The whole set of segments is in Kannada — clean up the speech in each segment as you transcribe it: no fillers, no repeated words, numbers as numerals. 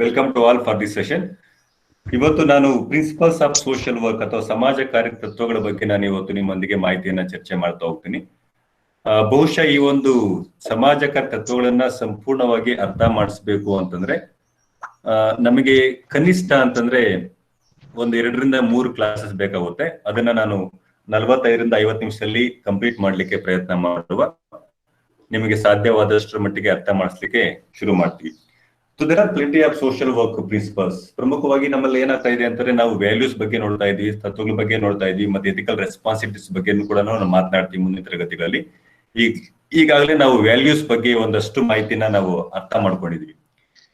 Welcome to all for this session. ಇವತ್ತು ನಾನು ಪ್ರಿನ್ಸಿಪಲ್ಸ್ ಆಫ್ ಸೋಷಿಯಲ್ ವರ್ಕ್ ಅಥವಾ ಸಮಾಜ ಕಾರ್ಯ ತತ್ವಗಳ ಬಗ್ಗೆ ನಾನು ಇವತ್ತು ನಿಮ್ಮೊಂದಿಗೆ ಮಾಹಿತಿಯನ್ನ ಚರ್ಚೆ ಮಾಡ್ತಾ ಹೋಗ್ತೀನಿ. ಬಹುಶಃ ಈ ಒಂದು ಸಮಾಜ ಕಾರ್ಯ ತತ್ವಗಳನ್ನ ಸಂಪೂರ್ಣವಾಗಿ ಅರ್ಥ ಮಾಡಿಸ್ಬೇಕು ಅಂತಂದ್ರೆ ನಮಗೆ ಕನಿಷ್ಠ ಅಂತಂದ್ರೆ ಒಂದು 2ರಿಂದ 3 ಕ್ಲಾಸಸ್ ಬೇಕಾಗುತ್ತೆ. ಅದನ್ನ ನಾನು 45ರಿಂದ 50 ನಿಮಿಷದಲ್ಲಿ ಕಂಪ್ಲೀಟ್ ಮಾಡ್ಲಿಕ್ಕೆ ಪ್ರಯತ್ನ ಮಾಡುವ, ನಿಮಗೆ ಸಾಧ್ಯವಾದಷ್ಟರ ಮಟ್ಟಿಗೆ ಅರ್ಥ ಮಾಡಿಸ್ಲಿಕ್ಕೆ ಶುರು ಮಾಡ್ತೀವಿ. So there are plenty of social work principles. ಪ್ರಮುಖವಾಗಿ ನಮ್ಮಲ್ಲಿ ಏನಾಗ್ತಾ ಇದೆ ಅಂತಂದ್ರೆ ನಾವು ವ್ಯಾಲ್ಯೂಸ್ ಬಗ್ಗೆ ನೋಡ್ತಾ ಇದೀವಿ, ತತ್ವಗಳ ಬಗ್ಗೆ ನೋಡ್ತಾ ಇದೀವಿ, ಮತ್ತೆ ಎಥಿಕಲ್ ರೆಸ್ಪಾನ್ಸಿಬಿಲಿಟೀಸ್ ಬಗ್ಗೆ ಕೂಡ ನಾವು ಮಾತನಾಡ್ತೀವಿ ಮುಂದಿನ ತರಗತಿಗಳಲ್ಲಿ. ಈಗಾಗಲೇ ನಾವು ವ್ಯಾಲ್ಯೂಸ್ ಬಗ್ಗೆ ಒಂದಷ್ಟು ಮಾಹಿತಿನ ನಾವು ಅರ್ಥ ಮಾಡ್ಕೊಂಡಿದೀವಿ.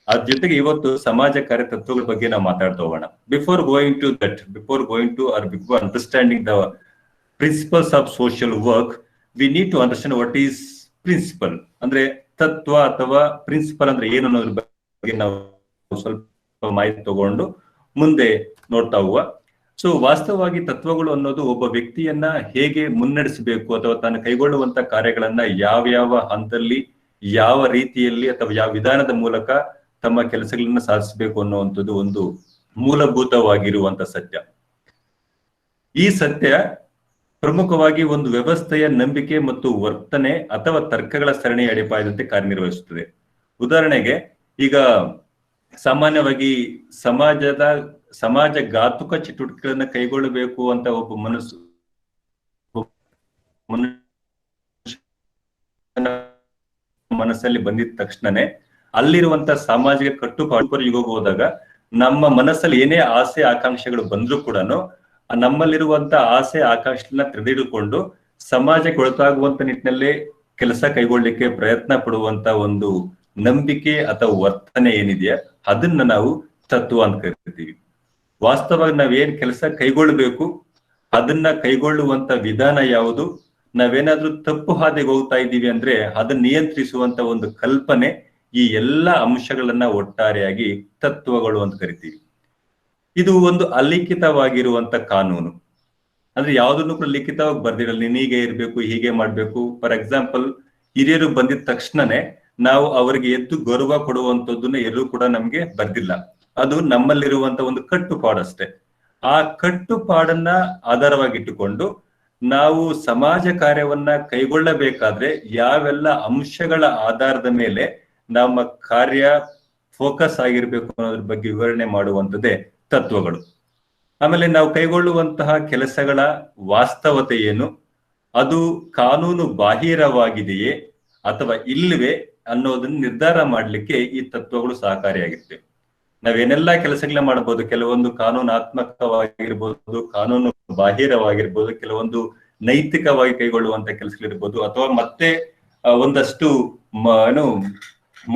ಅದ್ರ ಜೊತೆಗೆ ಇವತ್ತು ಸಮಾಜ ಕಾರ್ಯ ತತ್ವಗಳ ಬಗ್ಗೆ ನಾವು ಮಾತಾಡ್ತಾ ಹೋಗೋಣ. Before going to understanding the principles of social work, we need to understand what is principle ಅಂದ್ರೆ ತತ್ವ ಅಥವಾ ಪ್ರಿನ್ಸಿಪಲ್ ಅಂದ್ರೆ ಏನು ಅನ್ನೋದ್ರ ಬಗ್ಗೆ ನಾವು ಸ್ವಲ್ಪ ಮಾಹಿತಿ ತಗೊಂಡು ಮುಂದೆ ನೋಡ್ತಾ ಹೋಗುವ. ಸೊ ವಾಸ್ತವವಾಗಿ ತತ್ವಗಳು ಅನ್ನೋದು ಒಬ್ಬ ವ್ಯಕ್ತಿಯನ್ನ ಹೇಗೆ ಮುನ್ನಡೆಸಬೇಕು ಅಥವಾ ತಾನು ಕೈಗೊಳ್ಳುವಂತ ಕಾರ್ಯಗಳನ್ನ ಯಾವ ಹಂತದಲ್ಲಿ, ಯಾವ ರೀತಿಯಲ್ಲಿ ಅಥವಾ ಯಾವ ವಿಧಾನದ ಮೂಲಕ ತಮ್ಮ ಕೆಲಸಗಳನ್ನ ಸಾಧಿಸಬೇಕು ಅನ್ನುವಂಥದ್ದು ಒಂದು ಮೂಲಭೂತವಾಗಿರುವಂತ ಸತ್ಯ. ಈ ಸತ್ಯ ಪ್ರಮುಖವಾಗಿ ಒಂದು ವ್ಯವಸ್ಥೆಯ ನಂಬಿಕೆ ಮತ್ತು ವರ್ತನೆ ಅಥವಾ ತರ್ಕಗಳ ಸರಣಿಯ ಅಡಿಪಾಯದಂತೆ ಕಾರ್ಯನಿರ್ವಹಿಸುತ್ತದೆ. ಉದಾಹರಣೆಗೆ ಈಗ ಸಾಮಾನ್ಯವಾಗಿ ಸಮಾಜ ಘಾತುಕ ಚಟುವಟಿಕೆಗಳನ್ನ ಕೈಗೊಳ್ಳಬೇಕು ಅಂತ ಒಬ್ಬ ಮನಸ್ಸಲ್ಲಿ ಬಂದಿದ ತಕ್ಷಣನೇ ಅಲ್ಲಿರುವಂತ ಸಾಮಾಜಿಕ ಕಟ್ಟುಪಾಡು ಹೋದಾಗ ನಮ್ಮ ಮನಸ್ಸಲ್ಲಿ ಏನೇ ಆಸೆ ಆಕಾಂಕ್ಷೆಗಳು ಬಂದ್ರೂ ಕೂಡ ನಮ್ಮಲ್ಲಿರುವಂತ ಆಸೆ ಆಕಾಂಕ್ಷೆಗಳನ್ನ ತಿಳಿದುಕೊಂಡು ಸಮಾಜಕ್ಕೆ ಒಳಗಾಗುವಂತ ನಿಟ್ಟಿನಲ್ಲೇ ಕೆಲಸ ಕೈಗೊಳ್ಳಿಕ್ಕೆ ಪ್ರಯತ್ನ ಪಡುವಂತ ಒಂದು ನಂಬಿಕೆ ಅಥವಾ ವರ್ತನೆ ಏನಿದೆಯಾ ಅದನ್ನ ನಾವು ತತ್ವ ಅಂತ ಕರಿತೀವಿ. ವಾಸ್ತವವಾಗಿ ನಾವೇನ್ ಕೆಲಸ ಕೈಗೊಳ್ಳಬೇಕು, ಅದನ್ನ ಕೈಗೊಳ್ಳುವಂತ ವಿಧಾನ ಯಾವುದು, ನಾವೇನಾದ್ರೂ ತಪ್ಪು ಹಾದಿಗೆ ಹೋಗ್ತಾ ಇದ್ದೀವಿ ಅಂದ್ರೆ ಅದನ್ನ ನಿಯಂತ್ರಿಸುವಂತ ಒಂದು ಕಲ್ಪನೆ, ಈ ಎಲ್ಲಾ ಅಂಶಗಳನ್ನ ಒಟ್ಟಾರೆಯಾಗಿ ತತ್ವಗಳು ಅಂತ ಕರಿತೀವಿ. ಇದು ಒಂದು ಅಲಿಖಿತವಾಗಿರುವಂತ ಕಾನೂನು. ಅಂದ್ರೆ ಯಾವ್ದನ್ನು ಕೂಡ ಲಿಖಿತವಾಗಿ ಬರ್ದಿರಲ್ಲ, ನೀನೀಗೆ ಇರ್ಬೇಕು, ಹೀಗೆ ಮಾಡ್ಬೇಕು. ಫಾರ್ ಎಕ್ಸಾಂಪಲ್, ಹಿರಿಯರು ಬಂದಿದ ತಕ್ಷಣನೇ ನಾವು ಅವರಿಗೆ ಎದ್ದು ಗೌರವ ಕೊಡುವಂತದ್ದನ್ನ ಎಲ್ಲೂ ಕೂಡ ನಮ್ಗೆ ಬರ್ದಿಲ್ಲ. ಅದು ನಮ್ಮಲ್ಲಿರುವಂತ ಒಂದು ಕಟ್ಟುಪಾಡಷ್ಟೇ. ಆ ಕಟ್ಟುಪಾಡನ್ನ ಆಧಾರವಾಗಿಟ್ಟುಕೊಂಡು ನಾವು ಸಮಾಜ ಕಾರ್ಯವನ್ನ ಕೈಗೊಳ್ಳಬೇಕಾದ್ರೆ ಯಾವೆಲ್ಲ ಅಂಶಗಳ ಆಧಾರದ ಮೇಲೆ ನಮ್ಮ ಕಾರ್ಯ ಫೋಕಸ್ ಆಗಿರ್ಬೇಕು ಅನ್ನೋದ್ರ ಬಗ್ಗೆ ವಿವರಣೆ ಮಾಡುವಂಥದ್ದೇ ತತ್ವಗಳು. ಆಮೇಲೆ ನಾವು ಕೈಗೊಳ್ಳುವಂತಹ ಕೆಲಸಗಳ ವಾಸ್ತವತೆ ಏನು, ಅದು ಕಾನೂನು ಬಾಹಿರವಾಗಿದೆಯೇ ಅಥವಾ ಇಲ್ಲವೇ ಅನ್ನೋದನ್ನ ನಿರ್ಧಾರ ಮಾಡ್ಲಿಕ್ಕೆ ಈ ತತ್ವಗಳು ಸಹಕಾರಿಯಾಗಿರ್ತವೆ. ನಾವೇನೆಲ್ಲಾ ಕೆಲಸಗಳನ್ನ ಮಾಡಬಹುದು, ಕೆಲವೊಂದು ಕಾನೂನಾತ್ಮಕವಾಗಿರ್ಬೋದು, ಕಾನೂನು ಬಾಹಿರವಾಗಿರ್ಬೋದು, ಕೆಲವೊಂದು ನೈತಿಕವಾಗಿ ಕೈಗೊಳ್ಳುವಂತ ಕೆಲಸಗಳಿರ್ಬೋದು, ಅಥವಾ ಮತ್ತೆ ಒಂದಷ್ಟು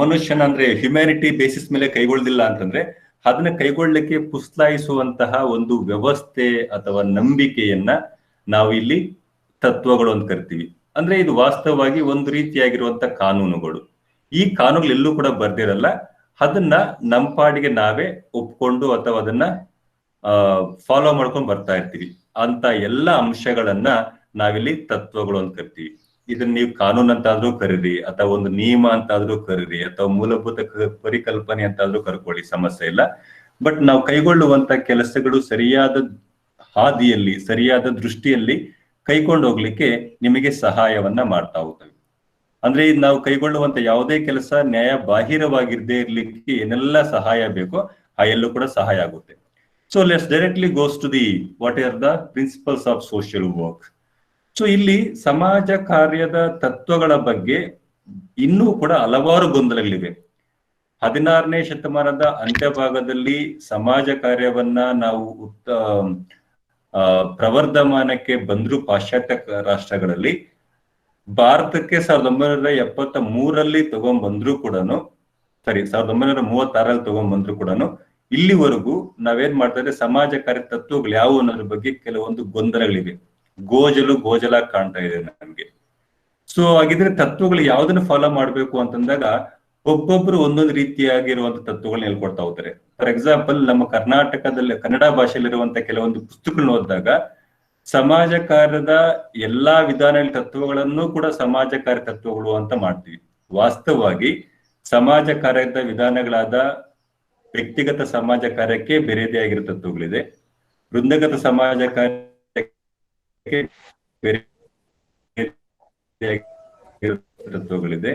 ಮನುಷ್ಯನ ಅಂದ್ರೆ ಹ್ಯುಮ್ಯಾನಿಟಿ ಬೇಸಿಸ್ ಮೇಲೆ ಕೈಗೊಳ್ಳಿಲ್ಲ ಅಂತಂದ್ರೆ ಅದನ್ನ ಕೈಗೊಳ್ಳಿಕ್ಕೆ ಪುಸ್ಲಾಯಿಸುವಂತಹ ಒಂದು ವ್ಯವಸ್ಥೆ ಅಥವಾ ನಂಬಿಕೆಯನ್ನ ನಾವು ಇಲ್ಲಿ ತತ್ವಗಳು ಅಂತ ಕರಿತೀವಿ. ಅಂದ್ರೆ ಇದು ವಾಸ್ತವವಾಗಿ ಒಂದು ರೀತಿಯಾಗಿರುವಂತ ಕಾನೂನುಗಳು. ಈ ಕಾನೂನುಗಳು ಎಲ್ಲೂ ಕೂಡ ಬರ್ದಿರಲ್ಲ, ಅದನ್ನ ನಮ್ಮ ಪಾಡಿಗೆ ನಾವೇ ಒಪ್ಕೊಂಡು ಅಥವಾ ಅದನ್ನ ಫಾಲೋ ಮಾಡ್ಕೊಂಡು ಬರ್ತಾ ಇರ್ತೀವಿ. ಅಂತ ಎಲ್ಲಾ ಅಂಶಗಳನ್ನ ನಾವಿಲ್ಲಿ ತತ್ವಗಳು ಅಂತ ಕರಿತೀವಿ. ಇದನ್ನ ನೀವು ಕಾನೂನು ಅಂತಾದ್ರೂ ಕರೀರಿ, ಅಥವಾ ಒಂದು ನಿಯಮ ಅಂತಾದ್ರೂ ಕರೀರಿ, ಅಥವಾ ಮೂಲಭೂತ ಪರಿಕಲ್ಪನೆ ಅಂತಾದ್ರೂ ಕರ್ಕೊಳ್ಳಿ, ಸಮಸ್ಯೆ ಇಲ್ಲ. ಬಟ್ ನಾವು ಕೈಗೊಳ್ಳುವಂತ ಕೆಲಸಗಳು ಸರಿಯಾದ ಹಾದಿಯಲ್ಲಿ, ಸರಿಯಾದ ದೃಷ್ಟಿಯಲ್ಲಿ ಕೈಕೊಂಡು ಹೋಗ್ಲಿಕ್ಕೆ ನಿಮಗೆ ಸಹಾಯವನ್ನ ಮಾಡ್ತಾ ಹೋಗ್ತವೆ. ಅಂದ್ರೆ ನಾವು ಕೈಗೊಳ್ಳುವಂತ ಯಾವುದೇ ಕೆಲಸ ನ್ಯಾಯ ಬಾಹಿರವಾಗಿರದೇ ಇರ್ಲಿಕ್ಕೆ ಏನೆಲ್ಲ ಸಹಾಯ ಬೇಕೋ ಆ ಎಲ್ಲೂ ಕೂಡ ಸಹಾಯ ಆಗುತ್ತೆ. So let's directly goes to the what are the principles of social work. So ಇಲ್ಲಿ ಸಮಾಜ ಕಾರ್ಯದ ತತ್ವಗಳ ಬಗ್ಗೆ ಇನ್ನೂ ಕೂಡ ಹಲವಾರು ಗೊಂದಲಗಳಿವೆ. 16ನೇ ಶತಮಾನದ ಅಂತ್ಯಭಾಗದಲ್ಲಿ ಸಮಾಜ ಕಾರ್ಯವನ್ನ ನಾವು ಪ್ರವರ್ಧಮಾನಕ್ಕೆ ಬಂದ್ರು ಪಾಶ್ಚಾತ್ಯ ರಾಷ್ಟ್ರಗಳಲ್ಲಿ, ಭಾರತಕ್ಕೆ 1973ರಲ್ಲಿ ತಗೊಂಡ್ಬಂದ್ರು ಕೂಡ, 1936ರಲ್ಲಿ ತಗೊಂಡ್ಬಂದ್ರು ಕೂಡ, ಇಲ್ಲಿವರೆಗೂ ನಾವೇನ್ ಮಾಡ್ತಾ ಇದ್ರೆ ಸಮಾಜ ಕಾರ್ಯ ತತ್ವಗಳು ಯಾವುವು ಅನ್ನೋದ್ರ ಬಗ್ಗೆ ಕೆಲವೊಂದು ಗೊಂದಲಗಳಿವೆ. ಗೋಜಲ ಕಾಣ್ತಾ ಇದೆ ನಮ್ಗೆ. ಸೊ ಹಾಗಿದ್ರೆ ತತ್ವಗಳು ಯಾವ್ದನ್ನ ಫಾಲೋ ಮಾಡ್ಬೇಕು ಅಂತಂದಾಗ ಒಬ್ಬೊಬ್ರು ಒಂದೊಂದು ರೀತಿಯಾಗಿರುವಂತ ತತ್ವಗಳನ್ನ ಹೇಳ್ಕೊಡ್ತಾ ಹೋಗ್ತಾರೆ. ಫಾರ್ ಎಕ್ಸಾಂಪಲ್, ನಮ್ಮ ಕರ್ನಾಟಕದಲ್ಲಿ ಕನ್ನಡ ಭಾಷೆಯಲ್ಲಿರುವಂತ ಕೆಲವೊಂದು ಪುಸ್ತಕಗಳನ್ನ ಓದಿದಾಗ ಸಮಾಜ ಕಾರ್ಯದ ಎಲ್ಲಾ ವಿಧಾನಗಳ ತತ್ವಗಳನ್ನು ಕೂಡ ಸಮಾಜ ಕಾರ್ಯ ತತ್ವಗಳು ಅಂತ ಮಾಡ್ತೀವಿ. ವಾಸ್ತವವಾಗಿ ಸಮಾಜ ಕಾರ್ಯದ ವಿಧಾನಗಳಾದ ವ್ಯಕ್ತಿಗತ ಸಮಾಜ ಕಾರ್ಯಕ್ಕೆ ಬೇರೆದೇ ಆಗಿರೋ ತತ್ವಗಳಿದೆ. ವೃಂದಗತ ಸಮಾಜ ಕಾರ್ಯಕ್ಕೆ ಬೇರೆ ತತ್ವಗಳಿದೆ.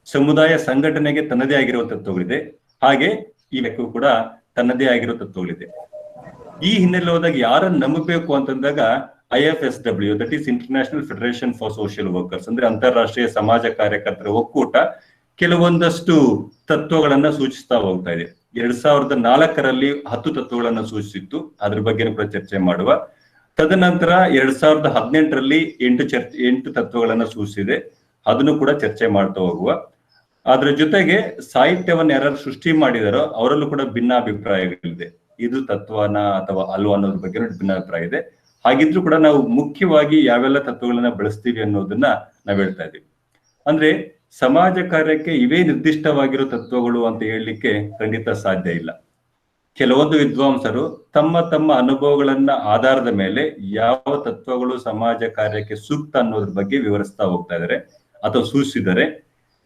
ಸಮುದಾಯ ಸಂಘಟನೆಗೆ ತನ್ನದೇ ಆಗಿರುವ ತತ್ವಗಳಿದೆ. ಹಾಗೆ ಈ ಲೆಕ್ಕವು ಕೂಡ ತನ್ನದೇ ಆಗಿರೋ ತತ್ವಗಳಿದೆ. ಈ ಹಿನ್ನೆಲೆ ಹೋದಾಗ ಯಾರನ್ನು ನಂಬಬೇಕು ಅಂತಂದಾಗ IFSW, that is international federation for social workers, ಅಂದ್ರೆ ಅಂತಾರಾಷ್ಟ್ರೀಯ ಸಮಾಜ ಕಾರ್ಯಕರ್ತರ ಒಕ್ಕೂಟ ಕೆಲವೊಂದಷ್ಟು ತತ್ವಗಳನ್ನ ಸೂಚಿಸ್ತಾ ಹೋಗ್ತಾ ಇದೆ. 2004ರಲ್ಲಿ 10 ತತ್ವಗಳನ್ನ ಸೂಚಿಸಿತ್ತು. ಅದ್ರ ಬಗ್ಗೆ ಕೂಡ ಚರ್ಚೆ ಮಾಡುವ. ತದನಂತರ 2018ರಲ್ಲಿ 8 ತತ್ವಗಳನ್ನ ಸೂಚಿಸಿದೆ. ಅದನ್ನು ಕೂಡ ಚರ್ಚೆ ಮಾಡ್ತಾ ಹೋಗುವ. ಅದ್ರ ಜೊತೆಗೆ ಸಾಹಿತ್ಯವನ್ನ ಯಾರು ಸೃಷ್ಟಿ ಮಾಡಿದಾರೋ ಅವರಲ್ಲೂ ಕೂಡ ಭಿನ್ನಾಭಿಪ್ರಾಯಗಳಿದೆ. ಇದು ತತ್ವನ ಅಥವಾ ಅಲ್ವಾ ಅನ್ನೋದ್ರ ಬಗ್ಗೆ ಭಿನ್ನಾಭಿಪ್ರಾಯ ಇದೆ. ಹಾಗಿದ್ರು ಕೂಡ ನಾವು ಮುಖ್ಯವಾಗಿ ಯಾವೆಲ್ಲ ತತ್ವಗಳನ್ನ ಬಳಸ್ತೀವಿ ಅನ್ನೋದನ್ನ ನಾವ್ ಹೇಳ್ತಾ ಇದೀವಿ. ಅಂದ್ರೆ ಸಮಾಜ ಕಾರ್ಯಕ್ಕೆ ಇವೇ ನಿರ್ದಿಷ್ಟವಾಗಿರೋ ತತ್ವಗಳು ಅಂತ ಹೇಳಲಿಕ್ಕೆ ಖಂಡಿತ ಸಾಧ್ಯ ಇಲ್ಲ. ಕೆಲವೊಂದು ವಿದ್ವಾಂಸರು ತಮ್ಮ ತಮ್ಮ ಅನುಭವಗಳನ್ನ ಆಧಾರದ ಮೇಲೆ ಯಾವ ತತ್ವಗಳು ಸಮಾಜ ಕಾರ್ಯಕ್ಕೆ ಸೂಕ್ತ ಅನ್ನೋದ್ರ ಬಗ್ಗೆ ವಿವರಿಸ್ತಾ ಹೋಗ್ತಾ ಇದ್ದಾರೆ ಅಥವಾ ಸೂಚಿಸಿದರೆ,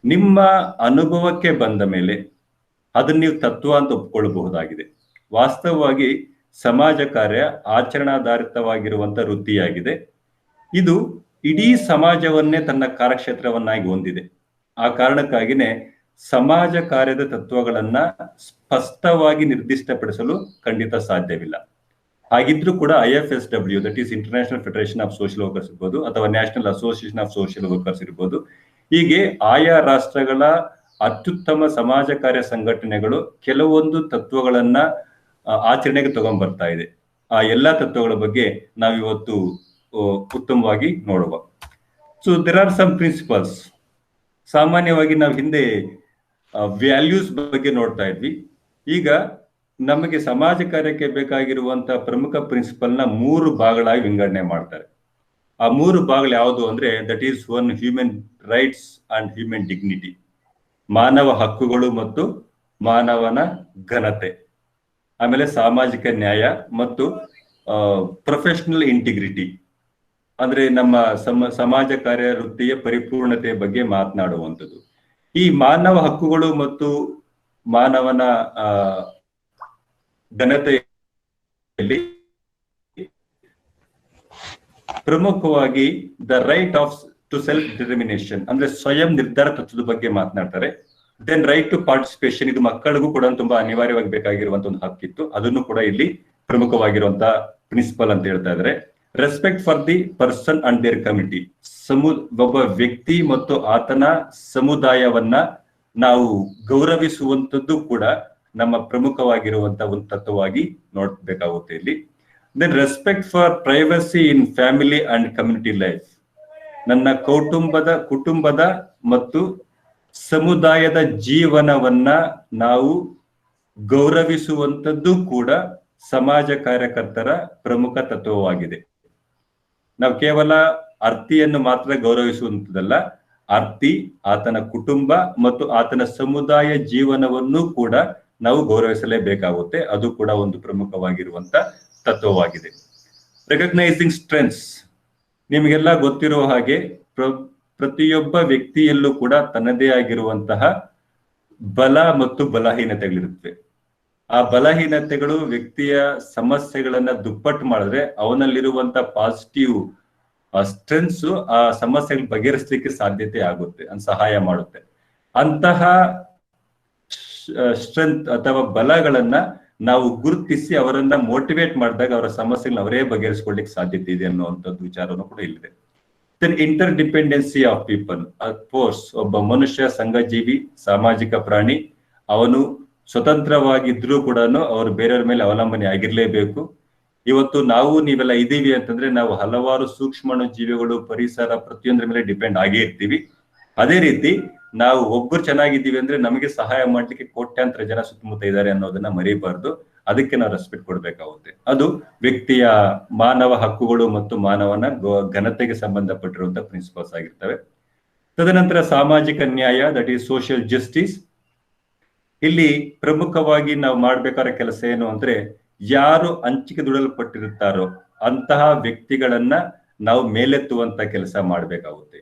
ನಿಮ್ಮ ಅನುಭವಕ್ಕೆ ಬಂದ ಮೇಲೆ ಅದನ್ನ ನೀವು ತತ್ವ ಅಂತ ಒಪ್ಕೊಳ್ಬಹುದಾಗಿದೆ. ವಾಸ್ತವವಾಗಿ ಸಮಾಜ ಕಾರ್ಯ ಆಚರಣಾಧಾರಿತವಾಗಿರುವಂತ ವೃತ್ತಿಯಾಗಿದೆ. ಇದು ಇಡೀ ಸಮಾಜವನ್ನೇ ತನ್ನ ಕಾರ್ಯಕ್ಷೇತ್ರವನ್ನಾಗಿ ಹೊಂದಿದೆ. ಆ ಕಾರಣಕ್ಕಾಗಿನೇ ಸಮಾಜ ಕಾರ್ಯದ ತತ್ವಗಳನ್ನ ಸ್ಪಷ್ಟವಾಗಿ ನಿರ್ದಿಷ್ಟಪಡಿಸಲು ಖಂಡಿತ ಸಾಧ್ಯವಿಲ್ಲ. ಹಾಗಿದ್ರೂ ಕೂಡ IFSW, that is international federation of social workers ಇರ್ಬೋದು ಅಥವಾ national association of social workers ಇರ್ಬೋದು, ಹೀಗೆ ಆಯಾ ರಾಷ್ಟ್ರಗಳ ಅತ್ಯುತ್ತಮ ಸಮಾಜ ಕಾರ್ಯ ಸಂಘಟನೆಗಳು ಕೆಲವೊಂದು ತತ್ವಗಳನ್ನ ಆಚರಣೆಗೆ ತಗೊಂಡ್ಬರ್ತಾ ಇದೆ. ಆ ಎಲ್ಲಾ ತತ್ವಗಳ ಬಗ್ಗೆ ನಾವಿವತ್ತು ಉತ್ತಮವಾಗಿ ನೋಡುವ. So there are some principles. ಸಾಮಾನ್ಯವಾಗಿ ನಾವು ಹಿಂದೆ ವ್ಯಾಲ್ಯೂಸ್ ಬಗ್ಗೆ ನೋಡ್ತಾ ಇದ್ವಿ. ಈಗ ನಮಗೆ ಸಮಾಜ ಕಾರ್ಯಕ್ಕೆ ಬೇಕಾಗಿರುವಂತಹ ಪ್ರಮುಖ ಪ್ರಿನ್ಸಿಪಲ್ ನ 3 ಭಾಗಗಳಾಗಿ ವಿಂಗಡಣೆ ಮಾಡ್ತಾರೆ. ಆ 3 ಭಾಗಗಳು ಯಾವುದು ಅಂದ್ರೆ, that is 1 human rights and human dignity, ಮಾನವ ಹಕ್ಕುಗಳು ಮತ್ತು ಮಾನವನ ಘನತೆ. ಆಮೇಲೆ ಸಾಮಾಜಿಕ ನ್ಯಾಯ ಮತ್ತು ಪ್ರೊಫೆಷನಲ್ ಇಂಟಿಗ್ರಿಟಿ, ಅಂದ್ರೆ ನಮ್ಮ ಸಮಾಜ ಕಾರ್ಯ ವೃತ್ತಿಯ ಪರಿಪೂರ್ಣತೆ ಬಗ್ಗೆ ಮಾತನಾಡುವಂಥದ್ದು. ಈ ಮಾನವ ಹಕ್ಕುಗಳು ಮತ್ತು ಮಾನವನ ಘನತೆಯಲ್ಲಿ ಪ್ರಮುಖವಾಗಿ the right of to self determination, ಅಂದ್ರೆ ಸ್ವಯಂ ನಿರ್ಧಾರ ತತ್ವದ ಬಗ್ಗೆ ಮಾತನಾಡ್ತಾರೆ. ದೆನ್ ರೈಟ್ ಟು ಪಾರ್ಟಿಸಿಪೇಷನ್, ಇದು ಮಕ್ಕಳಿಗೂ ಕೂಡ ತುಂಬಾ ಅನಿವಾರ್ಯವಾಗಿ ಬೇಕಾಗಿರುವಂತ ಒಂದು ಹಕ್ಕಿತ್ತು. ಅದನ್ನು ಕೂಡ ಇಲ್ಲಿ ಪ್ರಮುಖವಾಗಿರುವಂತಹ ಪ್ರಿನ್ಸಿಪಲ್ ಅಂತ ಹೇಳ್ತಾ ಇದ್ದಾರೆ. Respect for the person and their committee, ಒಬ್ಬ ವ್ಯಕ್ತಿ ಮತ್ತು ಆತನ ಸಮುದಾಯವನ್ನ ನಾವು ಗೌರವಿಸುವಂತದ್ದು ಕೂಡ ನಮ್ಮ ಪ್ರಮುಖವಾಗಿರುವಂತಹ ಒಂದು ತತ್ವವಾಗಿ ನೋಡ್ಬೇಕಾಗುತ್ತೆ ಇಲ್ಲಿ. Then respect for privacy in family and community life, ನನ್ನ ಕುಟುಂಬದ ಮತ್ತು ಸಮುದಾಯದ ಜೀವನವನ್ನ ನಾವು ಗೌರವಿಸುವಂತದ್ದು ಕೂಡ ಸಮಾಜ ಕಾರ್ಯಕರ್ತರ ಪ್ರಮುಖ ತತ್ವವಾಗಿದೆ. ನಾವು ಕೇವಲ ಅರ್ಥಿಯನ್ನು ಮಾತ್ರ ಗೌರವಿಸುವಂತದ್ದಲ್ಲ, ಅರ್ಥಿ, ಆತನ ಕುಟುಂಬ ಮತ್ತು ಆತನ ಸಮುದಾಯ ಜೀವನವನ್ನು ಕೂಡ ನಾವು ಗೌರವಿಸಲೇಬೇಕಾಗುತ್ತೆ. ಅದು ಕೂಡ ಒಂದು ಪ್ರಮುಖವಾಗಿರುವಂತ ತತ್ವವಾಗಿದೆ. ರೆಕಗ್ನೈಸಿಂಗ್ ಸ್ಟ್ರೆಂತ್ಸ್, ನಿಮಗೆಲ್ಲ ಗೊತ್ತಿರೋ ಹಾಗೆ ಪ್ರತಿಯೊಬ್ಬ ವ್ಯಕ್ತಿಯಲ್ಲೂ ಕೂಡ ತನ್ನದೇ ಆಗಿರುವಂತಹ ಬಲ ಮತ್ತು ಬಲಹೀನತೆಗಳಿರುತ್ತವೆ. ಆ ಬಲಹೀನತೆಗಳು ವ್ಯಕ್ತಿಯ ಸಮಸ್ಯೆಗಳನ್ನ ದುಪ್ಪಟ್ಟು ಮಾಡಿದ್ರೆ ಅವನಲ್ಲಿರುವಂತ ಪಾಸಿಟಿವ್ ಸ್ಟ್ರೆಂತ್ಸ್ ಆ ಸಮಸ್ಯೆಗಳು ಬಗೆಹರಿಸಲಿಕ್ಕೆ ಸಾಧ್ಯತೆ ಆಗುತ್ತೆ, ಸಹಾಯ ಮಾಡುತ್ತೆ. ಅಂತಹ ಸ್ಟ್ರೆಂತ್ ಅಥವಾ ಬಲಗಳನ್ನ ನಾವು ಗುರುತಿಸಿ ಅವರನ್ನ ಮೋಟಿವೇಟ್ ಮಾಡಿದಾಗ ಅವರ ಸಮಸ್ಯೆಗಳನ್ನ ಅವರೇ ಬಗೆಹರಿಸಿಕೊಳ್ಳಿಕ್ಕೆ ಸಾಧ್ಯತೆ ಇದೆ ಅನ್ನುವಂಥದ್ದು ವಿಚಾರವನ್ನು ಕೂಡ ಇಲ್ಲಿದೆ. Then interdependency of people, of course ಒಬ್ಬ ಮನುಷ್ಯ ಸಂಘಜೀವಿ, ಸಾಮಾಜಿಕ ಪ್ರಾಣಿ. ಅವನು ಸ್ವತಂತ್ರವಾಗಿದ್ರೂ ಕೂಡ ಅವರು ಬೇರೆಯವ್ರ ಮೇಲೆ ಅವಲಂಬನೆ ಆಗಿರ್ಲೇಬೇಕು. ಇವತ್ತು ನೀವೆಲ್ಲ ಇದೀವಿ ಅಂತಂದ್ರೆ ನಾವು ಹಲವಾರು ಸೂಕ್ಷ್ಮಾಣು ಜೀವಿಗಳು, ಪರಿಸರ, ಪ್ರತಿಯೊಂದರ ಮೇಲೆ ಡಿಪೆಂಡ್ ಆಗೇ ಇರ್ತೀವಿ. ಅದೇ ರೀತಿ ನಾವು ಒಬ್ಬರು ಚೆನ್ನಾಗಿದ್ದೀವಿ ಅಂದ್ರೆ ನಮಗೆ ಸಹಾಯ ಮಾಡ್ಲಿಕ್ಕೆ ಕೋಟ್ಯಾಂತರ ಜನ ಸುತ್ತಮುತ್ತ ಇದ್ದಾರೆ ಅನ್ನೋದನ್ನ ಮರಿಬಾರ್ದು. ಅದಕ್ಕೆ ನಾವು ರೆಸ್ಪೆಕ್ಟ್ ಕೊಡ್ಬೇಕಾಗುತ್ತೆ. ಅದು ವ್ಯಕ್ತಿಯ ಮಾನವ ಹಕ್ಕುಗಳು ಮತ್ತು ಮಾನವನ ಘನತೆಗೆ ಸಂಬಂಧಪಟ್ಟಿರುವಂತಹ ಪ್ರಿನ್ಸಿಪಲ್ಸ್ ಆಗಿರ್ತವೆ. ತದನಂತರ ಸಾಮಾಜಿಕ ನ್ಯಾಯ, ದಟ್ ಈಸ್ ಸೋಷಿಯಲ್ ಜಸ್ಟಿಸ್. ಇಲ್ಲಿ ಪ್ರಮುಖವಾಗಿ ನಾವು ಮಾಡ್ಬೇಕಾದ ಕೆಲಸ ಏನು ಅಂದ್ರೆ, ಯಾರು ಹಂಚಿಕೆ ದುಡಲ್ಪಟ್ಟಿರುತ್ತಾರೋ ಅಂತಹ ವ್ಯಕ್ತಿಗಳನ್ನ ನಾವು ಮೇಲೆತ್ತುವಂತ ಕೆಲಸ ಮಾಡ್ಬೇಕಾಗುತ್ತೆ.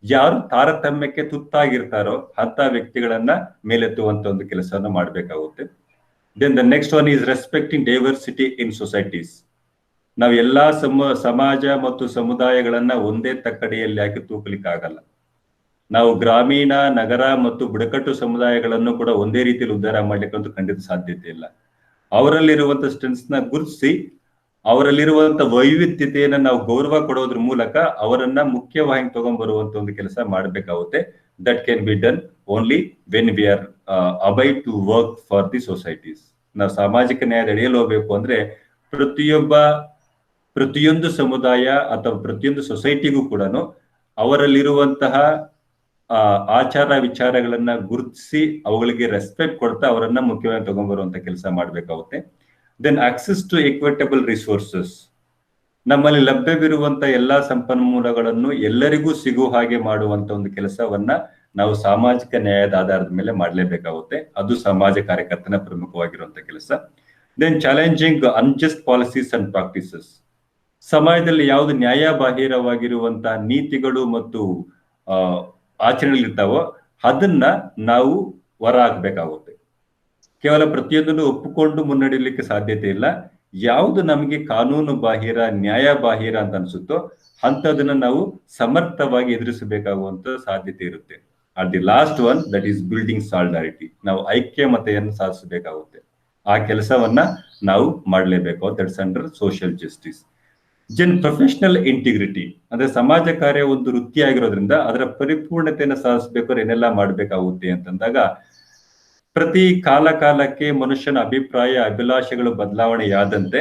ಯಾರು ತಾರತಮ್ಯಕ್ಕೆ ತುತ್ತಾಗಿರ್ತಾರೋ ಅಂತ ವ್ಯಕ್ತಿಗಳನ್ನ ಮೇಲೆತ್ತುವಂತ ಒಂದು ಕೆಲಸವನ್ನು ಮಾಡ್ಬೇಕಾಗುತ್ತೆ. Then the next one is respecting diversity in societies. ನಾವು ಎಲ್ಲಾ ಸಮಾಜ ಮತ್ತು ಸಮುದಾಯಗಳನ್ನ ಒಂದೇ ತಕ್ಕಡಿಯಲ್ಲಿ ಹಾಕಿ ತೂಕಲಿಕ್ಕಾಗಲ್ಲ. ನಾವು ಗ್ರಾಮೀಣ, ನಗರ ಮತ್ತು ಬುಡಕಟ್ಟು ಸಮುದಾಯಗಳನ್ನು ಕೂಡ ಒಂದೇ ರೀತಿಯಲ್ಲಿ ಉದ್ಧಾರ ಮಾಡ್ಲಿಕ್ಕಂತೂ ಖಂಡಿತ ಸಾಧ್ಯತೆ ಇಲ್ಲ. ಅವರಲ್ಲಿರುವಂತ ಸ್ಟ್ರೆಂತ್ಸ್ ನ ಗುರುತಿಸಿ ಅವರಲ್ಲಿರುವಂತ ವೈವಿಧ್ಯತೆಯನ್ನ ನಾವು ಗೌರವ ಕೊಡೋದ್ರ ಮೂಲಕ ಅವರನ್ನ ಮುಖ್ಯವಾಗಿ ತಗೊಂಡ್ಬರುವಂತ ಒಂದು ಕೆಲಸ ಮಾಡಬೇಕಾಗುತ್ತೆ. That can be done only when we are abide to work for the societies. ನಾವು ಸಾಮಾಜಿಕ ನ್ಯಾಯದ ಅಡಿಯಲ್ಲಿ ಹೋಗ್ಬೇಕು ಅಂದ್ರೆ ಪ್ರತಿಯೊಂದು ಸಮುದಾಯ ಅಥವಾ ಪ್ರತಿಯೊಂದು ಸೊಸೈಟಿಗೂ ಕೂಡ ಅವರಲ್ಲಿರುವಂತಹ ಆಚಾರ ವಿಚಾರಗಳನ್ನ ಗುರುತಿಸಿ ಅವುಗಳಿಗೆ ರೆಸ್ಪೆಕ್ಟ್ ಕೊಡ್ತಾ ಅವರನ್ನ ಮುಖ್ಯವಾಗಿ ತಗೊಂಡ್ಬರುವಂತ ಕೆಲಸ ಮಾಡ್ಬೇಕಾಗುತ್ತೆ. Then access to equitable resources. ನಮ್ಮಲ್ಲಿ ಲಭ್ಯವಿರುವಂತ ಎಲ್ಲಾ ಸಂಪನ್ಮೂಲಗಳನ್ನು ಎಲ್ಲರಿಗೂ ಸಿಗುವ ಹಾಗೆ ಮಾಡುವಂತ ಒಂದು ಕೆಲಸವನ್ನ ನಾವು ಸಾಮಾಜಿಕ ನ್ಯಾಯದ ಆಧಾರದ ಮೇಲೆ ಮಾಡಲೇಬೇಕಾಗುತ್ತೆ. ಅದು ಸಮಾಜ ಕಾರ್ಯಕರ್ತನ ಪ್ರಮುಖವಾಗಿರುವಂತ ಕೆಲಸ. Then challenging unjust policies and practices. ಸಮಾಜದಲ್ಲಿ ಯಾವುದು ನ್ಯಾಯ ಬಾಹಿರವಾಗಿರುವಂತಹ ನೀತಿಗಳು ಮತ್ತು ಆಚರಣೆಗಳಿರ್ತಾವೋ ಅದನ್ನ ನಾವು ಹೊರ ಹಾಕ್ಬೇಕಾಗುತ್ತೆ. ಕೇವಲ ಪ್ರತಿಯೊಂದನ್ನು ಒಪ್ಪಿಕೊಂಡು ಮುನ್ನಡೆಯಲಿಕ್ಕೆ ಸಾಧ್ಯತೆ ಇಲ್ಲ. ಯಾವುದು ನಮಗೆ ಕಾನೂನು ಬಾಹಿರ, ನ್ಯಾಯ ಬಾಹಿರ ಅಂತ ಅನ್ಸುತ್ತೋ ಅಂತದನ್ನ ನಾವು ಸಮರ್ಥವಾಗಿ ಎದುರಿಸಬೇಕಾಗುವಂತ ಸಾಧ್ಯತೆ ಇರುತ್ತೆ. At the last one, that is building solidarity. ನಾವು ಐಕ್ಯಮತೆಯನ್ನು ಸಾಧಿಸಬೇಕಾಗುತ್ತೆ. ಆ ಕೆಲಸವನ್ನ ನಾವು ಮಾಡಲೇಬೇಕು. That's under social justice. Professional integrity ಅಂದ್ರೆ ಸಮಾಜ ಕಾರ್ಯ ಒಂದು ವೃತ್ತಿ ಆಗಿರೋದ್ರಿಂದ ಅದರ ಪರಿಪೂರ್ಣತೆಯನ್ನು ಸಾಧಿಸಬೇಕಾದ್ರೆ ಏನೆಲ್ಲ ಮಾಡ್ಬೇಕಾಗುತ್ತೆ ಅಂತಂದಾಗ, ಪ್ರತಿ ಕಾಲಕ್ಕೆ ಮನುಷ್ಯನ ಅಭಿಪ್ರಾಯ, ಅಭಿಲಾಷೆಗಳು ಬದಲಾವಣೆಯಾದಂತೆ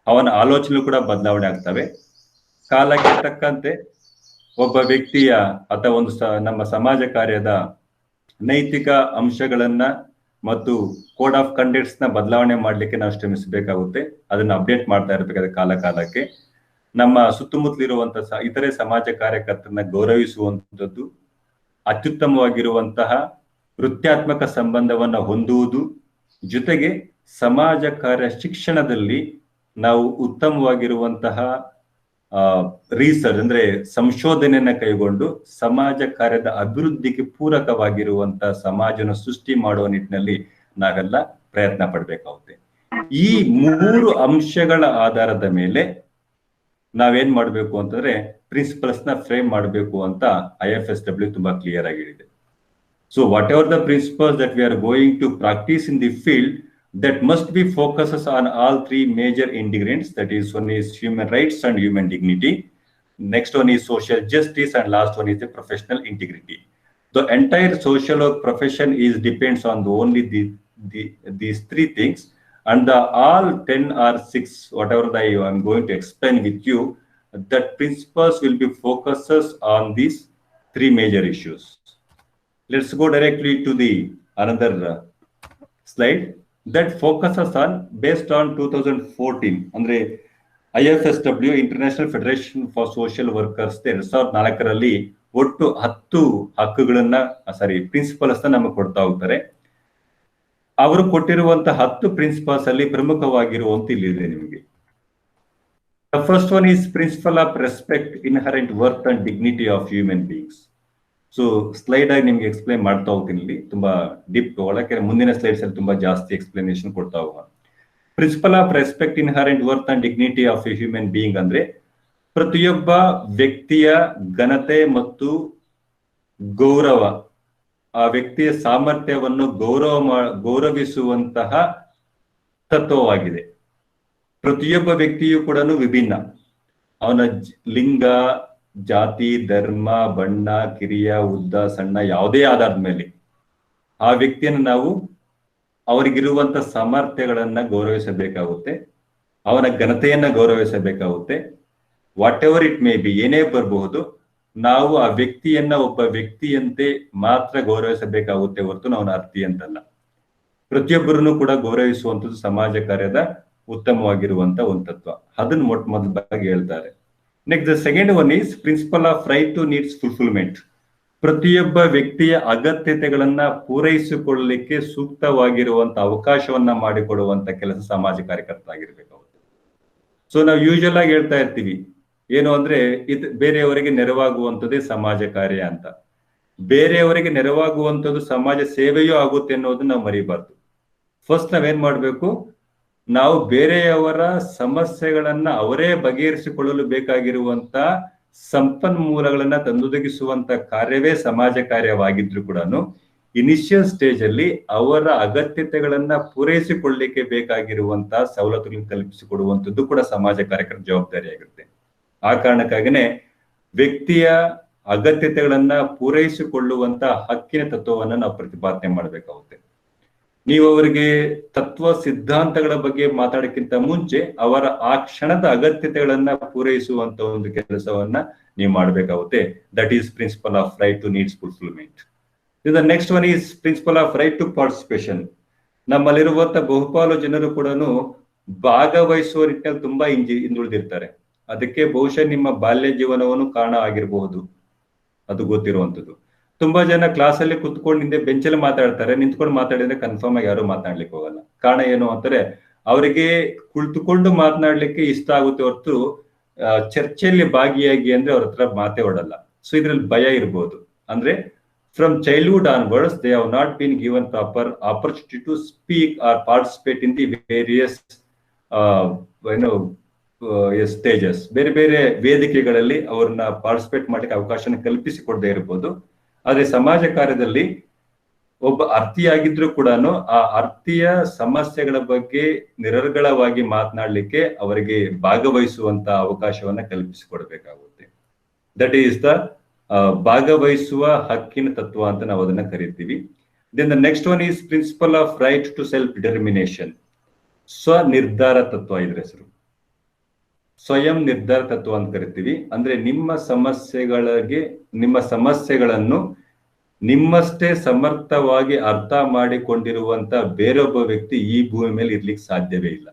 ಅವನ ಆಲೋಚನೆ ಕೂಡ ಬದಲಾವಣೆ ಆಗ್ತವೆ. ಕಾಲಕ್ಕೆ ತಕ್ಕಂತೆ ಒಬ್ಬ ವ್ಯಕ್ತಿಯ ಅಥವಾ ಒಂದು ನಮ್ಮ ಸಮಾಜ ಕಾರ್ಯದ ನೈತಿಕ ಅಂಶಗಳನ್ನ ಮತ್ತು ಕೋಡ್ ಆಫ್ ಕಂಡಕ್ಟ್ಸ್ ನ ಬದಲಾವಣೆ ಮಾಡ್ಲಿಕ್ಕೆ ನಾವು ಶ್ರಮಿಸಬೇಕಾಗುತ್ತೆ. ಅದನ್ನ ಅಪ್ಡೇಟ್ ಮಾಡ್ತಾ ಇರಬೇಕಾದ್ರೆ ಕಾಲಕ್ಕೆ. ನಮ್ಮ ಸುತ್ತಮುತ್ತಲಿರುವಂತಹ ಇತರೆ ಸಮಾಜ ಕಾರ್ಯಕರ್ತರನ್ನ ಗೌರವಿಸುವಂಥದ್ದು, ಅತ್ಯುತ್ತಮವಾಗಿರುವಂತಹ ವೃತ್ತಾತ್ಮಕ ಸಂಬಂಧವನ್ನ ಹೊಂದುವುದು, ಜೊತೆಗೆ ಸಮಾಜ ಕಾರ್ಯ ಶಿಕ್ಷಣದಲ್ಲಿ ನಾವು ಉತ್ತಮವಾಗಿರುವಂತಹ ರಿಸರ್ಚ್ ಅಂದ್ರೆ ಸಂಶೋಧನೆಯನ್ನ ಕೈಗೊಂಡು ಸಮಾಜ ಕಾರ್ಯದ ಅಭಿವೃದ್ಧಿಗೆ ಪೂರಕವಾಗಿರುವಂತಹ ಸಮಾಜನ ಸೃಷ್ಟಿ ಮಾಡುವ ನಿಟ್ಟಿನಲ್ಲಿ ನಾವೆಲ್ಲ ಪ್ರಯತ್ನ ಪಡ್ಬೇಕಾಗುತ್ತೆ. ಈ 3 ಅಂಶಗಳ ಆಧಾರದ ಮೇಲೆ ನಾವೇನ್ ಮಾಡ್ಬೇಕು ಅಂತಂದ್ರೆ ಪ್ರಿನ್ಸಿಪಲ್ಸ್ ನ ಫ್ರೇಮ್ ಮಾಡಬೇಕು ಅಂತ IFSW ತುಂಬಾ ಕ್ಲಿಯರ್ ಆಗಿ ಹೇಳಿದೆ. So whatever the principles that we are going to practice in the field, that must be focuses on all 3 major ingredients. That is, one is human rights and human dignity. Next one is social justice, and last one is the professional integrity. The entire social work profession depends on only these 3 things, and the all 10 or 6 whatever I am going to explain with you, that principles will be focuses on these 3 major issues. Let's go directly to the another slide that focuses on based on 2014 ಅಂದ್ರೆ IFSW international federation for social workers 2004ರಲ್ಲಿ ಒಟ್ಟು 10 ಹಕ್ಕುಗಳನ್ನ ಪ್ರಿನ್ಸಿಪಲ್ಸ್ ನಮಗೆ ಕೊಡ್ತಾ ಹೋಗ್ತಾರೆ. ಅವರು ಕೊಟ್ಟಿರುವಂತಹ 10 ಪ್ರಿನ್ಸಿಪಲ್ಸ್ ಅಲ್ಲಿ ಪ್ರಮುಖವಾಗಿರುವಂತ ಇಲ್ಲಿದೆ ನಿಮಗೆ. The first one is principle of respect, inherent worth and dignity of human beings. So slide ಆಗಿ ನಿಮ್ಗೆ ಎಕ್ಸ್ಪ್ಲೈನ್ ಮಾಡ್ತಾ ಹೋಗ್ತೀನಿ. ಇಲ್ಲಿ ತುಂಬಾ ಡೀಪ್ ಒಳಕ್ಕೆ ಮುಂದಿನ ಸ್ಲೈಡ್ಸ್ ಅಲ್ಲಿ ತುಂಬಾ ಜಾಸ್ತಿ ಎಕ್ಸ್ಪ್ಲನೇಷನ್ ಕೊಡ್ತಾ ಹೋಗೋಣ. Principle of respect, inherent worth and dignity of a human being ಅಂದ್ರೆ ಪ್ರತಿಯೊಬ್ಬ ವ್ಯಕ್ತಿಯ ಘನತೆ ಮತ್ತು ಗೌರವ, ಆ ವ್ಯಕ್ತಿಯ ಸಾಮರ್ಥ್ಯವನ್ನು ಗೌರವಿಸುವಂತಹ ತತ್ವವಾಗಿದೆ. ಪ್ರತಿಯೊಬ್ಬ ವ್ಯಕ್ತಿಯು ಕೂಡ ವಿಭಿನ್ನ. ಅವನ ಲಿಂಗ, ಜಾತಿ, ಧರ್ಮ, ಬಣ್ಣ, ಕಿರಿಯ, ಉದ್ದ, ಸಣ್ಣ ಯಾವುದೇ ಆಧಾರದ ಮೇಲೆ ಆ ವ್ಯಕ್ತಿಯನ್ನು ನಾವು ಅವರಿಗಿರುವಂತ ಸಾಮರ್ಥ್ಯಗಳನ್ನ ಗೌರವಿಸಬೇಕಾಗುತ್ತೆ. ಅವನ ಘನತೆಯನ್ನ ಗೌರವಿಸಬೇಕಾಗುತ್ತೆ. Whatever it may be, ಏನೇ ಬರಬಹುದು, ನಾವು ಆ ವ್ಯಕ್ತಿಯನ್ನ ಒಬ್ಬ ವ್ಯಕ್ತಿಯಂತೆ ಮಾತ್ರ ಗೌರವಿಸಬೇಕಾಗುತ್ತೆ ಹೊರತು ಅವನ ಅರ್ಥಿ ಅಂತಲ್ಲ. ಪ್ರತಿಯೊಬ್ಬರನ್ನು ಕೂಡ ಗೌರವಿಸುವಂಥದ್ದು ಸಮಾಜ ಕಾರ್ಯದ ಉತ್ತಮವಾಗಿರುವಂತ ಒಂದು ತತ್ವ. ಅದನ್ನು ಮೊದಲಾಗಿ ಹೇಳ್ತಾರೆ. Next the second one is principle of right to needs fulfilment. ಪ್ರತಿಯೊಬ್ಬ ವ್ಯಕ್ತಿಯ ಅಗತ್ಯತೆಗಳನ್ನ ಪೂರೈಸಿಕೊಳ್ಳಲಿಕ್ಕೆ ಸೂಕ್ತವಾಗಿರುವಂತ ಅವಕಾಶವನ್ನ ಮಾಡಿಕೊಡುವಂತ ಕೆಲಸ ಸಮಾಜ ಕಾರ್ಯಕರ್ತ ಆಗಿರ್ಬೇಕಾಗುತ್ತೆ. ಸೊ ನಾವು ಯೂಶುವಲ್ ಆಗಿ ಹೇಳ್ತಾ ಇರ್ತೀವಿ ಏನು ಅಂದ್ರೆ ಬೇರೆಯವರಿಗೆ ನೆರವಾಗುವಂಥದ್ದೇ ಸಮಾಜ ಕಾರ್ಯ ಅಂತ. ಬೇರೆಯವರಿಗೆ ನೆರವಾಗುವಂಥದ್ದು ಸಮಾಜ ಸೇವೆಯೂ ಆಗುತ್ತೆ ಅನ್ನೋದನ್ನ ನಾವು ಮರಿಬಾರ್ದು. ಫಸ್ಟ್ ನಾವೇನ್ ಮಾಡ್ಬೇಕು, ನಾವು ಬೇರೆಯವರ ಸಮಸ್ಯೆಗಳನ್ನ ಅವರೇ ಬಗೆಹರಿಸಿಕೊಳ್ಳಲು ಬೇಕಾಗಿರುವಂತ ಸಂಪನ್ಮೂಲಗಳನ್ನ ತಂದೊದಗಿಸುವಂತ ಕಾರ್ಯವೇ ಸಮಾಜ ಕಾರ್ಯವಾಗಿದ್ರು ಕೂಡ ಇನಿಷಿಯಲ್ ಸ್ಟೇಜ್ ಅಲ್ಲಿ ಅವರ ಅಗತ್ಯತೆಗಳನ್ನ ಪೂರೈಸಿಕೊಳ್ಳಲಿಕ್ಕೆ ಬೇಕಾಗಿರುವಂತಹ ಸವಲತ್ತುಗಳನ್ನು ಕಲ್ಪಿಸಿಕೊಡುವಂಥದ್ದು ಕೂಡ ಸಮಾಜ ಕಾರ್ಯಕರ್ತರ ಜವಾಬ್ದಾರಿಯಾಗಿರುತ್ತೆ. ಆ ಕಾರಣಕ್ಕಾಗಿನೇ ವ್ಯಕ್ತಿಯ ಅಗತ್ಯತೆಗಳನ್ನ ಪೂರೈಸಿಕೊಳ್ಳುವಂತ ಹಕ್ಕಿನ ತತ್ವವನ್ನ ನಾವು ಪ್ರತಿಪಾದನೆ ಮಾಡಬೇಕಾಗುತ್ತೆ. ನೀವು ಅವರಿಗೆ ತತ್ವ ಸಿದ್ಧಾಂತಗಳ ಬಗ್ಗೆ ಮಾತಾಡಕ್ಕಿಂತ ಮುಂಚೆ ಅವರ ಆ ಕ್ಷಣದ ಅಗತ್ಯತೆಗಳನ್ನ ಪೂರೈಸುವಂತ ಒಂದು ಕೆಲಸವನ್ನ ನೀವು ಮಾಡಬೇಕಾಗುತ್ತೆ. That is principle of right to needs fulfilment. The next one is principle of right to participation. ನಮ್ಮಲ್ಲಿರುವಂತ ಬಹುಪಾಲು ಜನರು ಕೂಡ ಭಾಗವಹಿಸುವ ನಿಟ್ಟಿನಲ್ಲಿ ತುಂಬಾ ಹಿಂದುಳಿದಿರ್ತಾರೆ. ಅದಕ್ಕೆ ಬಹುಶಃ ನಿಮ್ಮ ಬಾಲ್ಯ ಜೀವನವನ್ನು ಕಾರಣ ಆಗಿರಬಹುದು, ಅದು ಗೊತ್ತಿರುವಂತದ್ದು. ತುಂಬಾ ಜನ ಕ್ಲಾಸ್ ಅಲ್ಲಿ ಕುತ್ಕೊಂಡು ಹಿಂದೆ ಬೆಂಚಲ್ಲಿ ಮಾತಾಡ್ತಾರೆ, ನಿಂತ್ಕೊಂಡು ಮಾತಾಡಿದ್ರೆ ಕನ್ಫರ್ಮ್ ಆಗಿ ಯಾರು ಮಾತನಾಡ್ಲಿಕ್ಕೆ ಹೋಗಲ್ಲ. ಕಾರಣ ಏನು ಅಂತಾರೆ, ಅವರಿಗೆ ಕುಳಿತುಕೊಂಡು ಮಾತನಾಡ್ಲಿಕ್ಕೆ ಇಷ್ಟ ಆಗುತ್ತೆ ಹೊರತು ಚರ್ಚೆಯಲ್ಲಿ ಭಾಗಿಯಾಗಿ ಅಂದ್ರೆ ಅವ್ರ ಹತ್ರ ಮಾತೇ ಹೊಡಲ್ಲ. ಸೊ ಇದ್ರಲ್ಲಿ ಭಯ ಇರ್ಬೋದು. ಅಂದ್ರೆ from childhood onwards they have not been given proper opportunity to speak or participate in the various stages. ಬೇರೆ ಬೇರೆ ವೇದಿಕೆಗಳಲ್ಲಿ ಅವ್ರನ್ನ ಪಾರ್ಟಿಸಿಪೇಟ್ ಮಾಡ್ಲಿಕ್ಕೆ ಅವಕಾಶನ ಕಲ್ಪಿಸಿಕೊಡದೇ ಇರ್ಬೋದು. ಆದ್ರೆ ಸಮಾಜ ಕಾರ್ಯದಲ್ಲಿ ಒಬ್ಬ ಅರ್ಥಿಯಾಗಿದ್ರು ಕೂಡ ಆ ಅರ್ಥಿಯ ಸಮಸ್ಯೆಗಳ ಬಗ್ಗೆ ನಿರರ್ಗಳವಾಗಿ ಮಾತನಾಡ್ಲಿಕ್ಕೆ ಅವರಿಗೆ ಭಾಗವಹಿಸುವಂತ ಅವಕಾಶವನ್ನ ಕಲ್ಪಿಸಿಕೊಡ್ಬೇಕಾಗುತ್ತೆ. ದಟ್ ಈಸ್ ದ ಭಾಗವಹಿಸುವ ಹಕ್ಕಿನ ತತ್ವ ಅಂತ ನಾವು ಅದನ್ನ ಕರಿತೀವಿ. Then the next one is principle of right to self determination. ಸ್ವನಿರ್ಧಾರ ತತ್ವ ಇದ್ರ ಹೆಸರು. ಸ್ವಯಂ ನಿರ್ಧಾರ ತತ್ವ ಅಂತ ಕರಿತೀವಿ. ಅಂದ್ರೆ ನಿಮ್ಮ ಸಮಸ್ಯೆಗಳನ್ನು ನಿಮ್ಮಷ್ಟೇ ಸಮರ್ಥವಾಗಿ ಅರ್ಥ ಮಾಡಿಕೊಂಡಿರುವಂತ ಬೇರೊಬ್ಬ ವ್ಯಕ್ತಿ ಈ ಭೂಮಿ ಮೇಲೆ ಇರ್ಲಿಕ್ಕೆ ಸಾಧ್ಯವೇ ಇಲ್ಲ.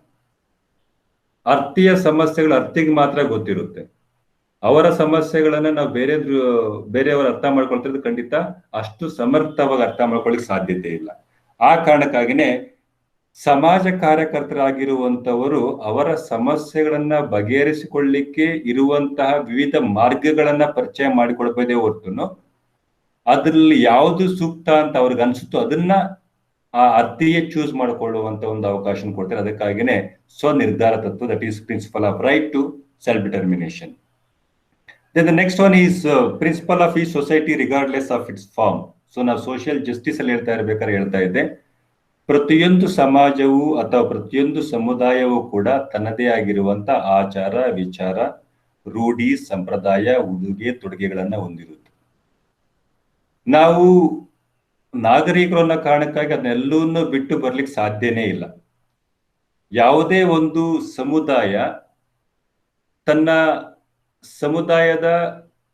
ಅರ್ಥಿಯ ಸಮಸ್ಯೆಗಳು ಅರ್ಥಿಗೆ ಮಾತ್ರ ಗೊತ್ತಿರುತ್ತೆ. ಅವರ ಸಮಸ್ಯೆಗಳನ್ನ ನಾವು ಬೇರೆಯವರು ಅರ್ಥ ಮಾಡ್ಕೊಳ್ತಿರೋದು ಖಂಡಿತ ಅಷ್ಟು ಸಮರ್ಥವಾಗಿ ಅರ್ಥ ಮಾಡ್ಕೊಳ್ಳಿಕ್ ಸಾಧ್ಯತೆ ಇಲ್ಲ. ಆ ಕಾರಣಕ್ಕಾಗಿನೇ ಸಮಾಜ ಕಾರ್ಯಕರ್ತರಾಗಿರುವಂತವರು ಅವರ ಸಮಸ್ಯೆಗಳನ್ನ ಬಗೆಹರಿಸಿಕೊಳ್ಳಿಕ್ಕೆ ಇರುವಂತಹ ವಿವಿಧ ಮಾರ್ಗಗಳನ್ನ ಪರಿಚಯ ಮಾಡಿಕೊಡ್ಬೋದೇ ಹೊರತು ಅದ್ರಲ್ಲಿ ಯಾವುದು ಸೂಕ್ತ ಅಂತ ಅವ್ರಿಗೆ ಅನ್ಸುತ್ತೋ ಅದನ್ನ ಆ ಅರ್ಥಿಯೇ ಚೂಸ್ ಮಾಡಿಕೊಳ್ಳುವಂತ ಒಂದು ಅವಕಾಶ ಕೊಡ್ತಾರೆ. ಅದಕ್ಕಾಗಿನೇ ಸ್ವನಿರ್ಧಾರ ತತ್ವ, that is principle of right to self determination. Then the next one is principle of each society regardless of its form. So ನಾವು ಸೋಷಿಯಲ್ ಜಸ್ಟಿಸ್ ಅಲ್ಲಿ ಹೇಳ್ತಾ ಇದ್ದೆ, ಪ್ರತಿಯೊಂದು ಸಮಾಜವು ಅಥವಾ ಪ್ರತಿಯೊಂದು ಸಮುದಾಯವೂ ಕೂಡ ತನ್ನದೇ ಆಗಿರುವಂತ ಆಚಾರ, ವಿಚಾರ, ರೂಢಿ, ಸಂಪ್ರದಾಯ, ಉಡುಗೆ ತೊಡುಗೆಗಳನ್ನ ಹೊಂದಿರುತ್ತೆ. ನಾವು ನಾಗರಿಕರು ಅನ್ನೋ ಕಾರಣಕ್ಕಾಗಿ ಅದನ್ನೆಲ್ಲವನ್ನೂ ಬಿಟ್ಟು ಬರ್ಲಿಕ್ಕೆ ಸಾಧ್ಯನೇ ಇಲ್ಲ. ಯಾವುದೇ ಒಂದು ಸಮುದಾಯ ತನ್ನ ಸಮುದಾಯದ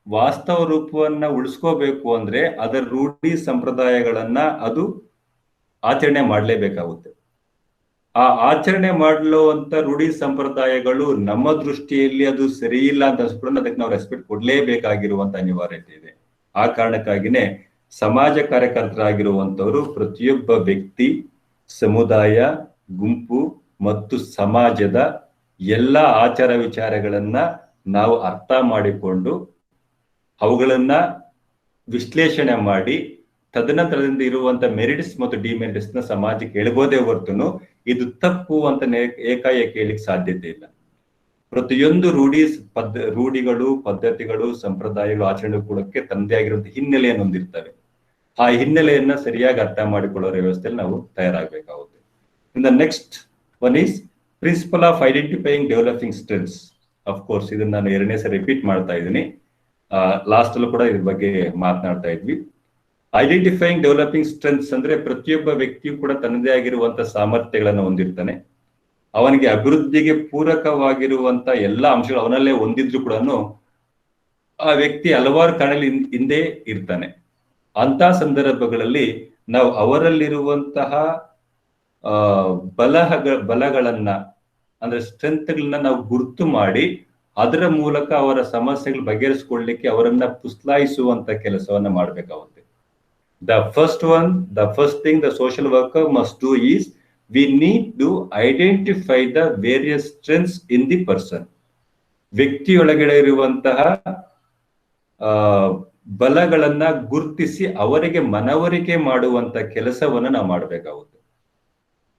ವಾಸ್ತವ ರೂಪವನ್ನ ಉಳಿಸ್ಕೋಬೇಕು ಅಂದ್ರೆ ಅದರ ರೂಢಿ ಸಂಪ್ರದಾಯಗಳನ್ನ ಅದು ಆಚರಣೆ ಮಾಡಲೇಬೇಕಾಗುತ್ತೆ. ಆ ಆಚರಣೆ ಮಾಡಲುವಂತ ರೂಢಿ ಸಂಪ್ರದಾಯಗಳು ನಮ್ಮ ದೃಷ್ಟಿಯಲ್ಲಿ ಅದು ಸರಿ ಇಲ್ಲ ಅಂತ ಅನ್ಸ್ಕೊಂಡು ಅದಕ್ಕೆ ನಾವು ರೆಸ್ಪೆಕ್ಟ್ ಕೊಡ್ಲೇಬೇಕಾಗಿರುವಂತ ಅನಿವಾರ್ಯತೆ ಇದೆ. ಆ ಕಾರಣಕ್ಕಾಗಿನೇ ಸಮಾಜ ಕಾರ್ಯಕರ್ತರಾಗಿರುವಂತವರು ಪ್ರತಿಯೊಬ್ಬ ವ್ಯಕ್ತಿ, ಸಮುದಾಯ, ಗುಂಪು ಮತ್ತು ಸಮಾಜದ ಎಲ್ಲ ಆಚಾರ ವಿಚಾರಗಳನ್ನ ನಾವು ಅರ್ಥ ಮಾಡಿಕೊಂಡು ಅವುಗಳನ್ನ ವಿಶ್ಲೇಷಣೆ ಮಾಡಿ ತದನಂತರದಿಂದ ಇರುವಂತ ಮೆರಿಟ್ಸ್ ಮತ್ತು ಡಿಮೆರಿಟ್ಸ್ ನ ಸಮಾಜಕ್ಕೆ ಹೇಳ್ಬೋದೇ ಹೊರತು ಇದು ತಪ್ಪು ಅಂತ ಏಕಾಏಕಿ ಹೇಳಿಕ್ ಸಾಧ್ಯತೆ ಇಲ್ಲ. ಪ್ರತಿಯೊಂದು ರೂಢಿಗಳು, ಪದ್ಧತಿಗಳು, ಸಂಪ್ರದಾಯಗಳು, ಆಚರಣೆಗಳು ಕೂಡಕ್ಕೆ ತನ್ನದೇ ಆಗಿರುವಂತಹ ಹಿನ್ನೆಲೆಯನ್ನು ಹೊಂದಿರ್ತವೆ. ಆ ಹಿನ್ನೆಲೆಯನ್ನ ಸರಿಯಾಗಿ ಅರ್ಥ ಮಾಡಿಕೊಳ್ಳೋ ವ್ಯವಸ್ಥೆಯಲ್ಲಿ ನಾವು ತಯಾರಾಗಬೇಕಾಗುತ್ತೆ. In the next one is principle of identifying developing strengths. Of course ಇದನ್ನ ನಾನು ಎರಡನೇ ಸರಿ ರಿಪೀಟ್ ಮಾಡ್ತಾ ಇದ್ದೀನಿ. ಲಾಸ್ಟ್ ಅಲ್ಲೂ ಕೂಡ ಇದ್ರ ಬಗ್ಗೆ ಮಾತನಾಡ್ತಾ ಇದ್ವಿ. ಐಡೆಂಟಿಫೈಯಿಂಗ್ ಡೆವಲಪಿಂಗ್ ಸ್ಟ್ರೆಂತ್ಸ್ ಅಂದ್ರೆ ಪ್ರತಿಯೊಬ್ಬ ವ್ಯಕ್ತಿಯು ಕೂಡ ತನ್ನದೇ ಆಗಿರುವಂತ ಸಾಮರ್ಥ್ಯಗಳನ್ನು ಹೊಂದಿರ್ತಾನೆ. ಅವನಿಗೆ ಅಭಿವೃದ್ಧಿಗೆ ಪೂರಕವಾಗಿರುವಂತ ಎಲ್ಲ ಅಂಶಗಳು ಅವನಲ್ಲೇ ಹೊಂದಿದ್ರು ಕೂಡ ಆ ವ್ಯಕ್ತಿ ಹಲವಾರು ಕಾರಣದಲ್ಲಿ ಹಿಂದೆ ಇರ್ತಾನೆ. ಅಂತ ಸಂದರ್ಭಗಳಲ್ಲಿ ನಾವು ಅವರಲ್ಲಿರುವಂತಹ ಬಲಗಳನ್ನ ಅಂದ್ರೆ ಸ್ಟ್ರೆಂತ್ಗಳನ್ನ ನಾವು ಗುರುತು ಮಾಡಿ ಅದರ ಮೂಲಕ ಅವರ ಸಮಸ್ಯೆಗಳು ಬಗೆಹರಿಸಿಕೊಳ್ಳಲಿಕ್ಕೆ ಅವರನ್ನ ಪುಸ್ಲಾಯಿಸುವಂತ ಕೆಲಸವನ್ನ ಮಾಡಬೇಕಾಗುತ್ತೆ. The first thing the social worker must do is we need to identify the various strengths in the person. ವ್ಯಕ್ತಿಯೊಳಗಡೆ ಇರುವಂತಹ ಬಲಗಳನ್ನ ಗುರುತಿಸಿ ಅವರಿಗೆ ಮನವರಿಕೆ ಮಾಡುವಂತ ಕೆಲಸವನ್ನ ನಾವು ಮಾಡಬೇಕಾಗುತ್ತೆ.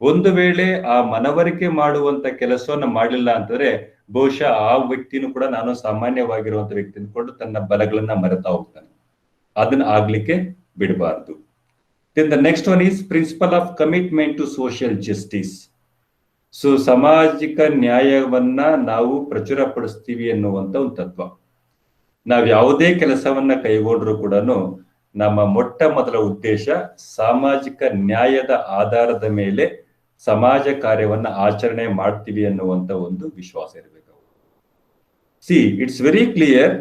ಒಂದು ವೇಳೆ ಆ ಮನವರಿಕೆ ಮಾಡುವಂತ ಕೆಲಸವನ್ನ ಮಾಡಲಿಲ್ಲ ಅಂತಂದ್ರೆ ಬಹುಶಃ ಆ ವ್ಯಕ್ತಿನೂ ಕೂಡ ನಾನು ಸಾಮಾನ್ಯವಾಗಿರುವಂತ ವ್ಯಕ್ತಿ ಅಂದ್ಕೊಂಡು ತನ್ನ ಬಲಗಳನ್ನ ಮರೆತಾ ಹೋಗ್ತಾನೆ. ಅದನ್ನ ಆಗ್ಲಿಕ್ಕೆ ಬಿಡಬಾರ್ದು. Then the next one is principle of commitment to social justice. So ಸಾಮಾಜಿಕ ನ್ಯಾಯವನ್ನ ನಾವು ಪ್ರಚುರಪಡಿಸ್ತೀವಿ ಎನ್ನುವಂತ ಒಂದು ತತ್ವ. ನಾವ್ ಯಾವುದೇ ಕೆಲಸವನ್ನ ಕೈಗೊಂಡ್ರು ಕೂಡ ನಮ್ಮ ಮೊಟ್ಟ ಮೊದಲ ಉದ್ದೇಶ ಸಾಮಾಜಿಕ ನ್ಯಾಯದ ಆಧಾರದ ಮೇಲೆ ಸಮಾಜ ಕಾರ್ಯವನ್ನ ಆಚರಣೆ ಮಾಡ್ತೀವಿ ಅನ್ನುವಂತ ಒಂದು ವಿಶ್ವಾಸ ಇರಬೇಕು. See it's very clear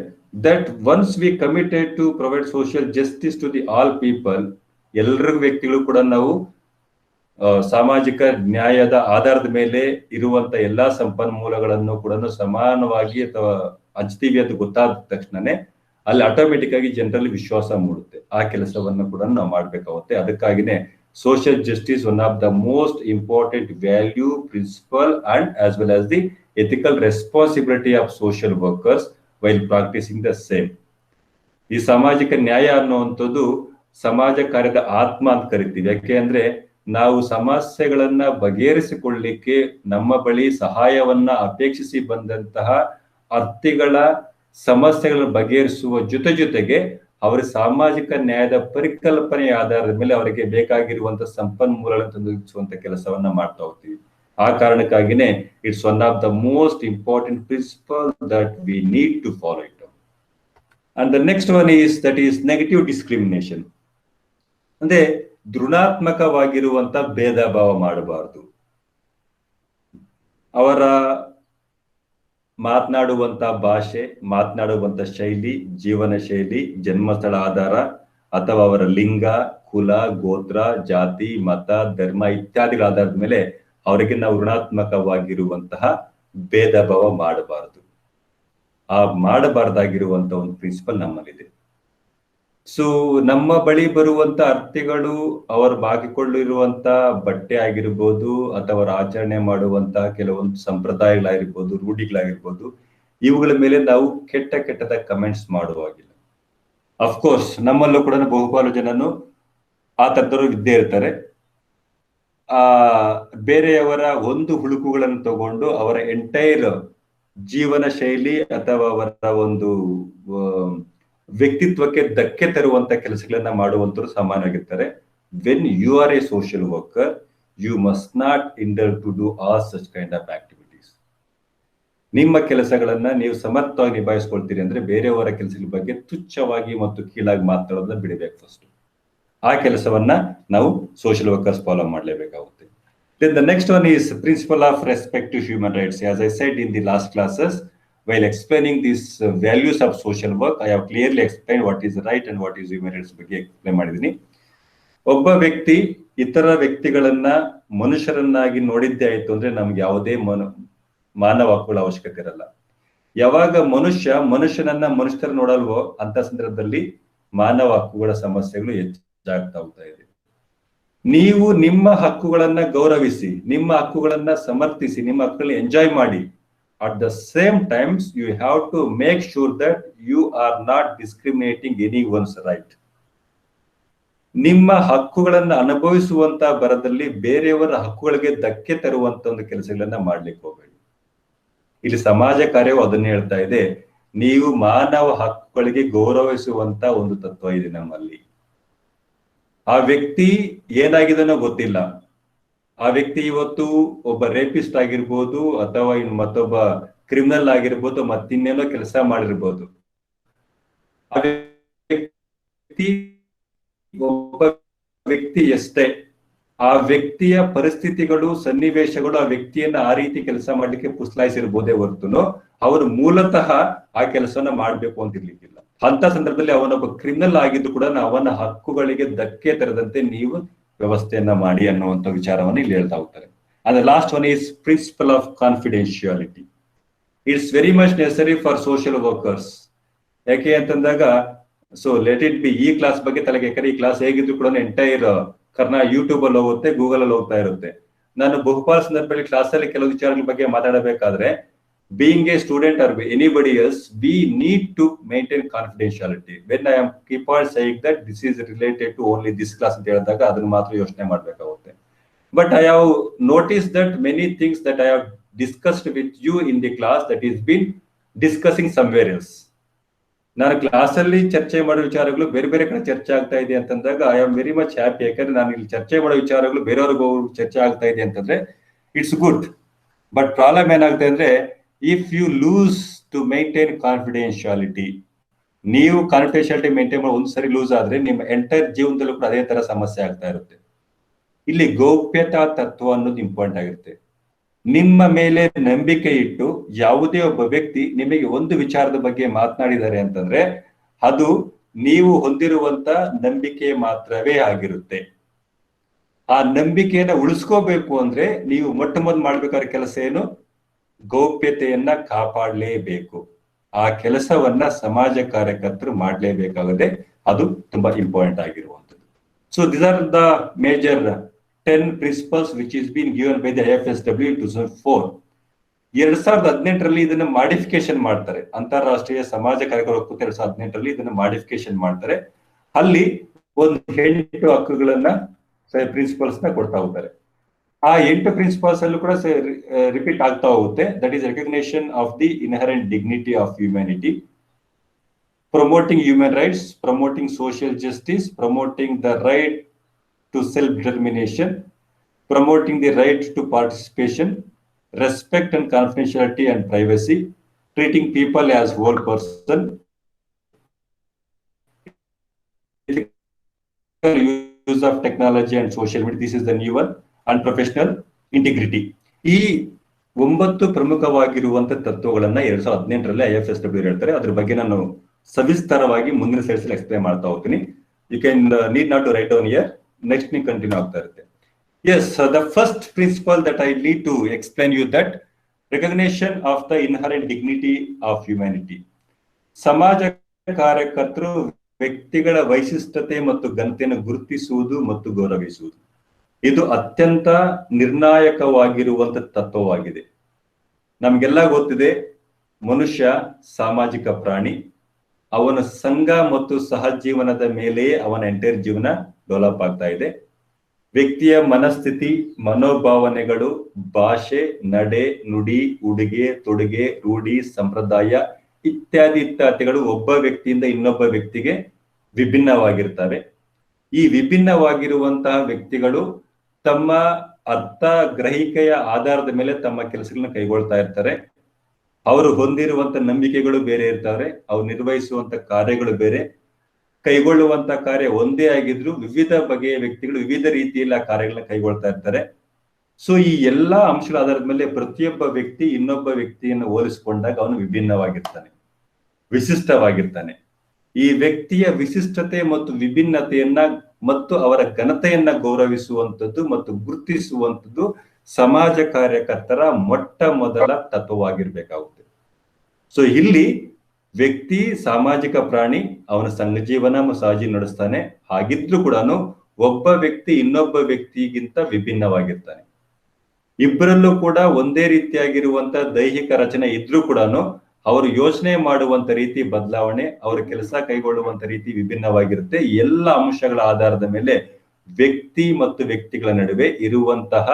that once we committed to provide social justice to the all people, ಎಲ್ಲರಿಗೂ ವ್ಯಕ್ತಿಗಳು ಕೂಡ ನಾವು ಸಾಮಾಜಿಕ ನ್ಯಾಯದ ಆಧಾರದ ಮೇಲೆ ಇರುವಂತ ಎಲ್ಲಾ ಸಂಪನ್ಮೂಲಗಳನ್ನು ಕೂಡ ಸಮಾನವಾಗಿ ಅಥವಾ ಹಂಚ್ತೀವಿ ಅಂತ ಗೊತ್ತಾದ ತಕ್ಷಣನೇ ಅಲ್ಲಿ ಆಟೋಮೆಟಿಕ್ ಆಗಿ ಜನರಲ್ಲಿ ವಿಶ್ವಾಸ ಮೂಡುತ್ತೆ. ಆ ಕೆಲಸವನ್ನು ಕೂಡ ನಾವು ಮಾಡ್ಬೇಕಾಗುತ್ತೆ. ಅದಕ್ಕಾಗಿನೇ social justice one of the most important value, principle and as well as the ethical responsibility of social workers while practicing the same. ಈ ಸಾಮಾಜಿಕ ನ್ಯಾಯ ಅನ್ನುವಂಥದ್ದು ಸಮಾಜ ಕಾರ್ಯದ ಆತ್ಮ ಅಂತ ಕರಿತೀವಿ. ಯಾಕೆ ಅಂದ್ರೆ ನಾವು ಸಮಸ್ಯೆಗಳನ್ನ ಬಗೆಹರಿಸಿಕೊಳ್ಳಲಿಕ್ಕೆ ನಮ್ಮ ಬಳಿ ಸಹಾಯವನ್ನ ಅಪೇಕ್ಷಿಸಿ ಬಂದಂತಹ ಅರ್ಥಿಗಳ ಸಮಸ್ಯೆಗಳನ್ನು ಬಗೆಹರಿಸುವ ಜೊತೆಗೆ ಅವರ ಸಾಮಾಜಿಕ ನ್ಯಾಯದ ಪರಿಕಲ್ಪನೆಯ ಆಧಾರದ ಮೇಲೆ ಅವರಿಗೆ ಬೇಕಾಗಿರುವಂತಹ ಸಂಪನ್ಮೂಲಗಳನ್ನು ತಂದೊದಗಿಸುವಂತ ಕೆಲಸವನ್ನ ಮಾಡ್ತಾ ಹೋಗ್ತೀವಿ. ಆ ಕಾರಣಕ್ಕಾಗಿನೇ it's one of the most important principle that we need to follow it. And the next one is that is negative discrimination. ಅಂದ್ರೆ ಋಣಾತ್ಮಕವಾಗಿರುವಂತ ಭೇದ ಭಾವ ಮಾಡಬಾರದು. ಅವರ ಮಾತನಾಡುವಂತ ಭಾಷೆ, ಮಾತನಾಡುವಂತ ಶೈಲಿ, ಜೀವನ ಶೈಲಿ, ಜನ್ಮಸ್ಥಳ ಆಧಾರ ಅಥವಾ ಅವರ ಲಿಂಗ, ಕುಲ, ಗೋತ್ರ, ಜಾತಿ, ಮತ, ಧರ್ಮ ಇತ್ಯಾದಿಗಳ ಆಧಾರದ ಮೇಲೆ ಅವರಿಗೆ ನಾವು ಋಣಾತ್ಮಕವಾಗಿರುವಂತಹ ಭೇದ ಭಾವ ಮಾಡಬಾರದು. ಆ ಮಾಡಬಾರ್ದಾಗಿರುವಂತ ಒಂದು ಪ್ರಿನ್ಸಿಪಲ್ ನಮ್ಮಲ್ಲಿದೆ. ಸೊ ನಮ್ಮ ಬಳಿ ಬರುವಂತ ಅರ್ಥಿಗಳು ಅವರು ಹಾಕಿಕೊಳ್ಳಿರುವಂತ ಬಟ್ಟೆ ಆಗಿರ್ಬೋದು ಅಥವಾ ಅವರು ಆಚರಣೆ ಮಾಡುವಂತ ಕೆಲವೊಂದು ಸಂಪ್ರದಾಯಗಳಾಗಿರ್ಬೋದು, ರೂಢಿಗಳಾಗಿರ್ಬೋದು, ಇವುಗಳ ಮೇಲೆ ನಾವು ಕೆಟ್ಟದ ಕಮೆಂಟ್ಸ್ ಮಾಡುವಾಗಿಲ್ಲ. ಅಫ್ಕೋರ್ಸ್ ನಮ್ಮಲ್ಲೂ ಕೂಡ ಬಹುಪಾಲು ಜನನು ಆ ತರದವರು ಇದ್ದೇ ಇರ್ತಾರೆ. ಬೇರೆಯವರ ಒಂದು ಹುಳುಕುಗಳನ್ನು ತಗೊಂಡು ಅವರ ಎಂಟೈರ್ ಜೀವನ ಶೈಲಿ ಅಥವಾ ಅವರ ಒಂದು ವ್ಯಕ್ತಿತ್ವಕ್ಕೆ ಧಕ್ಕೆ ತರುವಂತ ಕೆಲಸಗಳನ್ನ ಮಾಡುವಂತರು ಸಾಮಾನ್ಯವಾಗಿರ್ತಾರೆ. When you are a social worker, you must not indulge to do all such kind of activities. ನಿಮ್ಮ ಕೆಲಸಗಳನ್ನ ನೀವು ಸಮರ್ಥವಾಗಿ ನಿಭಾಯಿಸ್ಕೊಳ್ತೀರಿ ಅಂದ್ರೆ ಬೇರೆಯವರ ಕೆಲಸಗಳ ಬಗ್ಗೆ ತುಚ್ಛವಾಗಿ ಮತ್ತು ಕೀಳಾಗಿ ಮಾತಾಡೋದನ್ನ ಬಿಡಬೇಕು. ಫಸ್ಟ್ ಆ ಕೆಲಸವನ್ನ ನಾವು ಸೋಷಿಯಲ್ ವರ್ಕರ್ಸ್ ಫಾಲೋ ಮಾಡಲೇಬೇಕಾಗುತ್ತೆ. Then the next one is principle of respect to human rights. As I said in the last classes, while explaining these values of social work, I have clearly explained what is right and what is human rights ಬಗ್ಗೆ ಎಕ್ಸ್ಪ್ಲೇನ್ ಮಾಡಿದ್ದೀನಿ. ಒಬ್ಬ ವ್ಯಕ್ತಿ ಇತರ ವ್ಯಕ್ತಿಗಳನ್ನ ಮನುಷ್ಯರನ್ನಾಗಿ ನೋಡಿದ್ದೇ ಆಯ್ತು ಅಂದ್ರೆ ನಮ್ಗೆ ಯಾವುದೇ ಮಾನವ ಹಕ್ಕುಗಳ ಅವಶ್ಯಕತೆ ಇರಲ್ಲ. ಯಾವಾಗ ಮನುಷ್ಯನನ್ನ ಮನುಷ್ಯರ ನೋಡಲ್ವೋ ಅಂತ ಸಂದರ್ಭದಲ್ಲಿ ಮಾನವ ಹಕ್ಕುಗಳ ಸಮಸ್ಯೆಗಳು ಹೆಚ್ಚಾಗ್ತಾ ಹೋಗ್ತಾ ಇದೆ. ನೀವು ನಿಮ್ಮ ಹಕ್ಕುಗಳನ್ನ ಗೌರವಿಸಿ, ನಿಮ್ಮ ಹಕ್ಕುಗಳನ್ನ ಸಮರ್ಥಿಸಿ, ನಿಮ್ಮ ಹಕ್ಕುಗಳನ್ನ ಎಂಜಾಯ್ ಮಾಡಿ. At the same times, you have to make sure that you are not discriminating anyone's right. ನಿಮ್ಮ ಹಕ್ಕುಗಳನ್ನ ಅನುಭವಿಸುವಂತ ಬರದಲ್ಲಿ ಬೇರೆಯವರ ಹಕ್ಕುಗಳಿಗೆ ಧಕ್ಕೆ ತರುವಂತ ಒಂದು ಕೆಲಸಗಳನ್ನ ಮಾಡ್ಲಿಕ್ಕೆ ಹೋಗಬೇಡಿ. ಇಲ್ಲಿ ಸಮಾಜ ಕಾರ್ಯವು ಅದನ್ನ ಹೇಳ್ತಾ ಇದೆ. ನೀವು ಮಾನವ ಹಕ್ಕುಗಳಿಗೆ ಗೌರವಿಸುವಂತ ಒಂದು ತತ್ವ ಇದೆ ನಮ್ಮಲ್ಲಿ. ಆ ವ್ಯಕ್ತಿ ಏನಾಗಿದನೋ ಗೊತ್ತಿಲ್ಲ. ಆ ವ್ಯಕ್ತಿ ಇವತ್ತು ಒಬ್ಬ ರೇಪಿಸ್ಟ್ ಆಗಿರ್ಬೋದು ಅಥವಾ ಇನ್ ಮತ್ತೊಬ್ಬ ಕ್ರಿಮಿನಲ್ ಆಗಿರ್ಬೋದು, ಮತ್ತಿನ್ನೇನೋ ಕೆಲಸ ಮಾಡಿರ್ಬೋದು. ಆ ವ್ಯಕ್ತಿ ಒಬ್ಬ ವ್ಯಕ್ತಿ ಎಷ್ಟೇ, ಆ ವ್ಯಕ್ತಿಯ ಪರಿಸ್ಥಿತಿಗಳು, ಸನ್ನಿವೇಶಗಳು ಆ ವ್ಯಕ್ತಿಯನ್ನ ಆ ರೀತಿ ಕೆಲಸ ಮಾಡ್ಲಿಕ್ಕೆ ಪುಸ್ಲಾಯಿಸಿರ್ಬೋದೇ ಹೊರತುನು ಅವರು ಮೂಲತಃ ಆ ಕೆಲಸನ ಮಾಡ್ಬೇಕು ಅಂತ ಇರ್ಲಿಕ್ಕಿಲ್ಲ. ಅಂತ ಸಂದರ್ಭದಲ್ಲಿ ಅವನೊಬ್ಬ ಕ್ರಿಮಿನಲ್ ಆಗಿದ್ದು ಕೂಡ ಅವನ ಹಕ್ಕುಗಳಿಗೆ ಧಕ್ಕೆ ತರದಂತೆ ನೀವು ವ್ಯವಸ್ಥೆಯನ್ನ ಮಾಡಿ ಅನ್ನುವಂಥ ವಿಚಾರವನ್ನು ಇಲ್ಲಿ ಹೇಳ್ತಾ ಹೋಗ್ತಾರೆ. And the last one is principle of confidentiality. It's very much necessary for social workers. ಯಾಕೆ ಅಂತಂದಾಗ, ಸೊ ಲೆಟ್ ಇಟ್ ಬಿ, ಈ ಕ್ಲಾಸ್ ಬಗ್ಗೆ ತಲೆಗೆ, ಈ ಕ್ಲಾಸ್ ಹೇಗಿದ್ರು ಕೂಡ ಎಂಟೈರ್ ಯೂಟ್ಯೂಬ್ ಅಲ್ಲಿ ಹೋಗುತ್ತೆ, ಗೂಗಲ್ ಅಲ್ಲಿ ಹೋಗ್ತಾ ಇರುತ್ತೆ. ನಾನು ಬಹುಪಾಲು ಸಂದರ್ಭದಲ್ಲಿ ಕ್ಲಾಸ್ ಅಲ್ಲಿ ಕೆಲವು ವಿಚಾರಗಳ ಬಗ್ಗೆ ಮಾತಾಡಬೇಕಾದ್ರೆ, being a student or anybody else, we need to maintain confidentiality. When I am keep on saying that this is related to only this class ಅಂತ ಹೇಳಿದಾಗ ಅದನ್ನ ಮಾತ್ರ ಯೋಚನೆ ಮಾಡ್ಬೇಕಾಗುತ್ತೆ. but I have noticed that many things that I have discussed with you in the class that is been discussing somewhere else. ನಾನು ಕ್ಲಾಸ್ ಅಲ್ಲಿ ಚರ್ಚೆ ಮಾಡೋ ವಿಚಾರಗಳು ಬೇರೆ ಬೇರೆ ಕಡೆ ಚರ್ಚೆ ಆಗ್ತಾ ಇದೆ ಅಂತಂದಾಗ I am very much happy. ಯಾಕಂದ್ರೆ ನಾನು ಇಲ್ಲಿ ಚರ್ಚೆ ಮಾಡೋ ವಿಚಾರಗಳು ಬೇರೆಯವ್ರಿಗೂ ಚರ್ಚೆ ಆಗ್ತಾ ಇದೆ ಅಂತಂದ್ರೆ ಇಟ್ಸ್ ಗುಡ್. ಬಟ್ ಪ್ರಾಬ್ಲಮ್ ಏನಾಗುತ್ತೆ ಅಂದ್ರೆ, if you lose to maintain confidentiality, ನೀವು ಕಾನ್ಫಿಡೆನ್ಶಿಯಾಲಿಟಿ ಮೇಂಟೈನ್ ಮಾಡಿ ಒಂದ್ಸರಿ ಲೂಸ್ ಆದ್ರೆ ನಿಮ್ಮ ಎಂಟೈರ್ ಜೀವನದಲ್ಲೂ ಕೂಡ ಅದೇ ತರ ಸಮಸ್ಯೆ ಆಗ್ತಾ ಇರುತ್ತೆ. ಇಲ್ಲಿ ಗೌಪ್ಯತಾ ತತ್ವ ಅನ್ನೋದು ಇಂಪಾರ್ಟೆಂಟ್ ಆಗಿರುತ್ತೆ. ನಿಮ್ಮ ಮೇಲೆ ನಂಬಿಕೆ ಇಟ್ಟು ಯಾವುದೇ ಒಬ್ಬ ವ್ಯಕ್ತಿ ನಿಮಗೆ ಒಂದು ವಿಚಾರದ ಬಗ್ಗೆ ಮಾತನಾಡಿದ್ದಾರೆ ಅಂತಂದ್ರೆ ಅದು ನೀವು ಹೊಂದಿರುವಂತ ನಂಬಿಕೆ ಮಾತ್ರವೇ ಆಗಿರುತ್ತೆ. ಆ ನಂಬಿಕೆಯನ್ನ ಉಳಿಸ್ಕೋಬೇಕು ಅಂದ್ರೆ ನೀವು ಮೊಟ್ಟ ಮೊದಲು ಮಾಡ್ಬೇಕಾದ ಕೆಲಸ ಏನು? ಗೌಪ್ಯತೆಯನ್ನ ಕಾಪಾಡಲೇಬೇಕು. ಆ ಕೆಲಸವನ್ನ ಸಮಾಜ ಕಾರ್ಯಕರ್ತರು ಮಾಡಲೇಬೇಕಾಗುತ್ತೆ. ಅದು ತುಂಬಾ ಇಂಪಾರ್ಟೆಂಟ್ ಆಗಿರುವಂತದ್ದು. So this are the major 10 principles which is been given by the IFSW in 2004. 2018ರಲ್ಲಿ ಇದನ್ನ ಮಾಡಿಫಿಕೇಶನ್ ಮಾಡ್ತಾರೆ. ಅಂತಾರಾಷ್ಟ್ರೀಯ ಸಮಾಜ ಕಾರ್ಯಕರ್ತರ ಒಕ್ಕೂಟ 2018ರಲ್ಲಿ ಇದನ್ನ ಮಾಡಿಫಿಕೇಶನ್ ಮಾಡ್ತಾರೆ. ಅಲ್ಲಿ ಒಂದು 8 ಹಕ್ಕುಗಳನ್ನ ಪ್ರಿನ್ಸಿಪಲ್ಸ್ ನ ಕೊಡ್ತಾ ಹೋಗ್ತಾರೆ. ಆ 8 ಪ್ರಿನ್ಸಿಪಲ್ಸ್ ಅಲ್ಲೂ ಕೂಡ ರಿಪೀಟ್ ಆಗ್ತಾ ಹೋಗುತ್ತೆ. That is recognition of the inherent dignity of humanity, promoting human rights, promoting social justice, promoting the right to self-determination, promoting the right to participation, respect and confidentiality and privacy, treating people as whole person, use of technology and social media, this is the new one, and professional integrity. ಈ 9 ಪ್ರಮುಖವಾಗಿರುವಂತ ತತ್ವಗಳನ್ನ 2018ರಲ್ಲಿ IFSW ಹೇಳ್ತಾರೆ. ಅದ್ರ ಬಗ್ಗೆ ನಾನು ಸವಿಸ್ತಾರವಾಗಿ ಮುಂದಿನ ಸ್ಲೈಡ್ಸ್ ಅಲ್ಲಿ ಎಕ್ಸ್ಪ್ಲೈನ್ ಮಾಡ್ತಾ ಹೋಗ್ತೀನಿ. You can need not to write down here. Next ನೀವು ಕಂಟಿನ್ಯೂ ಆಗ್ತಾ ಇರುತ್ತೆ. Yes, the first principle that I need to explain you that recognition of the inherent dignity of humanity. ಸಮಾಜ ಕಾರ್ಯಕರ್ತರು ವ್ಯಕ್ತಿಗಳ ವೈಶಿಷ್ಟ್ಯತೆ ಮತ್ತು ಘನತೆಯನ್ನು ಗುರುತಿಸುವುದು ಮತ್ತು ಗೌರವಿಸುವುದು, ಇದು ಅತ್ಯಂತ ನಿರ್ಣಾಯಕವಾಗಿರುವಂತ ತತ್ವವಾಗಿದೆ. ನಮ್ಗೆಲ್ಲ ಗೊತ್ತಿದೆ, ಮನುಷ್ಯ ಸಾಮಾಜಿಕ ಪ್ರಾಣಿ. ಅವನ ಸಂಘ ಮತ್ತು ಸಹಜೀವನದ ಮೇಲೆಯೇ ಅವನ ಎಂಟೈರ್ ಜೀವನ ಡೆವಲಪ್ ಆಗ್ತಾ ಇದೆ. ವ್ಯಕ್ತಿಯ ಮನಸ್ಥಿತಿ, ಮನೋಭಾವನೆಗಳು, ಭಾಷೆ, ನಡೆ, ನುಡಿ, ಉಡುಗೆ ತೊಡುಗೆ, ರೂಢಿ, ಸಂಪ್ರದಾಯ ಇತ್ಯಾದಿಗಳು ಒಬ್ಬ ವ್ಯಕ್ತಿಯಿಂದ ಇನ್ನೊಬ್ಬ ವ್ಯಕ್ತಿಗೆ ವಿಭಿನ್ನವಾಗಿರ್ತವೆ. ಈ ವಿಭಿನ್ನವಾಗಿರುವಂತಹ ವ್ಯಕ್ತಿಗಳು ತಮ್ಮ ಅರ್ಥ ಗ್ರಹಿಕೆಯ ಆಧಾರದ ಮೇಲೆ ತಮ್ಮ ಕೆಲಸಗಳನ್ನ ಕೈಗೊಳ್ತಾ ಇರ್ತಾರೆ. ಅವರು ಹೊಂದಿರುವಂತ ನಂಬಿಕೆಗಳು ಬೇರೆ ಇರ್ತವೆ, ಅವ್ರು ನಿರ್ವಹಿಸುವಂತ ಕಾರ್ಯಗಳು ಬೇರೆ, ಕೈಗೊಳ್ಳುವಂತ ಕಾರ್ಯ ಒಂದೇ ಆಗಿದ್ರು ವಿವಿಧ ಬಗೆಯ ವ್ಯಕ್ತಿಗಳು ವಿವಿಧ ರೀತಿಯಲ್ಲಿ ಆ ಕಾರ್ಯಗಳನ್ನ ಕೈಗೊಳ್ತಾ ಇರ್ತಾರೆ. ಸೊ ಈ ಎಲ್ಲಾ ಅಂಶಗಳ ಆಧಾರದ ಮೇಲೆ ಪ್ರತಿಯೊಬ್ಬ ವ್ಯಕ್ತಿ ಇನ್ನೊಬ್ಬ ವ್ಯಕ್ತಿಯನ್ನು ಹೋಲಿಸಿಕೊಂಡಾಗ ಅವನು ವಿಭಿನ್ನವಾಗಿರ್ತಾನೆ, ವಿಶಿಷ್ಟವಾಗಿರ್ತಾನೆ. ಈ ವ್ಯಕ್ತಿಯ ವಿಶಿಷ್ಟತೆ ಮತ್ತು ವಿಭಿನ್ನತೆಯನ್ನ ಮತ್ತು ಅವರ ಘನತೆಯನ್ನ ಗೌರವಿಸುವಂಥದ್ದು ಮತ್ತು ಗುರುತಿಸುವಂಥದ್ದು ಸಮಾಜ ಕಾರ್ಯಕರ್ತರ ಮೊಟ್ಟ ಮೊದಲ ತತ್ವವಾಗಿರ್ಬೇಕಾಗುತ್ತೆ. ಸೊ ಇಲ್ಲಿ ವ್ಯಕ್ತಿ ಸಾಮಾಜಿಕ ಪ್ರಾಣಿ, ಅವನ ಸಂಘಜೀವನ ಸಹಜ ನಡೆಸ್ತಾನೆ. ಹಾಗಿದ್ರು ಕೂಡ ಒಬ್ಬ ವ್ಯಕ್ತಿ ಇನ್ನೊಬ್ಬ ವ್ಯಕ್ತಿಗಿಂತ ವಿಭಿನ್ನವಾಗಿರ್ತಾನೆ. ಇಬ್ಬರಲ್ಲೂ ಕೂಡ ಒಂದೇ ರೀತಿಯಾಗಿರುವಂತ ದೈಹಿಕ ರಚನೆ ಇದ್ರೂ ಕೂಡ ಅವರು ಯೋಚನೆ ಮಾಡುವಂತ ರೀತಿ ಬದಲಾವಣೆ, ಅವರ ಕೆಲಸ ಕೈಗೊಳ್ಳುವಂತ ರೀತಿ ವಿಭಿನ್ನವಾಗಿರುತ್ತೆ. ಎಲ್ಲ ಅಂಶಗಳ ಆಧಾರದ ಮೇಲೆ ವ್ಯಕ್ತಿ ಮತ್ತು ವ್ಯಕ್ತಿಗಳ ನಡುವೆ ಇರುವಂತಹ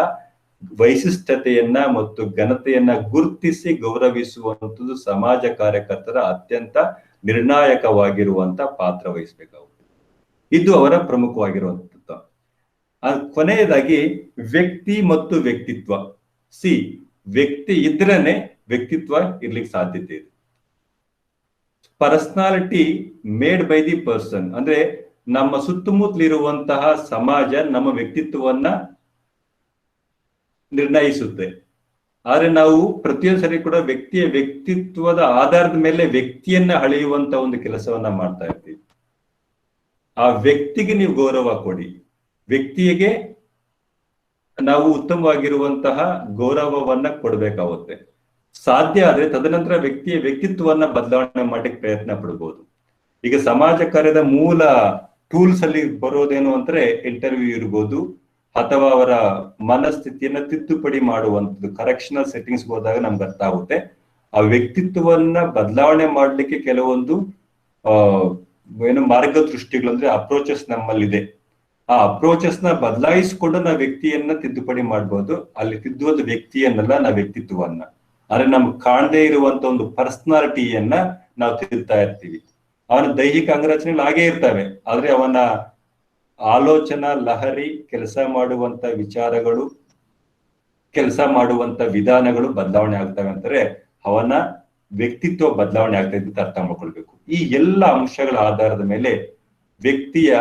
ವೈಶಿಷ್ಟ್ಯತೆಯನ್ನ ಮತ್ತು ಘನತೆಯನ್ನ ಗುರುತಿಸಿ ಗೌರವಿಸುವಂಥದ್ದು ಸಮಾಜ ಕಾರ್ಯಕರ್ತರ ಅತ್ಯಂತ ನಿರ್ಣಾಯಕವಾಗಿರುವಂತ ಪಾತ್ರ ವಹಿಸಬೇಕಾಗುತ್ತೆ. ಇದು ಅವರ ಪ್ರಮುಖವಾಗಿರುವಂಥದ್ದು. ಕೊನೆಯದಾಗಿ ವ್ಯಕ್ತಿ ಮತ್ತು ವ್ಯಕ್ತಿತ್ವ. ವ್ಯಕ್ತಿ ಇದ್ರೇನೆ ವ್ಯಕ್ತಿತ್ವ ಇರ್ಲಿಕ್ಕೆ ಸಾಧ್ಯತೆ ಇದೆ. Personality made by the person, ಅಂದ್ರೆ ನಮ್ಮ ಸುತ್ತಮುತ್ತಲಿರುವಂತಹ ಸಮಾಜ ನಮ್ಮ ವ್ಯಕ್ತಿತ್ವವನ್ನ ನಿರ್ಣಯಿಸುತ್ತೆ. ಆದ್ರೆ ನಾವು ಪ್ರತಿಯೊಂದು ಸರಿ ಕೂಡ ವ್ಯಕ್ತಿಯ ವ್ಯಕ್ತಿತ್ವದ ಆಧಾರದ ಮೇಲೆ ವ್ಯಕ್ತಿಯನ್ನ ಅಳೆಯುವಂತ ಒಂದು ಕೆಲಸವನ್ನ ಮಾಡ್ತಾ ಇರ್ತೀವಿ. ಆ ವ್ಯಕ್ತಿಗೆ ನೀವು ಗೌರವ ಕೊಡಿ, ವ್ಯಕ್ತಿಗೆ ನಾವು ಉತ್ತಮವಾಗಿರುವಂತಹ ಗೌರವವನ್ನ ಕೊಡ್ಬೇಕಾಗುತ್ತೆ. ಸಾಧ್ಯ ಆದ್ರೆ ತದನಂತರ ವ್ಯಕ್ತಿಯ ವ್ಯಕ್ತಿತ್ವವನ್ನ ಬದಲಾವಣೆ ಮಾಡಲಿಕ್ಕೆ ಪ್ರಯತ್ನ ಪಡ್ಬೋದು. ಈಗ ಸಮಾಜ ಕಾರ್ಯದ ಮೂಲ ಟೂಲ್ಸ್ ಅಲ್ಲಿ ಬರೋದೇನು ಅಂದ್ರೆ ಇಂಟರ್ವ್ಯೂ ಇರ್ಬೋದು, ಅಥವಾ ಅವರ ಮನಸ್ಥಿತಿಯನ್ನ ತಿದ್ದುಪಡಿ ಮಾಡುವಂಥದ್ದು, ಕರೆಕ್ಷನಲ್ ಸೆಟ್ಟಿಂಗ್ಸ್ ಹೋದಾಗ ನಮ್ಗೆ ಅರ್ಥ ಆಗುತ್ತೆ. ಆ ವ್ಯಕ್ತಿತ್ವವನ್ನ ಬದಲಾವಣೆ ಮಾಡ್ಲಿಕ್ಕೆ ಕೆಲವೊಂದು ಮಾರ್ಗದೃಷ್ಟಿಗಳು ಅಂದ್ರೆ ಅಪ್ರೋಚಸ್ ನಮ್ಮಲ್ಲಿದೆ. ಆ ಅಪ್ರೋಚಸ್ ನ ಬದಲಾಯಿಸಿಕೊಂಡು ನಾವು ವ್ಯಕ್ತಿಯನ್ನ ತಿದ್ದುಪಡಿ ಮಾಡ್ಬೋದು. ಅಲ್ಲಿ ತಿದ್ದುವುದು ವ್ಯಕ್ತಿಯನ್ನಲ್ಲ, ನಾವು ವ್ಯಕ್ತಿತ್ವವನ್ನ, ಅಂದ್ರೆ ನಮ್ಗೆ ಕಾಣದೇ ಇರುವಂತ ಒಂದು ಪರ್ಸನಾಲಿಟಿಯನ್ನ ನಾವು ತಿದ್ದುತ್ತಾ ಇರ್ತೀವಿ. ಅವನ ದೈಹಿಕ ಅಂಗರಚನೆಗಳು ಹಾಗೇ ಇರ್ತವೆ, ಆದ್ರೆ ಅವನ ಆಲೋಚನಾ ಲಹರಿ, ಕೆಲಸ ಮಾಡುವಂತ ವಿಚಾರಗಳು, ಕೆಲಸ ಮಾಡುವಂತ ವಿಧಾನಗಳು ಬದಲಾವಣೆ ಆಗ್ತವೆ ಅಂತಾರೆ. ಅವನ ವ್ಯಕ್ತಿತ್ವ ಬದಲಾವಣೆ ಆಗ್ತಾ ಇದ್ದಂತ ಅರ್ಥ ಮಾಡ್ಕೊಳ್ಬೇಕು. ಈ ಎಲ್ಲ ಅಂಶಗಳ ಆಧಾರದ ಮೇಲೆ ವ್ಯಕ್ತಿಯ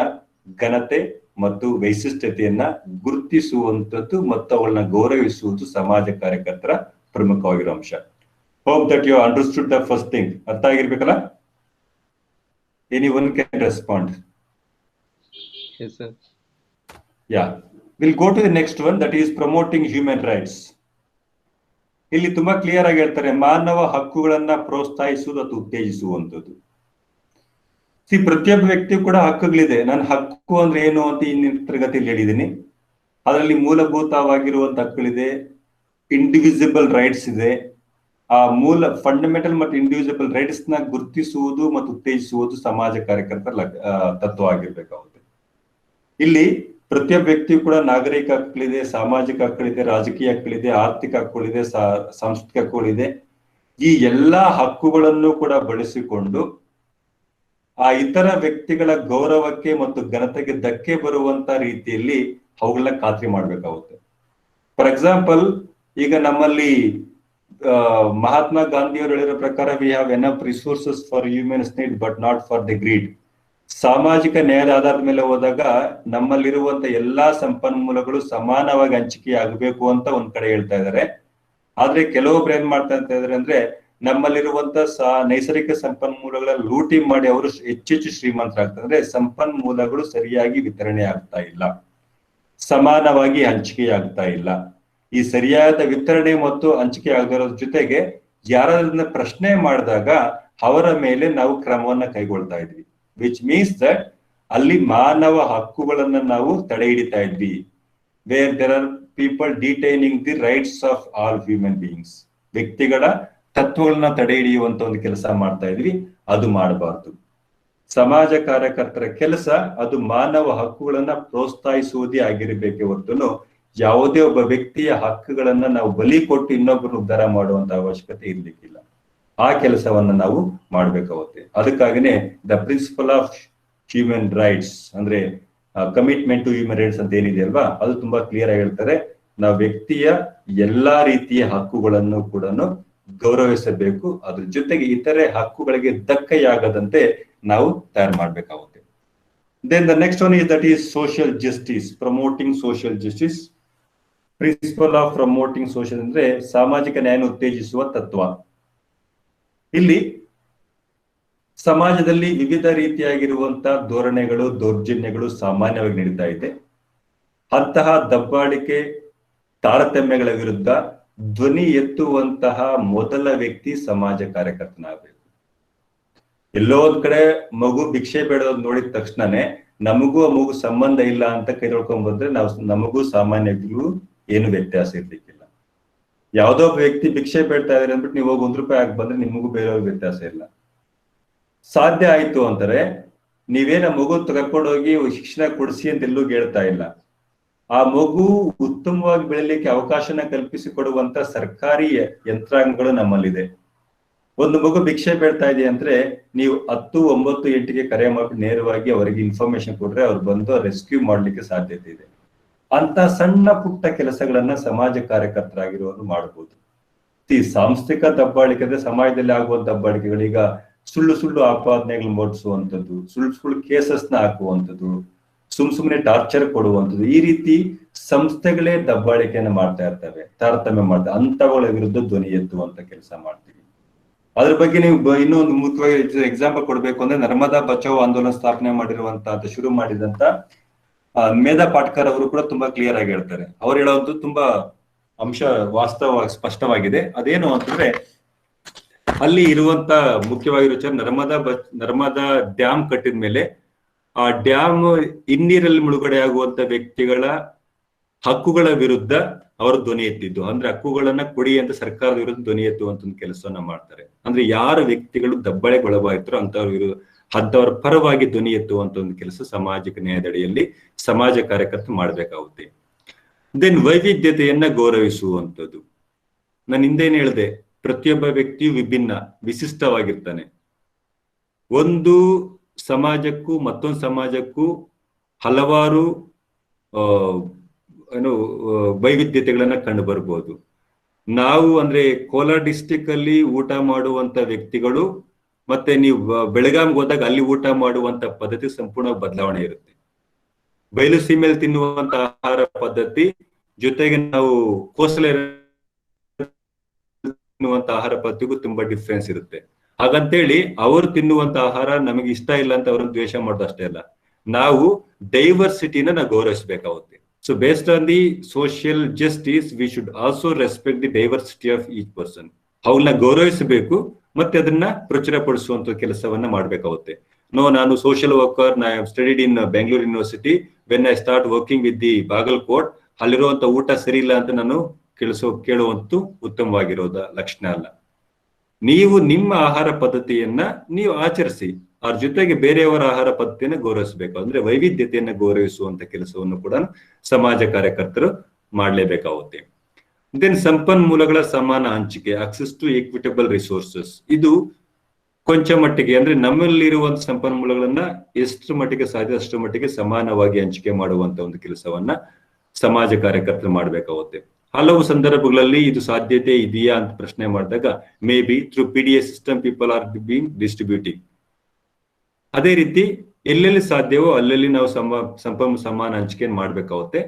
ಘನತೆ ಮತ್ತು ವೈಶಿಷ್ಟ್ಯತೆಯನ್ನ ಗುರುತಿಸುವಂತದ್ದು ಮತ್ತು ಅವುಗಳನ್ನ ಗೌರವಿಸುವುದು ಸಮಾಜ ಕಾರ್ಯಕರ್ತರ ಪ್ರಮುಖವಾಗಿರೋ ಅಂಶ. Hope that you understood the first thing. ಅರ್ಥ ಆಗಿರ್ಬೇಕಲ್ಲ? Anyone can respond? Yes, sir. Yeah. We'll go to the next one, that is promoting human rights. ಇಲ್ಲಿ ತುಂಬಾ ಕ್ಲಿಯರ್ ಆಗಿ ಹೇಳ್ತಾರೆ, ಮಾನವ ಹಕ್ಕುಗಳನ್ನ ಪ್ರೋತ್ಸಾಹಿಸುವುದು ಅಥವಾ ಉತ್ತೇಜಿಸುವಂಥದ್ದು. ಪ್ರತಿಯೊಬ್ಬ ವ್ಯಕ್ತಿ ಕೂಡ ಹಕ್ಕುಗಳಿದೆ. ನನ್ನ ಹಕ್ಕು ಅಂದ್ರೆ ಏನು ಅಂತ ಇನ್ನಿನ ತರಗತಿಯಲ್ಲಿ ಹೇಳಿದ್ದೀನಿ. ಅದರಲ್ಲಿ ಮೂಲಭೂತವಾಗಿರುವಂತ ಹಕ್ಕುಗಳಿದೆ, ಇಂಡಿವಿಸಿಬಲ್ ರೈಟ್ಸ್ ಇದೆ. ಆ ಮೂಲ ಫಂಡಮೆಂಟಲ್ ಮತ್ತು ಇಂಡಿವಿಸಿಬಲ್ ರೈಟ್ಸ್ ನ ಗುರುತಿಸುವುದು ಮತ್ತು ಉತ್ತೇಜಿಸುವುದು ಸಮಾಜ ಕಾರ್ಯಕರ್ತರ ತತ್ವ ಆಗಿರ್ಬೇಕಾಗುತ್ತೆ. ಇಲ್ಲಿ ಪ್ರತಿಯೊಬ್ಬ ವ್ಯಕ್ತಿಯು ಕೂಡ ನಾಗರಿಕ ಹಕ್ಕುಗಳಿದೆ, ಸಾಮಾಜಿಕ ಹಕ್ಕುಗಳಿದೆ, ರಾಜಕೀಯ ಹಕ್ಕುಗಳಿದೆ, ಆರ್ಥಿಕ ಹಕ್ಕುಗಳಿದೆ, ಸಾಂಸ್ಕೃತಿಕ ಹಕ್ಕುಗಳಿದೆ. ಈ ಎಲ್ಲಾ ಹಕ್ಕುಗಳನ್ನು ಕೂಡ ಬಳಸಿಕೊಂಡು ಆ ಇತರ ವ್ಯಕ್ತಿಗಳ ಗೌರವಕ್ಕೆ ಮತ್ತು ಘನತೆಗೆ ಧಕ್ಕೆ ಬರುವಂತ ರೀತಿಯಲ್ಲಿ ಅವುಗಳನ್ನ ಖಾತ್ರಿ ಮಾಡ್ಬೇಕಾಗುತ್ತೆ. ಫಾರ್ ಎಕ್ಸಾಂಪಲ್, ಈಗ ನಮ್ಮಲ್ಲಿ ಮಹಾತ್ಮ ಗಾಂಧಿಯವರು ಹೇಳಿರೋ ಪ್ರಕಾರ, we have enough resources for humans need but not for the greed. ಸಾಮಾಜಿಕ ನ್ಯಾಯದ ಆಧಾರದ ಮೇಲೆ ಹೋದಾಗ ನಮ್ಮಲ್ಲಿರುವಂತ ಎಲ್ಲಾ ಸಂಪನ್ಮೂಲಗಳು ಸಮಾನವಾಗಿ ಹಂಚಿಕೆ ಆಗಬೇಕು ಅಂತ ಒಂದ್ ಕಡೆ ಹೇಳ್ತಾ ಇದ್ದಾರೆ. ಆದ್ರೆ ಕೆಲವೊಬ್ರು ಏನ್ ಮಾಡ್ತಾ ಇದ್ದಾರೆ ಅಂದ್ರೆ, ನಮ್ಮಲ್ಲಿರುವಂತ ನೈಸರ್ಗಿಕ ಸಂಪನ್ಮೂಲಗಳ ಲೂಟಿ ಮಾಡಿ ಅವರು ಹೆಚ್ಚೆಚ್ಚು ಶ್ರೀಮಂತರಾಗ್ತಾರೆ. ಅಂದ್ರೆ ಸಂಪನ್ಮೂಲಗಳು ಸರಿಯಾಗಿ ವಿತರಣೆ ಆಗ್ತಾ ಇಲ್ಲ, ಸಮಾನವಾಗಿ ಹಂಚಿಕೆ ಆಗ್ತಾ ಇಲ್ಲ. ಈ ಸರಿಯಾದ ವಿತರಣೆ ಮತ್ತು ಹಂಚಿಕೆ ಆಗದಿರೋದ್ರ ಜೊತೆಗೆ ಯಾರನ್ನ ಪ್ರಶ್ನೆ ಮಾಡಿದಾಗ ಅವರ ಮೇಲೆ ನಾವು ಕ್ರಮವನ್ನ ಕೈಗೊಳ್ತಾ ಇದ್ವಿ. ವಿಚ್ ಮೀನ್ಸ್ ದಟ್ ಅಲ್ಲಿ ಮಾನವ ಹಕ್ಕುಗಳನ್ನ ನಾವು ತಡೆ ಹಿಡಿತಾ ಇದ್ವಿ. Where there are people detaining the rights of all human beings. ವ್ಯಕ್ತಿಗಳ ತತ್ವಗಳನ್ನ ತಡೆ ಹಿಡಿಯುವಂತ ಒಂದು ಕೆಲಸ ಮಾಡ್ತಾ ಇದ್ವಿ. ಅದು ಮಾಡಬಾರ್ದು. ಸಮಾಜ ಕಾರ್ಯಕರ್ತರ ಕೆಲಸ ಅದು ಮಾನವ ಹಕ್ಕುಗಳನ್ನ ಪ್ರೋತ್ಸಾಹಿಸುವುದೇ ಆಗಿರಬೇಕೆ ಹೊರತು ಯಾವುದೇ ಒಬ್ಬ ವ್ಯಕ್ತಿಯ ಹಕ್ಕುಗಳನ್ನ ನಾವು ಬಲಿ ಕೊಟ್ಟು ಇನ್ನೊಬ್ಬರನ್ನು ಉದ್ಧಾರ ಮಾಡುವಂತ ಅವಶ್ಯಕತೆ ಇರ್ಲಿಕ್ಕಿಲ್ಲ. ಆ ಕೆಲಸವನ್ನ ನಾವು ಮಾಡ್ಬೇಕಾಗುತ್ತೆ. ಅದಕ್ಕಾಗಿನೇ the principle of human rights ಅಂದ್ರೆ ಕಮಿಟ್ಮೆಂಟ್ ಟು ಹ್ಯೂಮನ್ ರೈಟ್ಸ್ ಅಂತ ಏನಿದೆ ಅಲ್ವಾ, ಅದು ತುಂಬಾ ಕ್ಲಿಯರ್ ಆಗಿ ಹೇಳ್ತಾರೆ. ನಾವು ವ್ಯಕ್ತಿಯ ಎಲ್ಲಾ ರೀತಿಯ ಹಕ್ಕುಗಳನ್ನು ಕೂಡ ಗೌರವಿಸಬೇಕು. ಅದ್ರ ಜೊತೆಗೆ ಇತರೆ ಹಕ್ಕುಗಳಿಗೆ ಧಕ್ಕೆಯಾಗದಂತೆ ನಾವು ತಯಾರು ಮಾಡ್ಬೇಕಾಗುತ್ತೆ. Then the next one is that is social justice, promoting social justice. Principle of promoting social ಅಂದ್ರೆ ಸಾಮಾಜಿಕ ನ್ಯಾಯ ಉತ್ತೇಜಿಸುವ ತತ್ವ. ಇಲ್ಲಿ ಸಮಾಜದಲ್ಲಿ ವಿವಿಧ ರೀತಿಯಾಗಿರುವಂತ ಧೋರಣೆಗಳು, ದೌರ್ಜನ್ಯಗಳು ಸಾಮಾನ್ಯವಾಗಿ ನಡೀತಾ ಇದೆ. ಅಂತಹ ದಬ್ಬಾಳಿಕೆ, ತಾರತಮ್ಯಗಳ ವಿರುದ್ಧ ಧ್ವನಿ ಎತ್ತುವಂತಹ ಮೊದಲ ವ್ಯಕ್ತಿ ಸಮಾಜ ಕಾರ್ಯಕರ್ತನಾಗಬೇಕು. ಎಲ್ಲೋ ಒಂದ್ ಕಡೆ ಮಗು ಭಿಕ್ಷೆ ಬೇಡೋದ್ ನೋಡಿದ ತಕ್ಷಣನೇ ನಮಗೂ ಆ ಮಗು ಸಂಬಂಧ ಇಲ್ಲ ಅಂತ ಕೈ ತೊಳ್ಕೊಂಡ್ ಬಂದ್ರೆ ನಮಗೂ ಸಾಮಾನ್ಯಗಳಿಗೂ ಏನು ವ್ಯತ್ಯಾಸ ಇರ್ಲಿಕ್ಕಿಲ್ಲ. ಯಾವ್ದೋ ಒಬ್ಬ ವ್ಯಕ್ತಿ ಭಿಕ್ಷೆ ಬೇಡ್ತಾ ಇದಾರೆ ಅಂದ್ಬಿಟ್ಟು ನೀವು ಹೋಗಿ ₹1 ಹಾಕಿ ಬಂದ್ರೆ ನಿಮಗೂ ಬೇರೆಯವ್ರ ವ್ಯತ್ಯಾಸ ಇಲ್ಲ. ಸಾಧ್ಯ ಆಯ್ತು ಅಂತಾರೆ, ನೀವೇನ ಮಗು ಕರ್ಕೊಂಡೋಗಿ ಶಿಕ್ಷಣ ಕೊಡಿಸಿ ಅಂತ ಎಲ್ಲೂ ಹೇಳ್ತಾ ಇಲ್ಲ. ಆ ಮಗು ಉತ್ತಮವಾಗಿ ಬೆಳಿಲಿಕ್ಕೆ ಅವಕಾಶನ ಕಲ್ಪಿಸಿ ಕೊಡುವಂತ ಸರ್ಕಾರಿ ಯಂತ್ರಾಂಗಗಳು ನಮ್ಮಲ್ಲಿದೆ. ಒಂದು ಮಗು ಭಿಕ್ಷೆ ಬೇಡ್ತಾ ಇದೆ ಅಂದ್ರೆ ನೀವು 10, 9, 8ಗೆ ಕರೆ ಮಾಡಿ ನೇರವಾಗಿ ಅವರಿಗೆ ಇನ್ಫಾರ್ಮೇಶನ್ ಕೊಟ್ರೆ ಅವ್ರು ಬಂದು ರೆಸ್ಕ್ಯೂ ಮಾಡ್ಲಿಕ್ಕೆ ಸಾಧ್ಯತೆ ಇದೆ. ಅಂತ ಸಣ್ಣ ಪುಟ್ಟ ಕೆಲಸಗಳನ್ನ ಸಮಾಜ ಕಾರ್ಯಕರ್ತರಾಗಿರೋರು ಮಾಡಬಹುದು. ಈ ಸಾಂಸ್ಥಿಕ ದಬ್ಬಾಳಿಕೆ ಅಂದ್ರೆ ಸಮಾಜದಲ್ಲಿ ಆಗುವಂತ ದಬ್ಬಾಳಿಕೆಗಳೀಗ ಸುಳ್ಳು ಆಪಾದನೆಗಳು ಮೂಡಿಸುವಂಥದ್ದು, ಸುಳ್ಳು ಕೇಸಸ್ನ ಹಾಕುವಂಥದ್ದು, ಸುಮ್ನೆ ಟಾರ್ಚರ್ ಕೊಡುವಂಥದ್ದು, ಈ ರೀತಿ ಸಂಸ್ಥೆಗಳೇ ದಬ್ಬಾಳಿಕೆಯನ್ನು ಮಾಡ್ತಾ ಇರ್ತವೆ, ತಾರತಮ್ಯ ಮಾಡ್ತಾರೆ. ಅಂತವುಗಳ ವಿರುದ್ಧ ಧ್ವನಿ ಎತ್ತುವಂತ ಕೆಲಸ ಮಾಡ್ತೀವಿ. ಅದ್ರ ಬಗ್ಗೆ ನೀವು ಇನ್ನೂ ಒಂದು ಮುಖ್ಯವಾಗಿ ಎಕ್ಸಾಂಪಲ್ ಕೊಡ್ಬೇಕು ಅಂದ್ರೆ, ನರ್ಮದಾ ಬಚಾವ್ ಆಂದೋಲನ ಸ್ಥಾಪನೆ ಮಾಡಿರುವಂತ ಶುರು ಮಾಡಿದಂತ ಮೇಧಾ ಪಾಟ್ಕರ್ ಅವರು ಕೂಡ ತುಂಬಾ ಕ್ಲಿಯರ್ ಆಗಿ ಹೇಳ್ತಾರೆ. ಅವ್ರು ಹೇಳೋದು ತುಂಬಾ ಅಂಶ ವಾಸ್ತವ ಸ್ಪಷ್ಟವಾಗಿದೆ. ಅದೇನು ಅಂತಂದ್ರೆ, ಅಲ್ಲಿ ಇರುವಂತ ಮುಖ್ಯವಾಗಿರೋ ವಿಚಾರ, ನರ್ಮದಾ ಡ್ಯಾಮ್ ಕಟ್ಟಿದ ಮೇಲೆ ಆ ಡ್ಯಾಮ್ ಹಿನ್ನೀರಲ್ಲಿ ಮುಳುಗಡೆ ಆಗುವಂತ ವ್ಯಕ್ತಿಗಳ ಹಕ್ಕುಗಳ ವಿರುದ್ಧ ಅವರು ಧ್ವನಿ ಎತ್ತಿದ್ದು. ಅಂದ್ರೆ ಹಕ್ಕುಗಳನ್ನ ಕೊಡಿ ಅಂತ ಸರ್ಕಾರದ ವಿರುದ್ಧ ಧ್ವನಿ ಎತ್ತುವಂತ ಒಂದು ಕೆಲಸವನ್ನ ಮಾಡ್ತಾರೆ. ಅಂದ್ರೆ ಯಾರ ವ್ಯಕ್ತಿಗಳು ದಬ್ಬಾಳಿಗೊಳಗಾಯ್ತಾರೋ ಅಂತವರ ಪರವಾಗಿ ಧ್ವನಿ ಎತ್ತುವಂತ ಒಂದು ಕೆಲಸ ಸಾಮಾಜಿಕ ನ್ಯಾಯದಡಿಯಲ್ಲಿ ಸಮಾಜ ಕಾರ್ಯಕರ್ತರು ಮಾಡಬೇಕಾಗುತ್ತೆ. ದೆನ್ ವೈವಿಧ್ಯತೆಯನ್ನ ಗೌರವಿಸುವಂಥದ್ದು. ನಾನು ಹಿಂದೇನು ಹೇಳಿದೆ, ಪ್ರತಿಯೊಬ್ಬ ವ್ಯಕ್ತಿಯು ವಿಭಿನ್ನ, ವಿಶಿಷ್ಟವಾಗಿರ್ತಾನೆ. ಒಂದು ಸಮಾಜಕ್ಕೂ ಮತ್ತೊಂದು ಸಮಾಜಕ್ಕೂ ಹಲವಾರು ವೈವಿಧ್ಯತೆಗಳನ್ನ ಕಂಡು ಬರ್ಬೋದು. ನಾವು ಅಂದ್ರೆ ಕೋಲಾರ ಡಿಸ್ಟಿಕ್ ಅಲ್ಲಿ ಊಟ ಮಾಡುವಂತ ವ್ಯಕ್ತಿಗಳು ಮತ್ತೆ ನೀವು ಬೆಳಗಾವಿಗೆ ಹೋದಾಗ ಅಲ್ಲಿ ಊಟ ಮಾಡುವಂತ ಪದ್ಧತಿ ಸಂಪೂರ್ಣ ಬದಲಾವಣೆ ಇರುತ್ತೆ. ಬಯಲು ಸೀಮೆಯಲ್ಲಿ ತಿನ್ನುವಂತ ಆಹಾರ ಪದ್ಧತಿ ಜೊತೆಗೆ ನಾವು ಕೋಸ್ಟಲ್ ತಿನ್ನುವಂತ ಆಹಾರ ಪದ್ಧತಿಗೂ ತುಂಬಾ ಡಿಫ್ರೆನ್ಸ್ ಇರುತ್ತೆ. ಹಾಗಂತೇಳಿ ಅವರು ತಿನ್ನುವಂತ ಆಹಾರ ನಮಗೆ ಇಷ್ಟ ಇಲ್ಲ ಅಂತ ಅವ್ರನ್ನ ದ್ವೇಷ ಮಾಡೋದು ಅಷ್ಟೇ ಅಲ್ಲ, ನಾವು ಡೈವರ್ಸಿಟಿನ ನಾವು ಗೌರವಿಸಬೇಕಾಗುತ್ತೆ. So based on the social justice we should also respect the diversity of each person. ಅವನ್ನ ಗೌರವಿಸಬೇಕು ಮತ್ತೆ ಅದನ್ನ ಪ್ರಚುರಪಡಿಸುವಂತ ಕೆಲಸವನ್ನ ಮಾಡ್ಬೇಕಾಗುತ್ತೆ. ನಾನು ಸೋಷಿಯಲ್ ವರ್ಕರ್, ನಾ studied in Bengaluru University. When I start working with the Bagalkot, ಅಲ್ಲಿರುವಂತ ಊಟ ಸರಿ ಇಲ್ಲ ಅಂತ ನಾನು ಕೇಳುವಂತೂ ಉತ್ತಮವಾಗಿರೋದ ಲಕ್ಷಣ ಅಲ್ಲ. ನೀವು ನಿಮ್ಮ ಆಹಾರ ಪದ್ಧತಿಯನ್ನ ನೀವು ಆಚರಿಸಿ, ಅವ್ರ ಜೊತೆಗೆ ಬೇರೆಯವರ ಆಹಾರ ಪದ್ಧತಿಯನ್ನು ಗೌರವಿಸಬೇಕು. ಅಂದ್ರೆ ವೈವಿಧ್ಯತೆಯನ್ನ ಗೌರವಿಸುವಂತ ಕೆಲಸವನ್ನು ಕೂಡ ಸಮಾಜ ಕಾರ್ಯಕರ್ತರು ಮಾಡಲೇಬೇಕಾಗುತ್ತೆ. ದೆನ್ ಸಂಪನ್ಮೂಲಗಳ ಸಮಾನ ಹಂಚಿಕೆ, ಆಕ್ಸೆಸ್ ಟು ಈಕ್ವಿಟಬಲ್ ರಿಸೋರ್ಸಸ್. ಇದು ಕೊಂಚ ಮಟ್ಟಿಗೆ ಅಂದ್ರೆ ನಮ್ಮಲ್ಲಿರುವಂತ ಸಂಪನ್ಮೂಲಗಳನ್ನ ಎಷ್ಟು ಮಟ್ಟಿಗೆ ಸಾಧ್ಯ ಅಷ್ಟು ಮಟ್ಟಿಗೆ ಸಮಾನವಾಗಿ ಹಂಚಿಕೆ ಮಾಡುವಂತ ಒಂದು ಕೆಲಸವನ್ನ ಸಮಾಜ ಕಾರ್ಯಕರ್ತರು ಮಾಡಬೇಕಾಗುತ್ತೆ. ಹಲವು ಸಂದರ್ಭಗಳಲ್ಲಿ ಇದು ಸಾಧ್ಯತೆ ಇದೆಯಾ ಅಂತ ಪ್ರಶ್ನೆ ಮಾಡಿದಾಗ may be through PDA system people are being distributing. ಅದೇ ರೀತಿ ಎಲ್ಲೆಲ್ಲಿ ಸಾಧ್ಯವೋ ಅಲ್ಲೆಲ್ಲಿ ನಾವು ಸಮಾನ ಹಂಚಿಕೆಯನ್ನು ಮಾಡ್ಬೇಕಾಗುತ್ತೆ.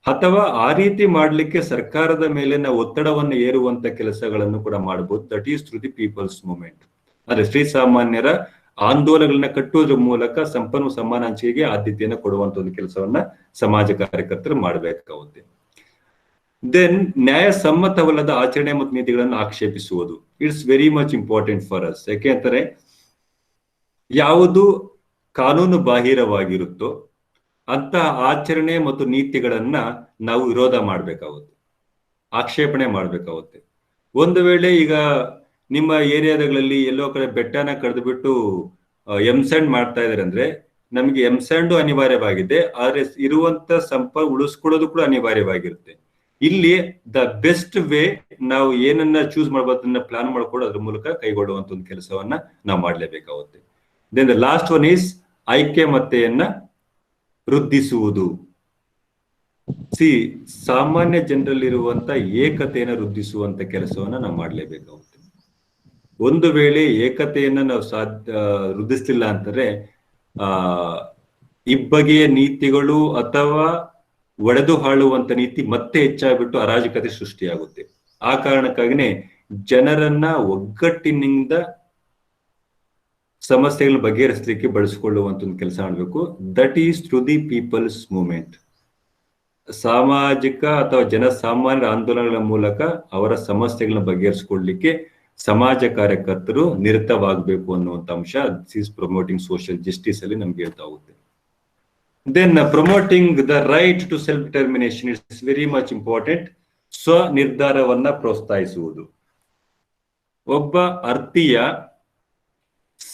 ಅಥವಾ ಆ ರೀತಿ ಮಾಡ್ಲಿಕ್ಕೆ ಸರ್ಕಾರದ ಮೇಲೆ ನಾವು ಒತ್ತಡವನ್ನು ಏರುವಂತ ಕೆಲಸಗಳನ್ನು ಕೂಡ ಮಾಡಬಹುದು. That is through the people's movement. ಅಂದ್ರೆ ಶ್ರೀಸಾಮಾನ್ಯರ ಆಂದೋಲನಗಳನ್ನ ಕಟ್ಟುವುದರ ಮೂಲಕ ಸಮಾನ ಹಂಚಿಕೆಗೆ ಆದ್ಯತೆಯನ್ನು ಕೊಡುವಂತ ಒಂದು ಕೆಲಸವನ್ನ ಸಮಾಜ ಕಾರ್ಯಕರ್ತರು ಮಾಡಬೇಕಾಗುತ್ತೆ. ದೆನ್ ನ್ಯಾಯಸಮ್ಮತವಲ್ಲದ ಆಚರಣೆ ಮತ್ತು ನೀತಿಗಳನ್ನು ಆಕ್ಷೇಪಿಸುವುದು. It's very much important for us. ಯಾಕೆಂದ್ರೆ ಯಾವುದು ಕಾನೂನು ಬಾಹಿರವಾಗಿರುತ್ತೋ ಅಂತ ಆಚರಣೆ ಮತ್ತು ನೀತಿಗಳನ್ನ ನಾವು ವಿರೋಧ ಮಾಡ್ಬೇಕಾಗುತ್ತೆ, ಆಕ್ಷೇಪಣೆ ಮಾಡ್ಬೇಕಾಗುತ್ತೆ. ಒಂದು ವೇಳೆ ಈಗ ನಿಮ್ಮ ಏರಿಯಾದಲ್ಲಿ ಎಲ್ಲೋ ಕಡೆ ಬೆಟ್ಟನ ಕಡ್ದುಬಿಟ್ಟು ಎಂಸ್ಯಾಂಡ್ ಮಾಡ್ತಾ ಇದಾರೆ ಅಂದ್ರೆ ನಮಗೆ ಎಂಸ್ಯಾಂಡು ಅನಿವಾರ್ಯವಾಗಿದೆ, ಆದ್ರೆ ಇರುವಂತ ಉಳಿಸ್ಕೊಳ್ಳೋದು ಕೂಡ ಅನಿವಾರ್ಯವಾಗಿರುತ್ತೆ. ಇಲ್ಲಿ ದ ಬೆಸ್ಟ್ ವೇ ನಾವು ಏನನ್ನ ಚೂಸ್ ಮಾಡ್ಬೋದನ್ನ ಪ್ಲಾನ್ ಮಾಡ್ಕೊಂಡು ಅದ್ರ ಮೂಲಕ ಕೈಗೊಳ್ಳುವಂತ ಒಂದು ಕೆಲಸವನ್ನ ನಾವು ಮಾಡ್ಲೇಬೇಕಾಗುತ್ತೆ. Then the last one is ಐಕ್ಯಮತ್ತೆಯನ್ನ ವೃದ್ಧಿಸುವುದು. ಸಾಮಾನ್ಯ ಜನರಲ್ಲಿರುವಂತ ಏಕತೆಯನ್ನು ವೃದ್ಧಿಸುವಂತ ಕೆಲಸವನ್ನ ನಾವು ಮಾಡ್ಲೇಬೇಕಾಗುತ್ತೆ. ಒಂದು ವೇಳೆ ಏಕತೆಯನ್ನ ನಾವು ವೃದ್ಧಿಸ್ತಿಲ್ಲ ಅಂತಂದ್ರೆ ಇಬ್ಬಗೆಯ ನೀತಿಗಳು ಅಥವಾ ಒಡೆದು ಹಾಳುವಂತ ನೀತಿ ಮತ್ತೆ ಹೆಚ್ಚಾಗ್ಬಿಟ್ಟು ಅರಾಜಕತೆ ಸೃಷ್ಟಿಯಾಗುತ್ತೆ. ಆ ಕಾರಣಕ್ಕಾಗಿನೇ ಜನರನ್ನ ಒಗ್ಗಟ್ಟಿನಿಂದ ಸಮಸ್ಯೆಗಳನ್ನ ಬಗೆಹರಿಸಲಿಕ್ಕೆ ಬಳಸಿಕೊಳ್ಳುವಂತ ಒಂದು ಕೆಲಸ ಮಾಡಬೇಕು. That is through the people's movement. ಸಾಮಾಜಿಕ ಅಥವಾ ಜನಸಾಮಾನ್ಯರ ಆಂದೋಲನಗಳ ಮೂಲಕ ಅವರ ಸಮಸ್ಯೆಗಳನ್ನ ಬಗೆಹರಿಸಿಕೊಳ್ಳಲಿಕ್ಕೆ ಸಮಾಜ ಕಾರ್ಯಕರ್ತರು ನಿರತವಾಗಬೇಕು ಅನ್ನುವಂಥ ಅಂಶ ಈಸ್ ಪ್ರಮೋಟಿಂಗ್ ಸೋಷಿಯಲ್ ಜಸ್ಟಿಸ್ ಅಲ್ಲಿ ನಮ್ಗೆ ಹೇಳ್ತಾ ಹೋಗುತ್ತೆ. Then promoting the right to self determination it's very much important. ಸ್ವ ನಿರ್ಧಾರವನ್ನ ಪ್ರೋತ್ಸಾಹಿಸುವುದು. ಒಬ್ಬ ಅರ್ಥಿಯ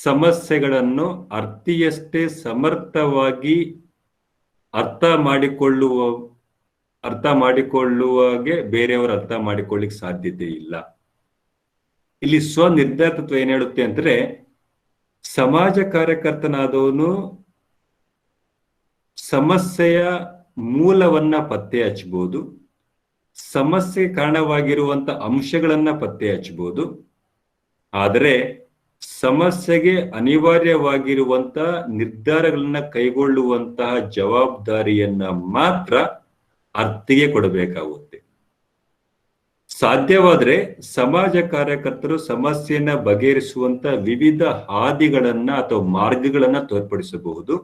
ಸಮಸ್ಯೆಗಳನ್ನು ಅರ್ಥಿಯಷ್ಟೇ ಸಮರ್ಥವಾಗಿ ಅರ್ಥ ಮಾಡಿಕೊಳ್ಳುವಾಗೆ ಬೇರೆಯವರು ಅರ್ಥ ಮಾಡಿಕೊಳ್ಳಿಕ್ ಸಾಧ್ಯತೆ ಇಲ್ಲ. ಇಲ್ಲಿ ಸ್ವ ನಿರ್ಧಾರತ್ವ ಏನ್ ಹೇಳುತ್ತೆ ಅಂದ್ರೆ ಸಮಾಜ ಕಾರ್ಯಕರ್ತನಾದವನು ಸಮಸ್ಯೆಯ ಮೂಲವನ್ನ ಪತ್ತೆ ಹಚ್ಚಬಹುದು, ಸಮಸ್ಯೆ ಕಾರಣವಾಗಿರುವಂತ ಅಂಶಗಳನ್ನ ಪತ್ತೆ ಹಚ್ಚಬಹುದು. ಆದರೆ ಸಮಸ್ಯೆಗೆ ಅನಿವಾರ್ಯವಾಗಿರುವಂತ ನಿರ್ಧಾರಗಳನ್ನ ಕೈಗೊಳ್ಳುವಂತಹ ಜವಾಬ್ದಾರಿಯನ್ನ ಮಾತ್ರ ಅರ್ಥಿಗೆ ಕೊಡಬೇಕಾಗುತ್ತೆ. ಸಾಧ್ಯವಾದ್ರೆ ಸಮಾಜ ಕಾರ್ಯಕರ್ತರು ಸಮಸ್ಯೆಯನ್ನ ಬಗೆಹರಿಸುವಂತ ವಿವಿಧ ಹಾದಿಗಳನ್ನ ಅಥವಾ ಮಾರ್ಗಗಳನ್ನ ತೋರ್ಪಡಿಸಬಹುದು.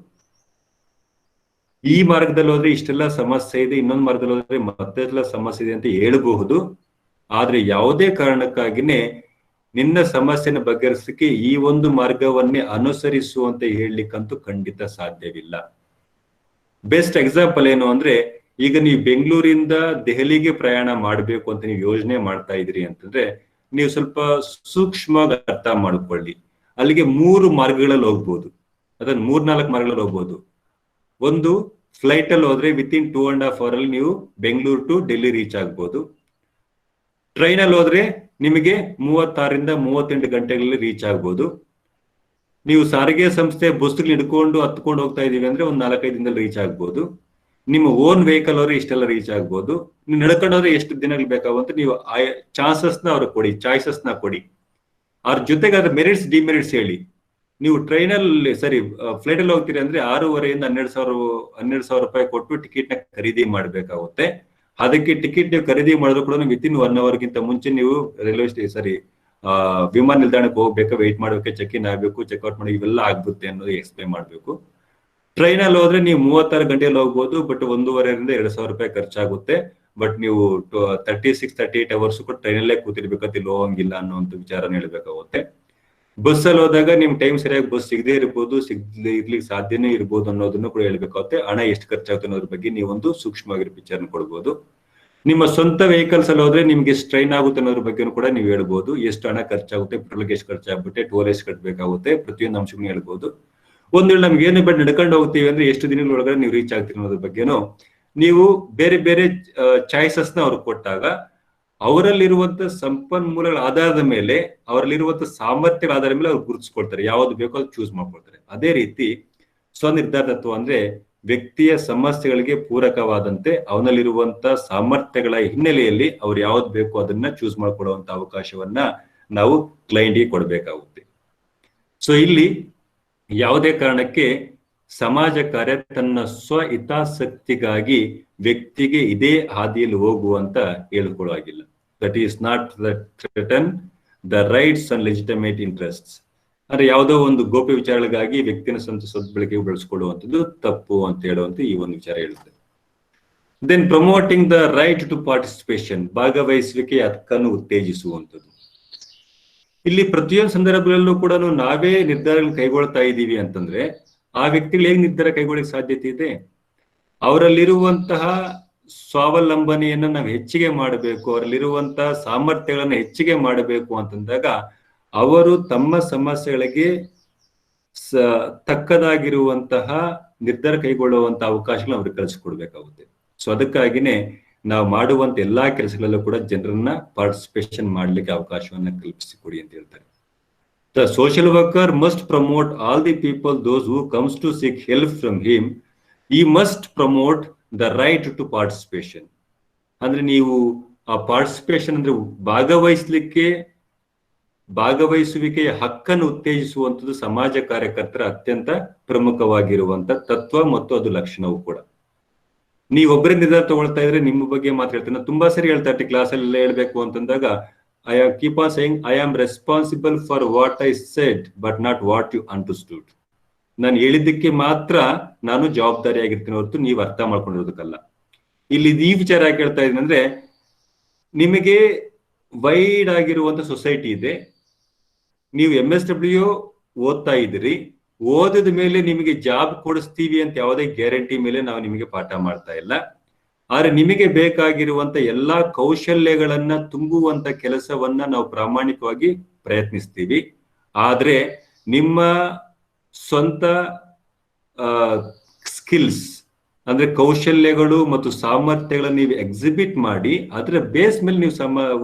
ಈ ಮಾರ್ಗದಲ್ಲಿ ಹೋದ್ರೆ ಇಷ್ಟೆಲ್ಲ ಸಮಸ್ಯೆ ಇದೆ, ಇನ್ನೊಂದು ಮಾರ್ಗದಲ್ಲಿ ಹೋದ್ರೆ ಮತ್ತೆಲ್ಲ ಸಮಸ್ಯೆ ಇದೆ ಅಂತ ಹೇಳಬಹುದು. ಆದ್ರೆ ಯಾವುದೇ ಕಾರಣಕ್ಕಾಗಿನೇ ನಿನ್ನ ಸಮಸ್ಯೆನ ಬಗೆಹರಿಸಲಿಕ್ಕೆ ಈ ಒಂದು ಮಾರ್ಗವನ್ನೇ ಅನುಸರಿಸುವಂತ ಹೇಳಲಿಕ್ಕಂತೂ ಖಂಡಿತ ಸಾಧ್ಯವಿಲ್ಲ. ಬೆಸ್ಟ್ ಎಕ್ಸಾಂಪಲ್ ಏನು ಅಂದ್ರೆ ಈಗ ನೀವು ಬೆಂಗಳೂರಿಂದ ದೆಹಲಿಗೆ ಪ್ರಯಾಣ ಮಾಡಬೇಕು ಅಂತ ನೀವು ಯೋಜನೆ ಮಾಡ್ತಾ ಇದ್ರಿ ಅಂತಂದ್ರೆ ನೀವು ಸ್ವಲ್ಪ ಸೂಕ್ಷ್ಮವಾಗಿ ಅರ್ಥ ಮಾಡ್ಕೊಳ್ಳಿ. ಅಲ್ಲಿಗೆ 3 ಮಾರ್ಗಗಳಲ್ಲಿ ಹೋಗ್ಬೋದು. ಅದನ್ನ 3-4 ಮಾರ್ಗಗಳಲ್ಲಿ ಹೋಗ್ಬೋದು. ಒಂದು, ಫ್ಲೈಟ್ ಅಲ್ಲಿ ಹೋದ್ರೆ ವಿತಿನ್ 2.5 hour ಅಲ್ಲಿ ನೀವು ಬೆಂಗಳೂರು ಟು ಡೆಲ್ಲಿ ರೀಚ್ ಆಗ್ಬೋದು. ಟ್ರೈನ್ ಅಲ್ಲಿ ಹೋದ್ರೆ ನಿಮಗೆ 36-38 ಗಂಟೆಗಳಲ್ಲಿ ರೀಚ್ ಆಗ್ಬೋದು. ನೀವು ಸಾರಿಗೆ ಸಂಸ್ಥೆ ಬಸ್ಗಳು ಹಿಡ್ಕೊಂಡು ಹತ್ಕೊಂಡು ಹೋಗ್ತಾ ಇದೀವಿ ಅಂದ್ರೆ ಒಂದು 4-5 ದಿನದಲ್ಲಿ ರೀಚ್ ಆಗ್ಬೋದು. ನಿಮ್ಮ ಓನ್ ವೆಹಿಕಲ್ ಅವ್ರೆ ಇಷ್ಟೆಲ್ಲ ರೀಚ್ ಆಗ್ಬೋದು. ನೀವು ನಡ್ಕೊಂಡೋದ್ರೆ ಎಷ್ಟು ದಿನಗಳು ಬೇಕಾಗುತ್ತೆ, ನೀವು ಚಾನ್ಸಸ್ ನ ಅವ್ರಿಗೆ ಕೊಡಿ, ಚಾಯ್ಸಸ್ ನ ಕೊಡಿ. ಅವ್ರ ಜೊತೆಗೆ ಅದ್ರ ಮೆರಿಟ್ಸ್ ಡಿಮೆರಿಟ್ಸ್ ಹೇಳಿ. ನೀವು ಟ್ರೈನಲ್ಲಿ ಫ್ಲೈಟ್ ಅಲ್ಲಿ ಹೋಗ್ತೀರಿ ಅಂದ್ರೆ 6,500 12,000 ರೂಪಾಯಿ ಕೊಟ್ಟು ಟಿಕೆಟ್ ನ ಖರೀದಿ ಮಾಡ್ಬೇಕಾಗುತ್ತೆ. ಅದಕ್ಕೆ ಟಿಕೆಟ್ ನೀವು ಖರೀದಿ ಮಾಡಿದ್ರು ಕೂಡ ವಿತಿನ್ 1 hour ಗಿಂತ ಮುಂಚೆ ನೀವು ವಿಮಾನ ನಿಲ್ದಾಣಕ್ಕೆ ಹೋಗ್ಬೇಕು, ವೆಯ್ಟ್ ಮಾಡ್ಬೇಕು, ಚೆಕ್ ಇನ್ ಆಗ್ಬೇಕು, ಚೆಕ್ಔಟ್ ಮಾಡಿ, ಇವೆಲ್ಲ ಆಗ್ಗುತ್ತೆ ಅನ್ನೋದು ಎಕ್ಸ್ಪ್ಲೈನ್ ಮಾಡ್ಬೇಕು. ಟ್ರೈನ್ ಅಲ್ಲಿ ಹೋದ್ರೆ ನೀವು 36 ಗಂಟೆಯಲ್ಲಿ ಹೋಗ್ಬೋದು, ಬಟ್ 1,500-2,000 ರೂಪಾಯಿ ಖರ್ಚಾಗುತ್ತೆ. ಬಟ್ ನೀವು 36-38 hours ಕೂಡ ಟ್ರೈನಲ್ಲೇ ಕೂತಿರ್ಬೇಕಂತ ಇಲ್ಲಿ ಹೋಗಂಗಿಲ್ಲ ಅನ್ನೋಂಥ ವಿಚಾರನ ಹೇಳ್ಬೇಕಾಗುತ್ತೆ. ಬಸ್ ಅಲ್ಲಿ ಹೋದಾಗ ನಿಮ್ ಟೈಮ್ ಸರಿಯಾಗಿ ಬಸ್ ಸಿಗದೇ ಇರ್ಬೋದು, ಇರ್ಲಿಕ್ಕೆ ಸಾಧ್ಯನೇ ಇರ್ಬೋದು ಅನ್ನೋದನ್ನು ಕೂಡ ಹೇಳ್ಬೇಕಾಗುತ್ತೆ. ಹಣ ಎಷ್ಟು ಖರ್ಚಾಗುತ್ತೆ ಅನ್ನೋದ್ರ ಬಗ್ಗೆ ನೀವೊಂದು ಸೂಕ್ಷ್ಮವಾಗಿರೋ ಪಿಕ್ಚರ್ನ ಕೊಡ್ಬೋದು. ನಿಮ್ಮ ಸ್ವಂತ ವೆಹಿಕಲ್ಸ್ ಅಲ್ಲಿ ಹೋದ್ರೆ ನಿಮ್ಗೆ ಎಷ್ಟು ಟ್ರೈನ್ ಆಗುತ್ತೆ ಅನ್ನೋದ್ರ ಬಗ್ಗೆ ಕೂಡ ನೀವು ಹೇಳ್ಬೋದು. ಎಷ್ಟು ಹಣ ಖರ್ಚಾಗುತ್ತೆ, ಪೆಟ್ರೋಲ್ಗೆ ಎಷ್ಟು ಖರ್ಚಾಗುತ್ತೆ, ಟೋಲ್ ಎಷ್ಟು ಕಟ್ಟಬೇಕಾಗುತ್ತೆ, ಪ್ರತಿಯೊಂದು ಅಂಶಗಳು ಹೇಳ್ಬೋದು. ಒಂದ್ ವೇಳೆ ನಮ್ಗೆ ಏನು ಬಟ್ ನಡ್ಕೊಂಡು ಹೋಗ್ತೀವಿ ಅಂದ್ರೆ ಎಷ್ಟು ದಿನಗಳ ಒಳಗಡೆ ನೀವು ರೀಚ್ ಆಗ್ತೀರಿ ಅನ್ನೋದ್ರ ಬಗ್ಗೆನೂ ನೀವು ಬೇರೆ ಬೇರೆ ಚಾಯ್ಸಸ್ ನ ಅವ್ರಿಗೆ ಕೊಟ್ಟಾಗ ಅವರಲ್ಲಿರುವಂತ ಸಂಪನ್ಮೂಲಗಳ ಆಧಾರದ ಮೇಲೆ, ಅವರಲ್ಲಿರುವಂತ ಸಾಮರ್ಥ್ಯಗಳ ಆಧಾರದ ಮೇಲೆ ಅವ್ರು ಗುರುತಿಸ್ಕೊಳ್ತಾರೆ, ಯಾವ್ದು ಬೇಕೋ ಅದು ಚೂಸ್ ಮಾಡ್ಕೊಳ್ತಾರೆ. ಅದೇ ರೀತಿ ಸ್ವನಿರ್ಧಾರ ತತ್ವ ಅಂದ್ರೆ ವ್ಯಕ್ತಿಯ ಸಮಸ್ಯೆಗಳಿಗೆ ಪೂರಕವಾದಂತೆ ಅವನಲ್ಲಿರುವಂತ ಸಾಮರ್ಥ್ಯಗಳ ಹಿನ್ನೆಲೆಯಲ್ಲಿ ಅವ್ರು ಯಾವ್ದು ಬೇಕು ಅದನ್ನ ಚೂಸ್ ಮಾಡ್ಕೊಡುವಂತ ಅವಕಾಶವನ್ನ ನಾವು ಕ್ಲೈಂಟ್ಗೆ ಕೊಡ್ಬೇಕಾಗುತ್ತೆ. ಸೊ ಇಲ್ಲಿ ಯಾವುದೇ ಕಾರಣಕ್ಕೆ ಸಮಾಜ ಕಾರ್ಯ ತನ್ನ ಸ್ವ ಹಿತಾಸಕ್ತಿಗಾಗಿ ವ್ಯಕ್ತಿಗೆ ಇದೇ ಹಾದಿಯಲ್ಲಿ ಹೋಗುವಂತ ಹೇಳ್ಕೊಳ್ಳುವಾಗಿಲ್ಲ. That is not threaten the rights and legitimate interests. ಅಂದ್ರೆ ಯಾವುದೋ ಒಂದು ಗೋಪ್ಯ ವಿಚಾರಗಳಿಗಾಗಿ ವ್ಯಕ್ತಿನ ಸ್ವಂತ ಸದ್ಬಳಕೆಗೆ ಬೆಳೆಸ್ಕೊಳ್ಳುವಂಥದ್ದು ತಪ್ಪು ಅಂತ ಹೇಳುವಂತ ಈ ಒಂದು ವಿಚಾರ ಹೇಳುತ್ತೆ. Then promoting the right to participation, ಭಾಗವಹಿಸುವಿಕೆ ಹಕ್ಕನ್ನು ಉತ್ತೇಜಿಸುವಂಥದ್ದು. ಇಲ್ಲಿ ಪ್ರತಿಯೊಂದು ಸಂದರ್ಭದಲ್ಲೂ ಕೂಡ ನಾವೇ ನಿರ್ಧಾರಗಳನ್ನು ಕೈಗೊಳ್ತಾ ಇದ್ದೀವಿ ಅಂತಂದ್ರೆ ಆ ವ್ಯಕ್ತಿಗಳು ಹೇಗೆ ನಿರ್ಧಾರ ಕೈಗೊಳ್ಳಕ್ಕೆ ಸಾಧ್ಯತೆ ಇದೆ? ಅವರಲ್ಲಿರುವಂತಹ ಸ್ವಾವಲಂಬನೆಯನ್ನ ನಾವು ಹೆಚ್ಚಿಗೆ ಮಾಡಬೇಕು, ಅವರಲ್ಲಿರುವಂತಹ ಸಾಮರ್ಥ್ಯಗಳನ್ನ ಹೆಚ್ಚಿಗೆ ಮಾಡಬೇಕು ಅಂತಂದಾಗ ಅವರು ತಮ್ಮ ಸಮಸ್ಯೆಗಳಿಗೆ ತಕ್ಕದಾಗಿರುವಂತಹ ನಿರ್ಧಾರ ಕೈಗೊಳ್ಳುವಂತಹ ಅವಕಾಶಗಳನ್ನ ಅವ್ರಿಗೆ ಕಲಿಸ್ಕೊಡ್ಬೇಕಾಗುತ್ತೆ. ಸೊ ಅದಕ್ಕಾಗಿನೇ ನಾವು ಮಾಡುವಂತ ಎಲ್ಲಾ ಕೆಲಸಗಳಲ್ಲೂ ಕೂಡ ಜನರನ್ನ ಪಾರ್ಟಿಸಿಪೇಷನ್ ಮಾಡ್ಲಿಕ್ಕೆ ಅವಕಾಶವನ್ನ ಕಲ್ಪಿಸಿಕೊಡಿ ಅಂತ ಹೇಳ್ತಾರೆ. The social worker must promote all the people, those who comes to seek help from him, he must promote the right to participation. ಅಂದ್ರೆ ನೀವು ಆ ಪಾರ್ಟಿಸಿಪೇಷನ್ ಅಂದ್ರೆ ಭಾಗವಹಿಸುವಿಕೆಯ ಹಕ್ಕನ್ನು ಉತ್ತೇಜಿಸುವಂಥದ್ದು ಸಮಾಜ ಕಾರ್ಯಕರ್ತರ ಅತ್ಯಂತ ಪ್ರಮುಖವಾಗಿರುವಂತ ತತ್ವ ಮತ್ತು ಅದು ಲಕ್ಷಣವೂ ಕೂಡ. ನೀವೊಬ್ಬರೇ ನಿರ್ಧಾರ ತಗೊಳ್ತಾ ಇದ್ರೆ ನಿಮ್ಮ ಬಗ್ಗೆ ಮಾತ್ರ ಹೇಳ್ತೀನಿ. ತುಂಬಾ ಸರಿ ಹೇಳ್ತಾ ಇರ್ತೀವಿ ಕ್ಲಾಸ್ ಅಲ್ಲಿ ಹೇಳ್ಬೇಕು ಅಂತಂದಾಗ I keep on saying I am responsible for what I said but not what you understood. ನಾನು ಹೇಳಿದ್ದಕ್ಕೆ ಮಾತ್ರ ನಾನು ಜವಾಬ್ದಾರಿಯಾಗಿರ್ತೀನಿ ಹೊರತು ನೀವು ಅರ್ಥ ಮಾಡ್ಕೊಂಡಿರೋದಕ್ಕಲ್ಲ. ಇಲ್ಲಿ ಈ ವಿಚಾರ ಯಾಕೆ ಹೇಳ್ತಾ ಇದೀನಿ ಅಂದ್ರೆ, ನಿಮಗೆ ವೈಡ್ ಆಗಿರುವಂತ ಸೊಸೈಟಿ ಇದೆ, ನೀವು MSW ಓದ್ತಾ ಇದ್ದೀರಿ, ಓದಿದ ಮೇಲೆ ನಿಮಗೆ ಜಾಬ್ ಕೊಡಿಸ್ತೀವಿ ಅಂತ ಯಾವುದೇ ಗ್ಯಾರಂಟಿ ಮೇಲೆ ನಾವು ನಿಮಗೆ ಪಾಠ ಮಾಡ್ತಾ ಇಲ್ಲ. ಆದ್ರೆ ನಿಮಗೆ ಬೇಕಾಗಿರುವಂತ ಎಲ್ಲಾ ಕೌಶಲ್ಯಗಳನ್ನ ತುಂಬುವಂತ ಕೆಲಸವನ್ನ ನಾವು ಪ್ರಾಮಾಣಿಕವಾಗಿ ಪ್ರಯತ್ನಿಸ್ತೀವಿ. ಆದ್ರೆ ನಿಮ್ಮ ಸ್ವಂತ ಸ್ಕಿಲ್ಸ್ ಅಂದ್ರೆ ಕೌಶಲ್ಯಗಳು ಮತ್ತು ಸಾಮರ್ಥ್ಯಗಳನ್ನ ನೀವು ಎಕ್ಸಿಬಿಟ್ ಮಾಡಿ ಅದರ ಬೇಸ್ ಮೇಲೆ ನೀವು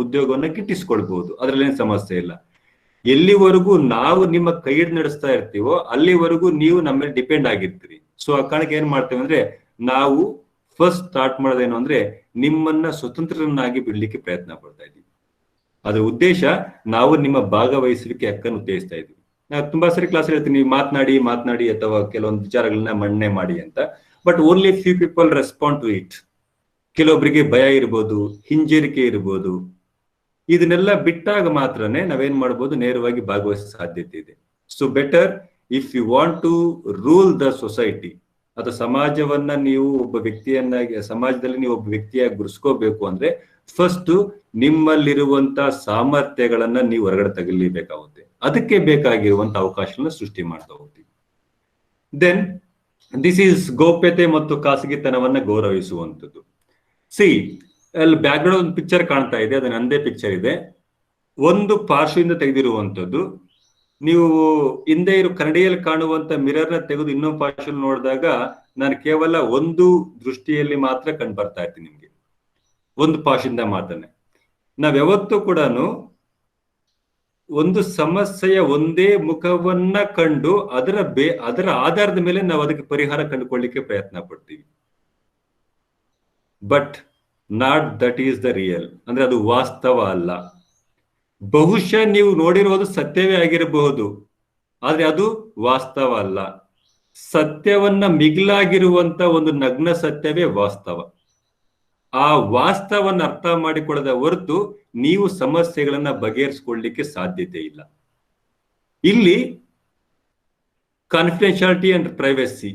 ಉದ್ಯೋಗವನ್ನ ಗಿಟ್ಟಿಸ್ಕೊಳ್ಬಹುದು. ಅದ್ರಲ್ಲೇನು ಸಮಸ್ಯೆ ಇಲ್ಲ. ಎಲ್ಲಿವರೆಗೂ ನಾವು ನಿಮ್ಮ ಕೈ ಹಿಡಿದು ನಡೆಸ್ತಾ ಇರ್ತೀವೋ ಅಲ್ಲಿವರೆಗೂ ನೀವು ನಮ್ಮ ಮೇಲೆ ಡಿಪೆಂಡ್ ಆಗಿರ್ತೀರಿ. ಸೊ ಆ ಕಾರಣಕ್ಕೆ ಏನ್ ಮಾಡ್ತೇವೆ ಅಂದ್ರೆ, ನಾವು ಫಸ್ಟ್ ಸ್ಟಾರ್ಟ್ ಮಾಡೋದೇನು ಅಂದ್ರೆ ನಿಮ್ಮನ್ನ ಸ್ವತಂತ್ರರನ್ನಾಗಿ ಬಿಡ್ಲಿಕ್ಕೆ ಪ್ರಯತ್ನ ಪಡ್ತಾ ಇದ್ದೀವಿ. ಅದ್ರ ಉದ್ದೇಶ ನಾವು ನಿಮ್ಮ ಭಾಗವಹಿಸುವಿಕೆ ಹಕ್ಕನ್ನು ಉತ್ತೇಜಿಸ್ತಾ ಇದ್ದೀವಿ. ನಾನು ತುಂಬಾ ಸರಿ ಕ್ಲಾಸ್ ಹೇಳ್ತೀನಿ, ನೀವು ಮಾತನಾಡಿ ಅಥವಾ ಕೆಲವೊಂದು ವಿಚಾರಗಳನ್ನ ಮಂಡನೆ ಮಾಡಿ ಅಂತ. But only few people respond to it. ಕೆಲವೊಬ್ಬರಿಗೆ ಭಯ ಇರ್ಬೋದು, ಹಿಂಜರಿಕೆ ಇರ್ಬೋದು. ಇದನ್ನೆಲ್ಲ ಬಿಟ್ಟಾಗ ಮಾತ್ರನೇ ನಾವೇನ್ ಮಾಡ್ಬೋದು, ನೇರವಾಗಿ ಭಾಗವಹಿಸೋ ಸಾಧ್ಯತೆ ಇದೆ. So better if you want to rule the society, ಅಥವಾ ಸಮಾಜವನ್ನ ನೀವು ಸಮಾಜದಲ್ಲಿ ನೀವು ಒಬ್ಬ ವ್ಯಕ್ತಿಯಾಗಿ ಗುರುಸ್ಕೋಬೇಕು ಅಂದ್ರೆ ಫಸ್ಟ್ ನಿಮ್ಮಲ್ಲಿರುವಂತ ಸಾಮರ್ಥ್ಯಗಳನ್ನ ನೀವು ಹೊರಗಡೆ ತಗಲಿಬೇಕಾಗುತ್ತೆ. ಅದಕ್ಕೆ ಬೇಕಾಗಿರುವಂತ ಅವಕಾಶಗಳನ್ನ ಸೃಷ್ಟಿ ಮಾಡ್ತಾ ಹೋಗ್ತೀವಿ. ದೆನ್ ದಿಸ್ ಈಸ್ ಗೌಪ್ಯತೆ ಮತ್ತು ಖಾಸಗಿತನವನ್ನ ಗೌರವಿಸುವಂಥದ್ದು. ಅಲ್ಲಿ ಬ್ಯಾಕ್ ಗ್ರೌಂಡ್ ಒಂದು ಪಿಕ್ಚರ್ ಕಾಣ್ತಾ ಇದೆ, ಅದು ನಂದೇ ಪಿಕ್ಚರ್ ಇದೆ. ಒಂದು ಪಾರ್ಶ್ವದಿಂದ ತೆಗೆದಿರುವಂಥದ್ದು. ನೀವು ಹಿಂದೆ ಇರೋ ಕನ್ನಡಿಯಲ್ಲಿ ಕಾಣುವಂತ ಮಿರರ್ ನ ತೆಗೆದು ಇನ್ನೊಂದು ಪಾರ್ಶ್ವಲ್ ನೋಡಿದಾಗ ನಾನು ಕೇವಲ ಒಂದು ದೃಷ್ಟಿಯಲ್ಲಿ ಮಾತ್ರ ಕಂಡು ಬರ್ತಾ ಇರ್ತೀನಿ ನಿಮ್ಗೆ, ಒಂದು ಪಾಶಿಂದ ಮಾತ್ರನೇ. ನಾವ್ ಯಾವತ್ತೂ ಕೂಡ ಒಂದು ಸಮಸ್ಯೆಯ ಒಂದೇ ಮುಖವನ್ನ ಕಂಡು ಅದರ ಆಧಾರದ ಮೇಲೆ ನಾವು ಅದಕ್ಕೆ ಪರಿಹಾರ ಕಂಡುಕೊಳ್ಳಿಕ್ಕೆ ಪ್ರಯತ್ನ ಪಡ್ತೀವಿ. But not that is the real, ಅಂದ್ರೆ ಅದು ವಾಸ್ತವ ಅಲ್ಲ. ಬಹುಶಃ ನೀವು ನೋಡಿರುವುದು ಸತ್ಯವೇ ಆಗಿರಬಹುದು, ಆದ್ರೆ ಅದು ವಾಸ್ತವ ಅಲ್ಲ. ಸತ್ಯವನ್ನ ಮಿಗಿಲಾಗಿರುವಂತ ಒಂದು ನಗ್ನ ಸತ್ಯವೇ ವಾಸ್ತವ. ಆ ವಾಸ್ತವನ್ನ ಅರ್ಥ ಮಾಡಿಕೊಳ್ಳದ ಹೊರತು ನೀವು ಸಮಸ್ಯೆಗಳನ್ನ ಬಗೆಹರಿಸಿಕೊಳ್ಳಲಿಕ್ಕೆ ಸಾಧ್ಯತೆ ಇಲ್ಲ. ಇಲ್ಲಿ ಕಾನ್ಫಿಡೆನ್ಶಿಯಾಲಿಟಿ ಅಂಡ್ ಪ್ರೈವಸಿ,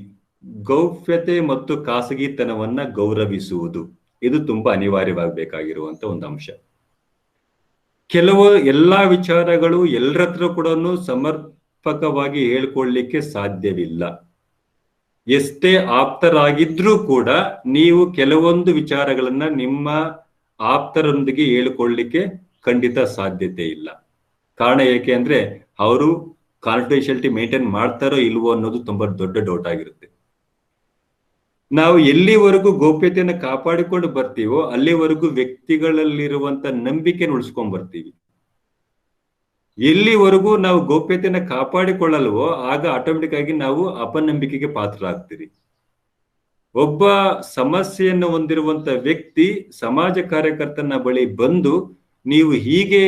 ಗೌಪ್ಯತೆ ಮತ್ತು ಖಾಸಗಿತನವನ್ನ ಗೌರವಿಸುವುದು, ಇದು ತುಂಬಾ ಅನಿವಾರ್ಯವಾಗಬೇಕಾಗಿರುವಂತ ಒಂದು ಅಂಶ. ಎಲ್ಲಾ ವಿಚಾರಗಳು ಎಲ್ಲರ ಹತ್ರ ಕೂಡ ಸಮರ್ಪಕವಾಗಿ ಹೇಳ್ಕೊಳ್ಳಿಕ್ಕೆ ಸಾಧ್ಯವಿಲ್ಲ. ಎಷ್ಟೇ ಆಪ್ತರಾಗಿದ್ರೂ ಕೂಡ ನೀವು ಕೆಲವೊಂದು ವಿಚಾರಗಳನ್ನ ನಿಮ್ಮ ಆಪ್ತರೊಂದಿಗೆ ಹೇಳಿಕೊಳ್ಳಿಕ್ಕೆ ಖಂಡಿತ ಸಾಧ್ಯತೆ ಇಲ್ಲ. ಕಾರಣ ಏಕೆ ಅಂದ್ರೆ ಅವರು ಕಾನ್ಫಿಡೆನ್ಶಿಯಾಲಿಟಿ ಮೇಂಟೈನ್ ಮಾಡ್ತಾರೋ ಇಲ್ವೋ ಅನ್ನೋದು ತುಂಬಾ ದೊಡ್ಡ ಡೌಟ್ ಆಗಿರುತ್ತೆ. ನಾವು ಎಲ್ಲಿವರೆಗೂ ಗೌಪ್ಯತೆಯನ್ನು ಕಾಪಾಡಿಕೊಂಡು ಬರ್ತೀವೋ ಅಲ್ಲಿವರೆಗೂ ವ್ಯಕ್ತಿಗಳಲ್ಲಿರುವಂತ ನಂಬಿಕೆನ ಉಳಿಸ್ಕೊಂಡ್ ಬರ್ತೀವಿ. ಎಲ್ಲಿವರೆಗೂ ನಾವು ಗೌಪ್ಯತೆಯನ್ನು ಕಾಪಾಡಿಕೊಳ್ಳಲ್ವೋ ಆಗ ಆಟೋಮೆಟಿಕ್ ಆಗಿ ನಾವು ಅಪನಂಬಿಕೆಗೆ ಪಾತ್ರರಾಗ್ತೀರಿ. ಒಬ್ಬ ಸಮಸ್ಯೆಯನ್ನು ಹೊಂದಿರುವಂತ ವ್ಯಕ್ತಿ ಸಮಾಜ ಕಾರ್ಯಕರ್ತನ ಬಳಿ ಬಂದು ನೀವು ಹೀಗೆ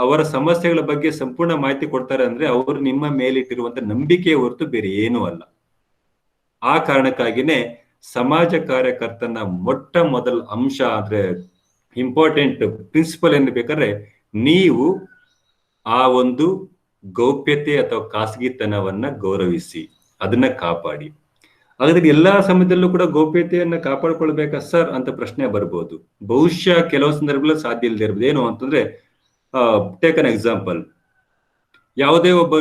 ಅವರ ಸಮಸ್ಯೆಗಳ ಬಗ್ಗೆ ಸಂಪೂರ್ಣ ಮಾಹಿತಿ ಕೊಡ್ತಾರೆ ಅಂದ್ರೆ ಅವರು ನಿಮ್ಮ ಮೇಲಿಟ್ಟಿರುವಂತ ನಂಬಿಕೆಯ ಹೊರತು ಬೇರೆ ಏನೂ ಅಲ್ಲ. ಆ ಕಾರಣಕ್ಕಾಗಿನೇ ಸಮಾಜ ಕಾರ್ಯಕರ್ತನ ಮೊಟ್ಟ ಮೊದಲ ಅಂಶ ಅಂದ್ರೆ ಇಂಪಾರ್ಟೆಂಟ್ ಪ್ರಿನ್ಸಿಪಲ್ ಏನು ಬೇಕಾದ್ರೆ ನೀವು ಆ ಒಂದು ಗೌಪ್ಯತೆ ಅಥವಾ ಖಾಸಗಿತನವನ್ನ ಗೌರವಿಸಿ, ಅದನ್ನ ಕಾಪಾಡಿ. ಹಾಗಾದ್ರೆ ಎಲ್ಲಾ ಸಮಯದಲ್ಲೂ ಕೂಡ ಗೌಪ್ಯತೆಯನ್ನ ಕಾಪಾಡಿಕೊಳ್ಬೇಕಾ ಸರ್ ಅಂತ ಪ್ರಶ್ನೆ ಬರ್ಬೋದು. ಬಹುಶಃ ಕೆಲವು ಸಂದರ್ಭಗಳಲ್ಲಿ ಸಾಧ್ಯ ಇಲ್ಲದೆ ಇರ್ಬೋದು. ಏನು ಅಂತಂದ್ರೆ ಟೇಕ್ ಅನ್ ಎಕ್ಸಾಂಪಲ್, ಯಾವುದೇ ಒಬ್ಬ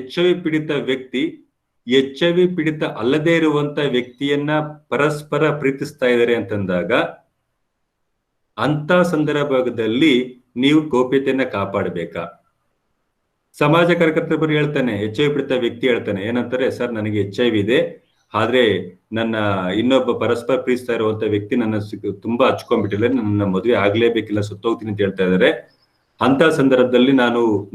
HIV ಪೀಡಿತ ವ್ಯಕ್ತಿ HIV ಪೀಡಿತ ಅಲ್ಲದೆ ಇರುವಂತ ವ್ಯಕ್ತಿಯನ್ನ ಪರಸ್ಪರ ಪ್ರೀತಿಸ್ತಾ ಇದ್ದಾರೆ ಅಂತಂದಾಗ ಅಂತ ಸಂದರ್ಭದಲ್ಲಿ ನೀವು ಗೌಪ್ಯತೆಯನ್ನ ಕಾಪಾಡಬೇಕಾ? ಸಮಾಜ ಕಾರ್ಯಕರ್ತರ ಬರೀ ಹೇಳ್ತಾನೆ, HIV ಪೀಡಿತ ವ್ಯಕ್ತಿ ಹೇಳ್ತಾನೆ ಏನಂತಾರೆ, ಸರ್ ನನಗೆ HIV ಇದೆ, ಆದ್ರೆ ನನ್ನ ಇನ್ನೊಬ್ಬ ಪರಸ್ಪರ ಪ್ರೀತಿಸ್ತಾ ಇರುವಂತ ವ್ಯಕ್ತಿ ನನ್ನ ತುಂಬಾ ಹಚ್ಕೊಂಡ್ಬಿಟ್ಟಿಲ್ಲ, ನನ್ನ ಮದುವೆ ಆಗ್ಲೇಬೇಕಿಲ್ಲ, ಸುತ್ತೋಗ್ತೀನಿ ಅಂತ ಹೇಳ್ತಾ ಇದಾರೆ. ಅಂತ ಸಂದರ್ಭದಲ್ಲಿ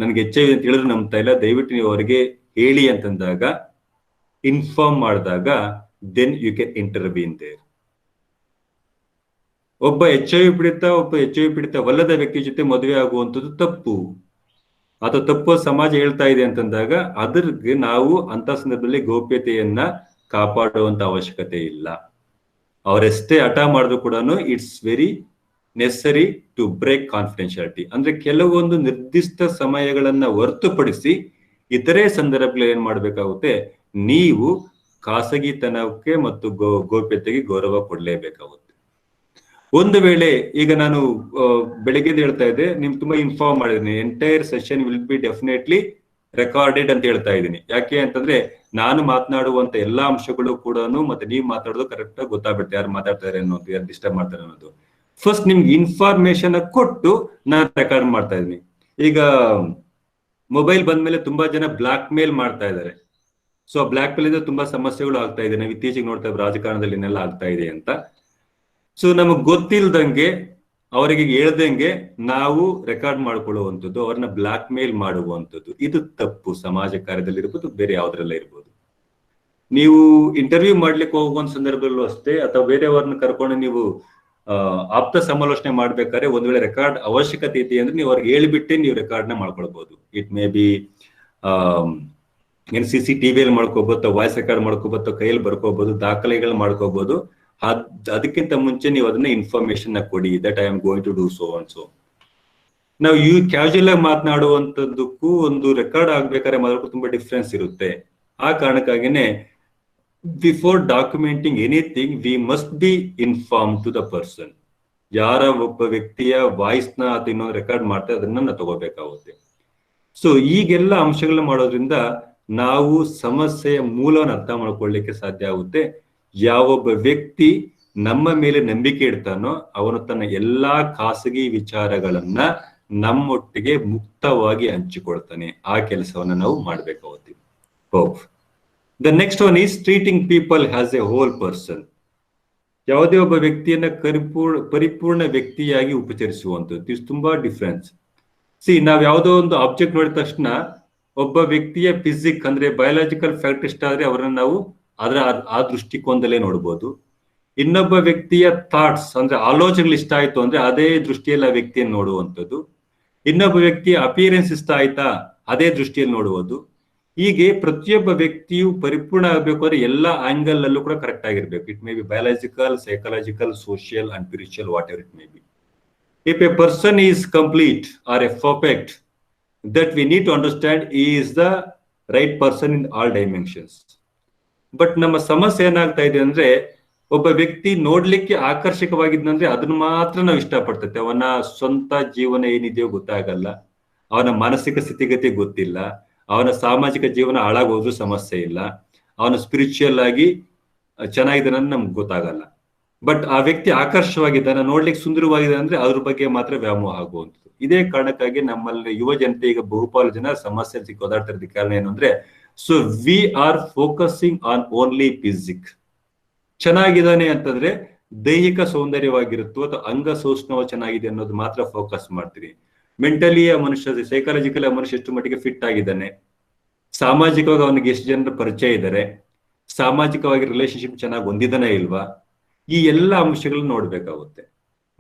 ನನಗೆ HIV ಅಂತ ಹೇಳಿದ್ರು ನಂಬ್ತಾ ಇಲ್ಲ, ದಯವಿಟ್ಟು ನೀವು ಅವರಿಗೆ ಹೇಳಿ ಅಂತಂದಾಗ, ಇನ್ಫಾರ್ಮ್ ಮಾಡಿದಾಗ then you can intervene there. ಒಬ್ಬ HIV ಪೀಡಿತವಲ್ಲದ ವ್ಯಕ್ತಿ ಜೊತೆ ಮದುವೆ ಆಗುವಂಥದ್ದು ತಪ್ಪು, ಅಥವಾ ತಪ್ಪು ಸಮಾಜ ಹೇಳ್ತಾ ಇದೆ ಅಂತಂದಾಗ ಅದ್ರಿಗೆ ನಾವು ಅಂತ ಸಂದರ್ಭದಲ್ಲಿ ಗೌಪ್ಯತೆಯನ್ನ ಕಾಪಾಡುವಂತ ಅವಶ್ಯಕತೆ ಇಲ್ಲ. ಅವರೆಷ್ಟೇ ಹಠ ಮಾಡಿದ್ರು ಕೂಡ it's very necessary to break confidentiality. ಅಂದ್ರೆ ಕೆಲವೊಂದು ನಿರ್ದಿಷ್ಟ ಸಮಯಗಳನ್ನ ಹೊರತುಪಡಿಸಿ ಇತರೆ ಸಂದರ್ಭಗಳಲ್ಲಿ ಏನ್ ಮಾಡ್ಬೇಕಾಗುತ್ತೆ, ನೀವು ಖಾಸಗಿತನಕ್ಕೆ ಮತ್ತು ಗೌಪ್ಯತೆಗೆ ಗೌರವ ಕೊಡ್ಲೇಬೇಕಾಗುತ್ತೆ. ಒಂದು ವೇಳೆ ಈಗ ನಾನು ಬೆಳಿಗ್ಗೆ ಹೇಳ್ತಾ ಇದ್ದೆ, ನಿಮ್ ತುಂಬಾ ಇನ್ಫಾರ್ಮ್ ಮಾಡಿದೀನಿ, entire session will be definitely recorded ಅಂತ ಹೇಳ್ತಾ ಇದ್ದೀನಿ. ಯಾಕೆ ಅಂತಂದ್ರೆ ನಾನು ಮಾತನಾಡುವಂತ ಎಲ್ಲಾ ಅಂಶಗಳು ಕೂಡ ಮತ್ತೆ ನೀವು ಮಾತಾಡೋದು ಕರೆಕ್ಟ್ ಆಗಿ ಗೊತ್ತಾಗ್ಬಿಡುತ್ತೆ, ಯಾರು ಮಾತಾಡ್ತಾರೆ ಅನ್ನೋದು, ಯಾರು ಡಿಸ್ಟರ್ಬ್ ಮಾಡ್ತಾರೆ ಅನ್ನೋದು. ಫಸ್ಟ್ ನಿಮ್ಗೆ ಇನ್ಫಾರ್ಮೇಶನ್ ಕೊಟ್ಟು ನಾನು ರೆಕಾರ್ಡ್ ಮಾಡ್ತಾ ಇದ್ದೀನಿ. ಈಗ ಮೊಬೈಲ್ ಬಂದ್ಮೇಲೆ ತುಂಬಾ ಜನ ಬ್ಲಾಕ್ ಮೇಲ್ ಮಾಡ್ತಾ ಇದ್ದಾರೆ. ಸೊ ಬ್ಲಾಕ್ ಮೇಲ್ ಇಂದ ತುಂಬಾ ಸಮಸ್ಯೆಗಳು ಆಗ್ತಾ ಇದೆ. ನಾವು ಇತ್ತೀಚೆಗೆ ನೋಡ್ತಾ ಇದ್ದೀವಿ ರಾಜಕಾರಣದಲ್ಲಿ ಇನ್ನೆಲ್ಲ ಆಗ್ತಾ ಇದೆ ಅಂತ. ಸೊ ನಮಗ್ ಗೊತ್ತಿಲ್ದಂಗೆ ಅವರಿಗೆ ಹೇಳ್ದಂಗೆ ನಾವು ರೆಕಾರ್ಡ್ ಮಾಡ್ಕೊಳ್ಳುವಂಥದ್ದು, ಅವ್ರನ್ನ ಬ್ಲಾಕ್ ಮೇಲ್ ಮಾಡುವಂಥದ್ದು, ಇದು ತಪ್ಪು. ಸಮಾಜ ಕಾರ್ಯದಲ್ಲಿ ಇರ್ಬೋದು, ಬೇರೆ ಯಾವ್ದ್ರಲ್ಲ ಇರ್ಬೋದು. ನೀವು ಇಂಟರ್ವ್ಯೂ ಮಾಡ್ಲಿಕ್ಕೆ ಹೋಗುವಂತ ಸಂದರ್ಭದಲ್ಲೂ ಅಷ್ಟೇ, ಅಥವಾ ಬೇರೆಯವ್ರನ್ನ ಕರ್ಕೊಂಡು ನೀವು ಆಪ್ತ ಸಮಾಲೋಚನೆ ಮಾಡ್ಬೇಕಾದ್ರೆ ಒಂದ್ ವೇಳೆ ರೆಕಾರ್ಡ್ ಅವಶ್ಯಕತೆ ಇದೆ ಅಂದ್ರೆ ನೀವು ಅವ್ರಿಗೆ ಹೇಳ್ಬಿಟ್ಟೆ ನೀವು ರೆಕಾರ್ಡ್ನ ಮಾಡ್ಕೊಳ್ಬಹುದು. ಇಟ್ ಮೇ ಬಿ CCTVಯಲ್ಲಿ ಮಾಡ್ಕೋಬಹುದು, ವಾಯ್ಸ್ ರೆಕಾರ್ಡ್ ಮಾಡ್ಕೋಬಹುದು, ಕೈಯಲ್ಲಿ ಬರ್ಕೋಬಹುದು, ದಾಖಲೆಗಳು ಮಾಡ್ಕೋಬಹುದು. ಅದಕ್ಕಿಂತ ಮುಂಚೆ ನೀವು ಅದನ್ನ ಇನ್ಫಾರ್ಮೇಶನ್ ಕೊಡಿ, that I am going to do so and so. ನಾವು ಕ್ಯಾಶುಯಲ್ ಆಗಿ ಮಾತನಾಡುವಂತದ್ದಕ್ಕೂ ಒಂದು ರೆಕಾರ್ಡ್ ಆಗ್ಬೇಕಾದ್ರೆ ಮಾತಾಡೋಕ್ಕೂ ತುಂಬಾ ಡಿಫ್ರೆನ್ಸ್ ಇರುತ್ತೆ. ಆ ಕಾರಣಕ್ಕಾಗಿನೇ before documenting anything we must be inform to the person. ಯಾರ ಒಬ್ಬ ವ್ಯಕ್ತಿಯ ವಾಯ್ಸ್ ನ ಅಥವಾ ಇನ್ನೊಂದು ರೆಕಾರ್ಡ್ ಮಾಡ್ತಾ ಅದನ್ನ ನಾವು ತಗೋಬೇಕಾಗುತ್ತೆ. ಸೊ ಈಗೆಲ್ಲ ಅಂಶಗಳನ್ನ ಮಾಡೋದ್ರಿಂದ ನಾವು ಸಮಸ್ಯೆಯ ಮೂಲವನ್ನು ಅರ್ಥ ಮಾಡ್ಕೊಳ್ಳಿಕ್ಕೆ ಸಾಧ್ಯ ಆಗುತ್ತೆ. ಯಾವೊಬ್ಬ ವ್ಯಕ್ತಿ ನಮ್ಮ ಮೇಲೆ ನಂಬಿಕೆ ಇಡ್ತಾನೋ ಅವನು ತನ್ನ ಎಲ್ಲಾ ಖಾಸಗಿ ವಿಚಾರಗಳನ್ನ ನಮ್ಮೊಟ್ಟಿಗೆ ಮುಕ್ತವಾಗಿ ಹಂಚಿಕೊಳ್ತಾನೆ. ಆ ಕೆಲಸವನ್ನ ನಾವು ಮಾಡ್ಬೇಕಾಗುತ್ತೆ. Hope the next one is treating people has a whole person. ಯಾವುದೇ ಒಬ್ಬ ವ್ಯಕ್ತಿಯನ್ನ ಪರಿಪೂರ್ಣ ವ್ಯಕ್ತಿಯಾಗಿ ಉಪಚರಿಸುವಂಥದ್ದು. ಇದು ತುಂಬಾ ಡಿಫ್ರೆನ್ಸ್. ನಾವ್ ಯಾವುದೋ ಒಂದು ಆಬ್ಜೆಕ್ಟ್ ನೋಡಿದ ತಕ್ಷಣ ಒಬ್ಬ ವ್ಯಕ್ತಿಯ ಫಿಸಿಕ್ ಅಂದ್ರೆ ಬಯಾಲಜಿಕಲ್ ಫ್ಯಾಕ್ಟ್ ಇಷ್ಟ ಆದ್ರೆ ಅವರನ್ನ ನಾವು ಆ ದೃಷ್ಟಿಕೋನದಲ್ಲೇ ನೋಡ್ಬೋದು. ಇನ್ನೊಬ್ಬ ವ್ಯಕ್ತಿಯ ಥಾಟ್ಸ್ ಅಂದ್ರೆ ಆಲೋಚನೆಗಳು ಇಷ್ಟ ಆಯ್ತು ಅಂದ್ರೆ ಅದೇ ದೃಷ್ಟಿಯಲ್ಲಿ ಆ ವ್ಯಕ್ತಿಯನ್ನು ನೋಡುವಂಥದ್ದು. ಇನ್ನೊಬ್ಬ ವ್ಯಕ್ತಿಯ ಅಪಿಯರೆನ್ಸ್ ಇಷ್ಟ ಆಯ್ತಾ ಅದೇ ದೃಷ್ಟಿಯಲ್ಲಿ ನೋಡುವುದು. ಹೀಗೆ ಪ್ರತಿಯೊಬ್ಬ ವ್ಯಕ್ತಿಯು ಪರಿಪೂರ್ಣ ಆಗಬೇಕು ಅಂದ್ರೆ ಎಲ್ಲಾ ಆಂಗಲ್ ಅಲ್ಲೂ ಕೂಡ ಕರೆಕ್ಟ್ ಆಗಿರ್ಬೇಕು. It may B biological, psychological, social and spiritual, what ever it may B. If a person is complete or a perfect, that we need to understand he is the right person in all dimensions. But ನಮ್ಮ ಸಮಸ್ಯೆ ಏನಾಗ್ತಾ ಇದೆ ಅಂದ್ರೆ ಒಬ್ಬ ವ್ಯಕ್ತಿ ನೋಡ್ಲಿಕ್ಕೆ ಆಕರ್ಷಕವಾಗಿದ್ದಂದ್ರೆ ಅದನ್ನ ಮಾತ್ರ ನಾವು ಇಷ್ಟಪಡ್ತೇವೆ. ಅವನ ಸ್ವಂತ ಜೀವನ ಏನಿದೆಯೋ ಗೊತ್ತಾಗಲ್ಲ, ಅವನ ಮಾನಸಿಕ ಸ್ಥಿತಿಗತಿ ಗೊತ್ತಿಲ್ಲ, ಅವನ ಸಾಮಾಜಿಕ ಜೀವನ ಹಾಳಾಗೋದ್ರೂ ಸಮಸ್ಯೆ ಇಲ್ಲ, ಅವನ ಸ್ಪಿರಿಚುವಲ್ ಆಗಿ ಚೆನ್ನಾಗಿದ್ದಾನೆ ನಮ್ಗೆ ಗೊತ್ತಾಗಲ್ಲ. ಬಟ್ ಆ ವ್ಯಕ್ತಿ ಆಕರ್ಷವಾಗಿದ್ದಾನೆ, ನೋಡ್ಲಿಕ್ಕೆ ಸುಂದರವಾಗಿದೆ ಅಂದ್ರೆ ಅದ್ರ ಬಗ್ಗೆ ಮಾತ್ರ ವ್ಯಾಮೋಹ ಆಗುವಂಥದ್ದು. ಇದೇ ಕಾರಣಕ್ಕಾಗಿ ನಮ್ಮಲ್ಲಿ ಯುವ ಜನತೆ ಈಗ ಬಹುಪಾಲು ಜನ ಸಮಸ್ಯೆ ಸಿಕ್ಕಿ ಓದಾಡ್ತಿರೋದಕ್ಕೆ ಕಾರಣ ಏನು ಅಂದ್ರೆ so we are focusing on only physique. ಚೆನ್ನಾಗಿದ್ದಾನೆ ಅಂತಂದ್ರೆ ದೈಹಿಕ ಸೌಂದರ್ಯವಾಗಿರುತ್ತೋ ಅಥವಾ ಅಂಗ ಸೌಷ್ಣವ ಚೆನ್ನಾಗಿದೆ ಅನ್ನೋದು ಮಾತ್ರ ಫೋಕಸ್ ಮಾಡ್ತೀರಿ. ಮೆಂಟಲಿ ಆ ಮನುಷ್ಯ, ಸೈಕಾಲಜಿಕಲ್ ಆ ಮನುಷ್ಯ ಎಷ್ಟು ಮಟ್ಟಿಗೆ ಫಿಟ್ ಆಗಿದ್ದಾನೆ, ಸಾಮಾಜಿಕವಾಗಿ ಅವನಿಗೆ ಎಷ್ಟು ಜನರ ಪರಿಚಯ ಇದ್ದಾರೆ, ಸಾಮಾಜಿಕವಾಗಿ ರಿಲೇಶನ್ಶಿಪ್ ಚೆನ್ನಾಗಿ ಹೊಂದಿದ್ದಾನೆ ಇಲ್ವಾ, ಈ ಎಲ್ಲ ಅಂಶಗಳನ್ನ ನೋಡ್ಬೇಕಾಗುತ್ತೆ.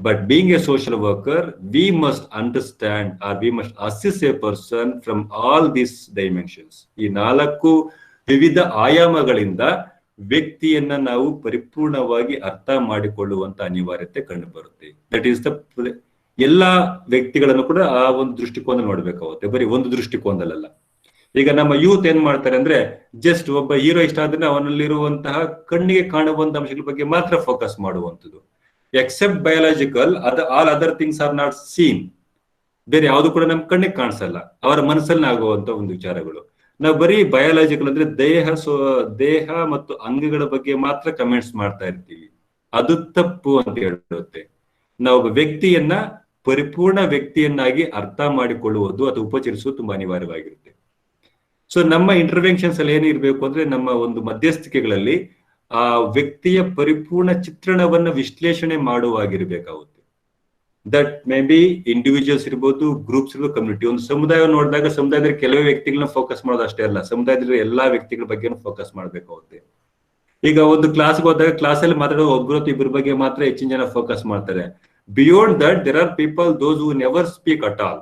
But being a social worker we must understand or we must assist a person from all these dimensions. ಈ 4 ವಿವಿಧ ಆಯಾಮಗಳಿಂದ ವ್ಯಕ್ತಿಯನ್ನ ನಾವು ಪರಿಪೂರ್ಣವಾಗಿ ಅರ್ಥ ಮಾಡಿಕೊಳ್ಳುವಂತ ಅನಿವಾರ್ಯತೆ ಕಂಡು ಬರುತ್ತೆ. ದಟ್ ಈಸ್ ದ ಎಲ್ಲಾ ವ್ಯಕ್ತಿಗಳನ್ನು ಕೂಡ ಆ ಒಂದು ದೃಷ್ಟಿಕೋನ ನೋಡ್ಬೇಕಾಗುತ್ತೆ, ಬರೀ ಒಂದು ದೃಷ್ಟಿಕೋನದಲ್ಲ. ಈಗ ನಮ್ಮ ಯೂತ್ ಏನ್ ಮಾಡ್ತಾರೆ ಅಂದ್ರೆ ಜಸ್ಟ್ ಒಬ್ಬ ಹೀರೋ ಇಷ್ಟ ಆದ್ರೆ ಅವನಲ್ಲಿರುವಂತಹ ಕಣ್ಣಿಗೆ ಕಾಣುವಂತ ಅಂಶಗಳ ಬಗ್ಗೆ ಮಾತ್ರ ಫೋಕಸ್ ಮಾಡುವಂಥದ್ದು. Except biological all other things are not seen. ಬೇರೆ ಯಾವುದು ಕೂಡ ನಮ್ ಕಣ್ಣಿಗೆ ಕಾಣಿಸಲ್ಲ, ಅವರ ಮನಸ್ಸಲ್ಲಿ ಆಗುವಂತ ಒಂದು ವಿಚಾರಗಳು. ನಾವು ಬರೀ ಬಯಾಲಜಿಕಲ್ ಅಂದ್ರೆ ದೇಹ ಮತ್ತು ಅಂಗಗಳ ಬಗ್ಗೆ ಮಾತ್ರ ಕಮೆಂಟ್ಸ್ ಮಾಡ್ತಾ ಇರ್ತೀವಿ. ಅದು ತಪ್ಪು ಅಂತ ಹೇಳುತ್ತೆ. ನಾವು ಒಬ್ಬ ವ್ಯಕ್ತಿಯನ್ನ ಪರಿಪೂರ್ಣ ವ್ಯಕ್ತಿಯನ್ನಾಗಿ ಅರ್ಥ ಮಾಡಿಕೊಳ್ಳುವುದು ಅಥವಾ ಉಪಚರಿಸುವುದು ತುಂಬಾ ಅನಿವಾರ್ಯವಾಗಿರುತ್ತೆ. ಸೊ ನಮ್ಮ ಇಂಟರ್ವೆನ್ಷನ್ಸ್ ಅಲ್ಲಿ ಏನಿರ್ಬೇಕು ಅಂದ್ರೆ ನಮ್ಮ ಒಂದು ಮಧ್ಯಸ್ಥಿಕೆಗಳಲ್ಲಿ ಆ ವ್ಯಕ್ತಿಯ ಪರಿಪೂರ್ಣ ಚಿತ್ರಣವನ್ನ ವಿಶ್ಲೇಷಣೆ ಮಾಡುವಾಗಿರ್ಬೇಕಾಗುತ್ತೆ. ದಟ್ ಮೇ ಬಿ ಇಂಡಿವಿಜುವಲ್ಸ್ ಇರ್ಬೋದು, ಗ್ರೂಪ್ಸ್ ಇರ್ಬೋದು, ಕಮ್ಯುನಿಟಿ. ಒಂದು ಸಮುದಾಯ ನೋಡಿದಾಗ ಸಮುದಾಯದಲ್ಲಿ ಕೆಲವೇ ವ್ಯಕ್ತಿಗಳನ್ನ ಫೋಕಸ್ ಮಾಡೋದು ಅಷ್ಟೇ ಅಲ್ಲ, ಸಮುದಾಯದಲ್ಲಿ ಎಲ್ಲಾ ವ್ಯಕ್ತಿಗಳ ಬಗ್ಗೆ ಫೋಕಸ್ ಮಾಡ್ಬೇಕಾಗುತ್ತೆ. ಈಗ ಒಂದು ಕ್ಲಾಸ್ಗೆ ಹೋದಾಗ ಕ್ಲಾಸಲ್ಲಿ ಮಾತಾಡೋ ಒಬ್ಬರು ಇಬ್ಬರ ಬಗ್ಗೆ ಮಾತ್ರ ಹೆಚ್ಚಿನ ಜನ ಫೋಕಸ್ ಮಾಡ್ತಾರೆ. Beyond that there are people those who never speak at all.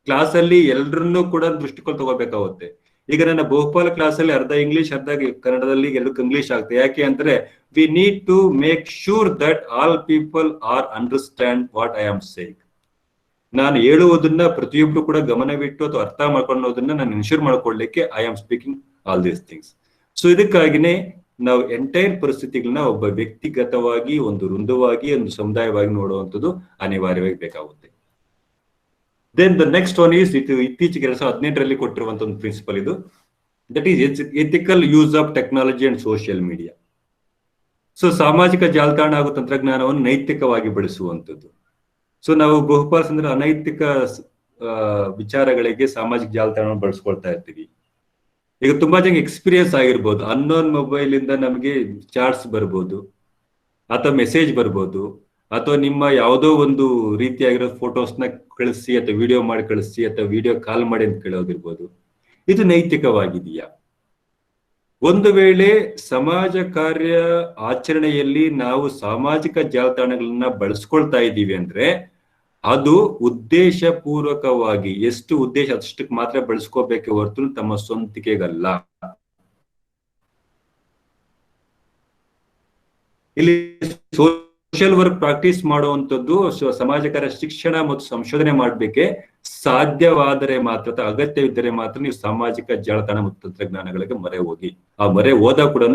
Class ಅಲ್ಲಿ ಎಲ್ಲರನ್ನೂ ಕೂಡ ದೃಷ್ಟಿಕೋನ ತಗೋಬೇಕಾಗುತ್ತೆ. ಈಗ ನನ್ನ ಬಹುಪಾಲ ಕ್ಲಾಸ್ ಅಲ್ಲಿ ಅರ್ಧ ಇಂಗ್ಲಿಷ್ ಅರ್ಧ ಕನ್ನಡದಲ್ಲಿ ಎಲ್ಲರಿಗೂ ಇಂಗ್ಲಿಷ್ ಆಗುತ್ತೆ. ಯಾಕೆ ಅಂದ್ರೆ we need to make sure that all people are understand what I am saying. ನಾನು ಹೇಳುವುದನ್ನ ಪ್ರತಿಯೊಬ್ರು ಕೂಡ ಗಮನವಿಟ್ಟು ಅಥವಾ ಅರ್ಥ ಮಾಡ್ಕೊಳ್ಳೋದನ್ನ ನಾನು ಇನ್ಶೂರ್ ಮಾಡ್ಕೊಳ್ಳಿಕ್ಕೆ I am speaking all these things. So ಇದಕ್ಕಾಗಿನೇ ನಾವು ಎಂಟೈರ್ ಪರಿಸ್ಥಿತಿಗಳನ್ನ ಒಬ್ಬ ವ್ಯಕ್ತಿಗತವಾಗಿ, ಒಂದು ವೃಂದವಾಗಿ, ಒಂದು ಸಮುದಾಯವಾಗಿ ನೋಡುವಂಥದ್ದು ಅನಿವಾರ್ಯವಾಗಿ ಬೇಕಾಗುತ್ತೆ. Then the next one is ಇತ್ತೀಚೆಗೆ 2018 ಕೊಟ್ಟಿರುವಂತ ಒಂದು ಪ್ರಿನ್ಸಿಪಲ್ ಇದು. That is ethical use of technology and social media. So ಸಾಮಾಜಿಕ ಜಾಲತಾಣ ಹಾಗೂ ತಂತ್ರಜ್ಞಾನವನ್ನು ನೈತಿಕವಾಗಿ ಬಳಸುವಂಥದ್ದು. ಸೊ ನಾವು ಬಹುಪಾಲು ಸಂದರ್ಭ ಅನೈತಿಕ ವಿಚಾರಗಳಿಗೆ ಸಾಮಾಜಿಕ ಜಾಲತಾಣವನ್ನು ಬಳಸ್ಕೊಳ್ತಾ ಇರ್ತೀವಿ. ಈಗ ತುಂಬಾ ಜನ ಎಕ್ಸ್ಪೀರಿಯನ್ಸ್ ಆಗಿರ್ಬೋದು, ಅನ್ನೋನ್ ಮೊಬೈಲ್ ಇಂದ ನಮಗೆ ಚಾಟ್ಸ್ ಬರ್ಬೋದು, ಅಥವಾ ಮೆಸೇಜ್ ಬರ್ಬೋದು, ಅಥವಾ ನಿಮ್ಮ ಯಾವುದೋ ಒಂದು ರೀತಿಯಾಗಿರೋ ಫೋಟೋಸ್ನ ಕಳಿಸಿ ಅಥವಾ ವಿಡಿಯೋ ಮಾಡಿ ಕಳಿಸಿ ಅಥವಾ ವಿಡಿಯೋ ಕಾಲ್ ಮಾಡಿ ಅಂತ ಕೇಳೋದಿರ್ಬೋದು. ಇದು ನೈತಿಕವಾಗಿದೆಯಾ? ಒಂದು ವೇಳೆ ಸಮಾಜ ಕಾರ್ಯ ಆಚರಣೆಯಲ್ಲಿ ನಾವು ಸಾಮಾಜಿಕ ಜಾಲತಾಣಗಳನ್ನ ಬಳಸ್ಕೊಳ್ತಾ ಇದ್ದೀವಿ ಅಂದ್ರೆ ಅದು ಉದ್ದೇಶ ಪೂರ್ವಕವಾಗಿ, ಎಷ್ಟು ಉದ್ದೇಶ ಅಷ್ಟಕ್ಕೆ ಮಾತ್ರ ಬಳಸ್ಕೋಬೇಕೆ ಹೊರತು ತಮ್ಮ ಸ್ವಂತಿಕೆಗಲ್ಲ. ಇಲ್ಲಿ ಸೋಷಿಯಲ್ ವರ್ಕ್ ಪ್ರಾಕ್ಟೀಸ್ ಮಾಡುವಂಥದ್ದು ಸಮಾಜ ಕಾರ್ಯ ಶಿಕ್ಷಣ ಮತ್ತು ಸಂಶೋಧನೆ ಮಾಡಬೇಕೆ ಸಾಧ್ಯವಾದರೆ ಮಾತ್ರ, ಅಗತ್ಯವಿದ್ದರೆ ಮಾತ್ರ ನೀವು ಸಾಮಾಜಿಕ ಜಾಲತಾಣ ಮತ್ತು ತಂತ್ರಜ್ಞಾನಗಳಿಗೆ ಮೊರೆ ಹೋಗಿ. ಆ ಮೊರೆ ಹೋದಾಗ ಕೂಡ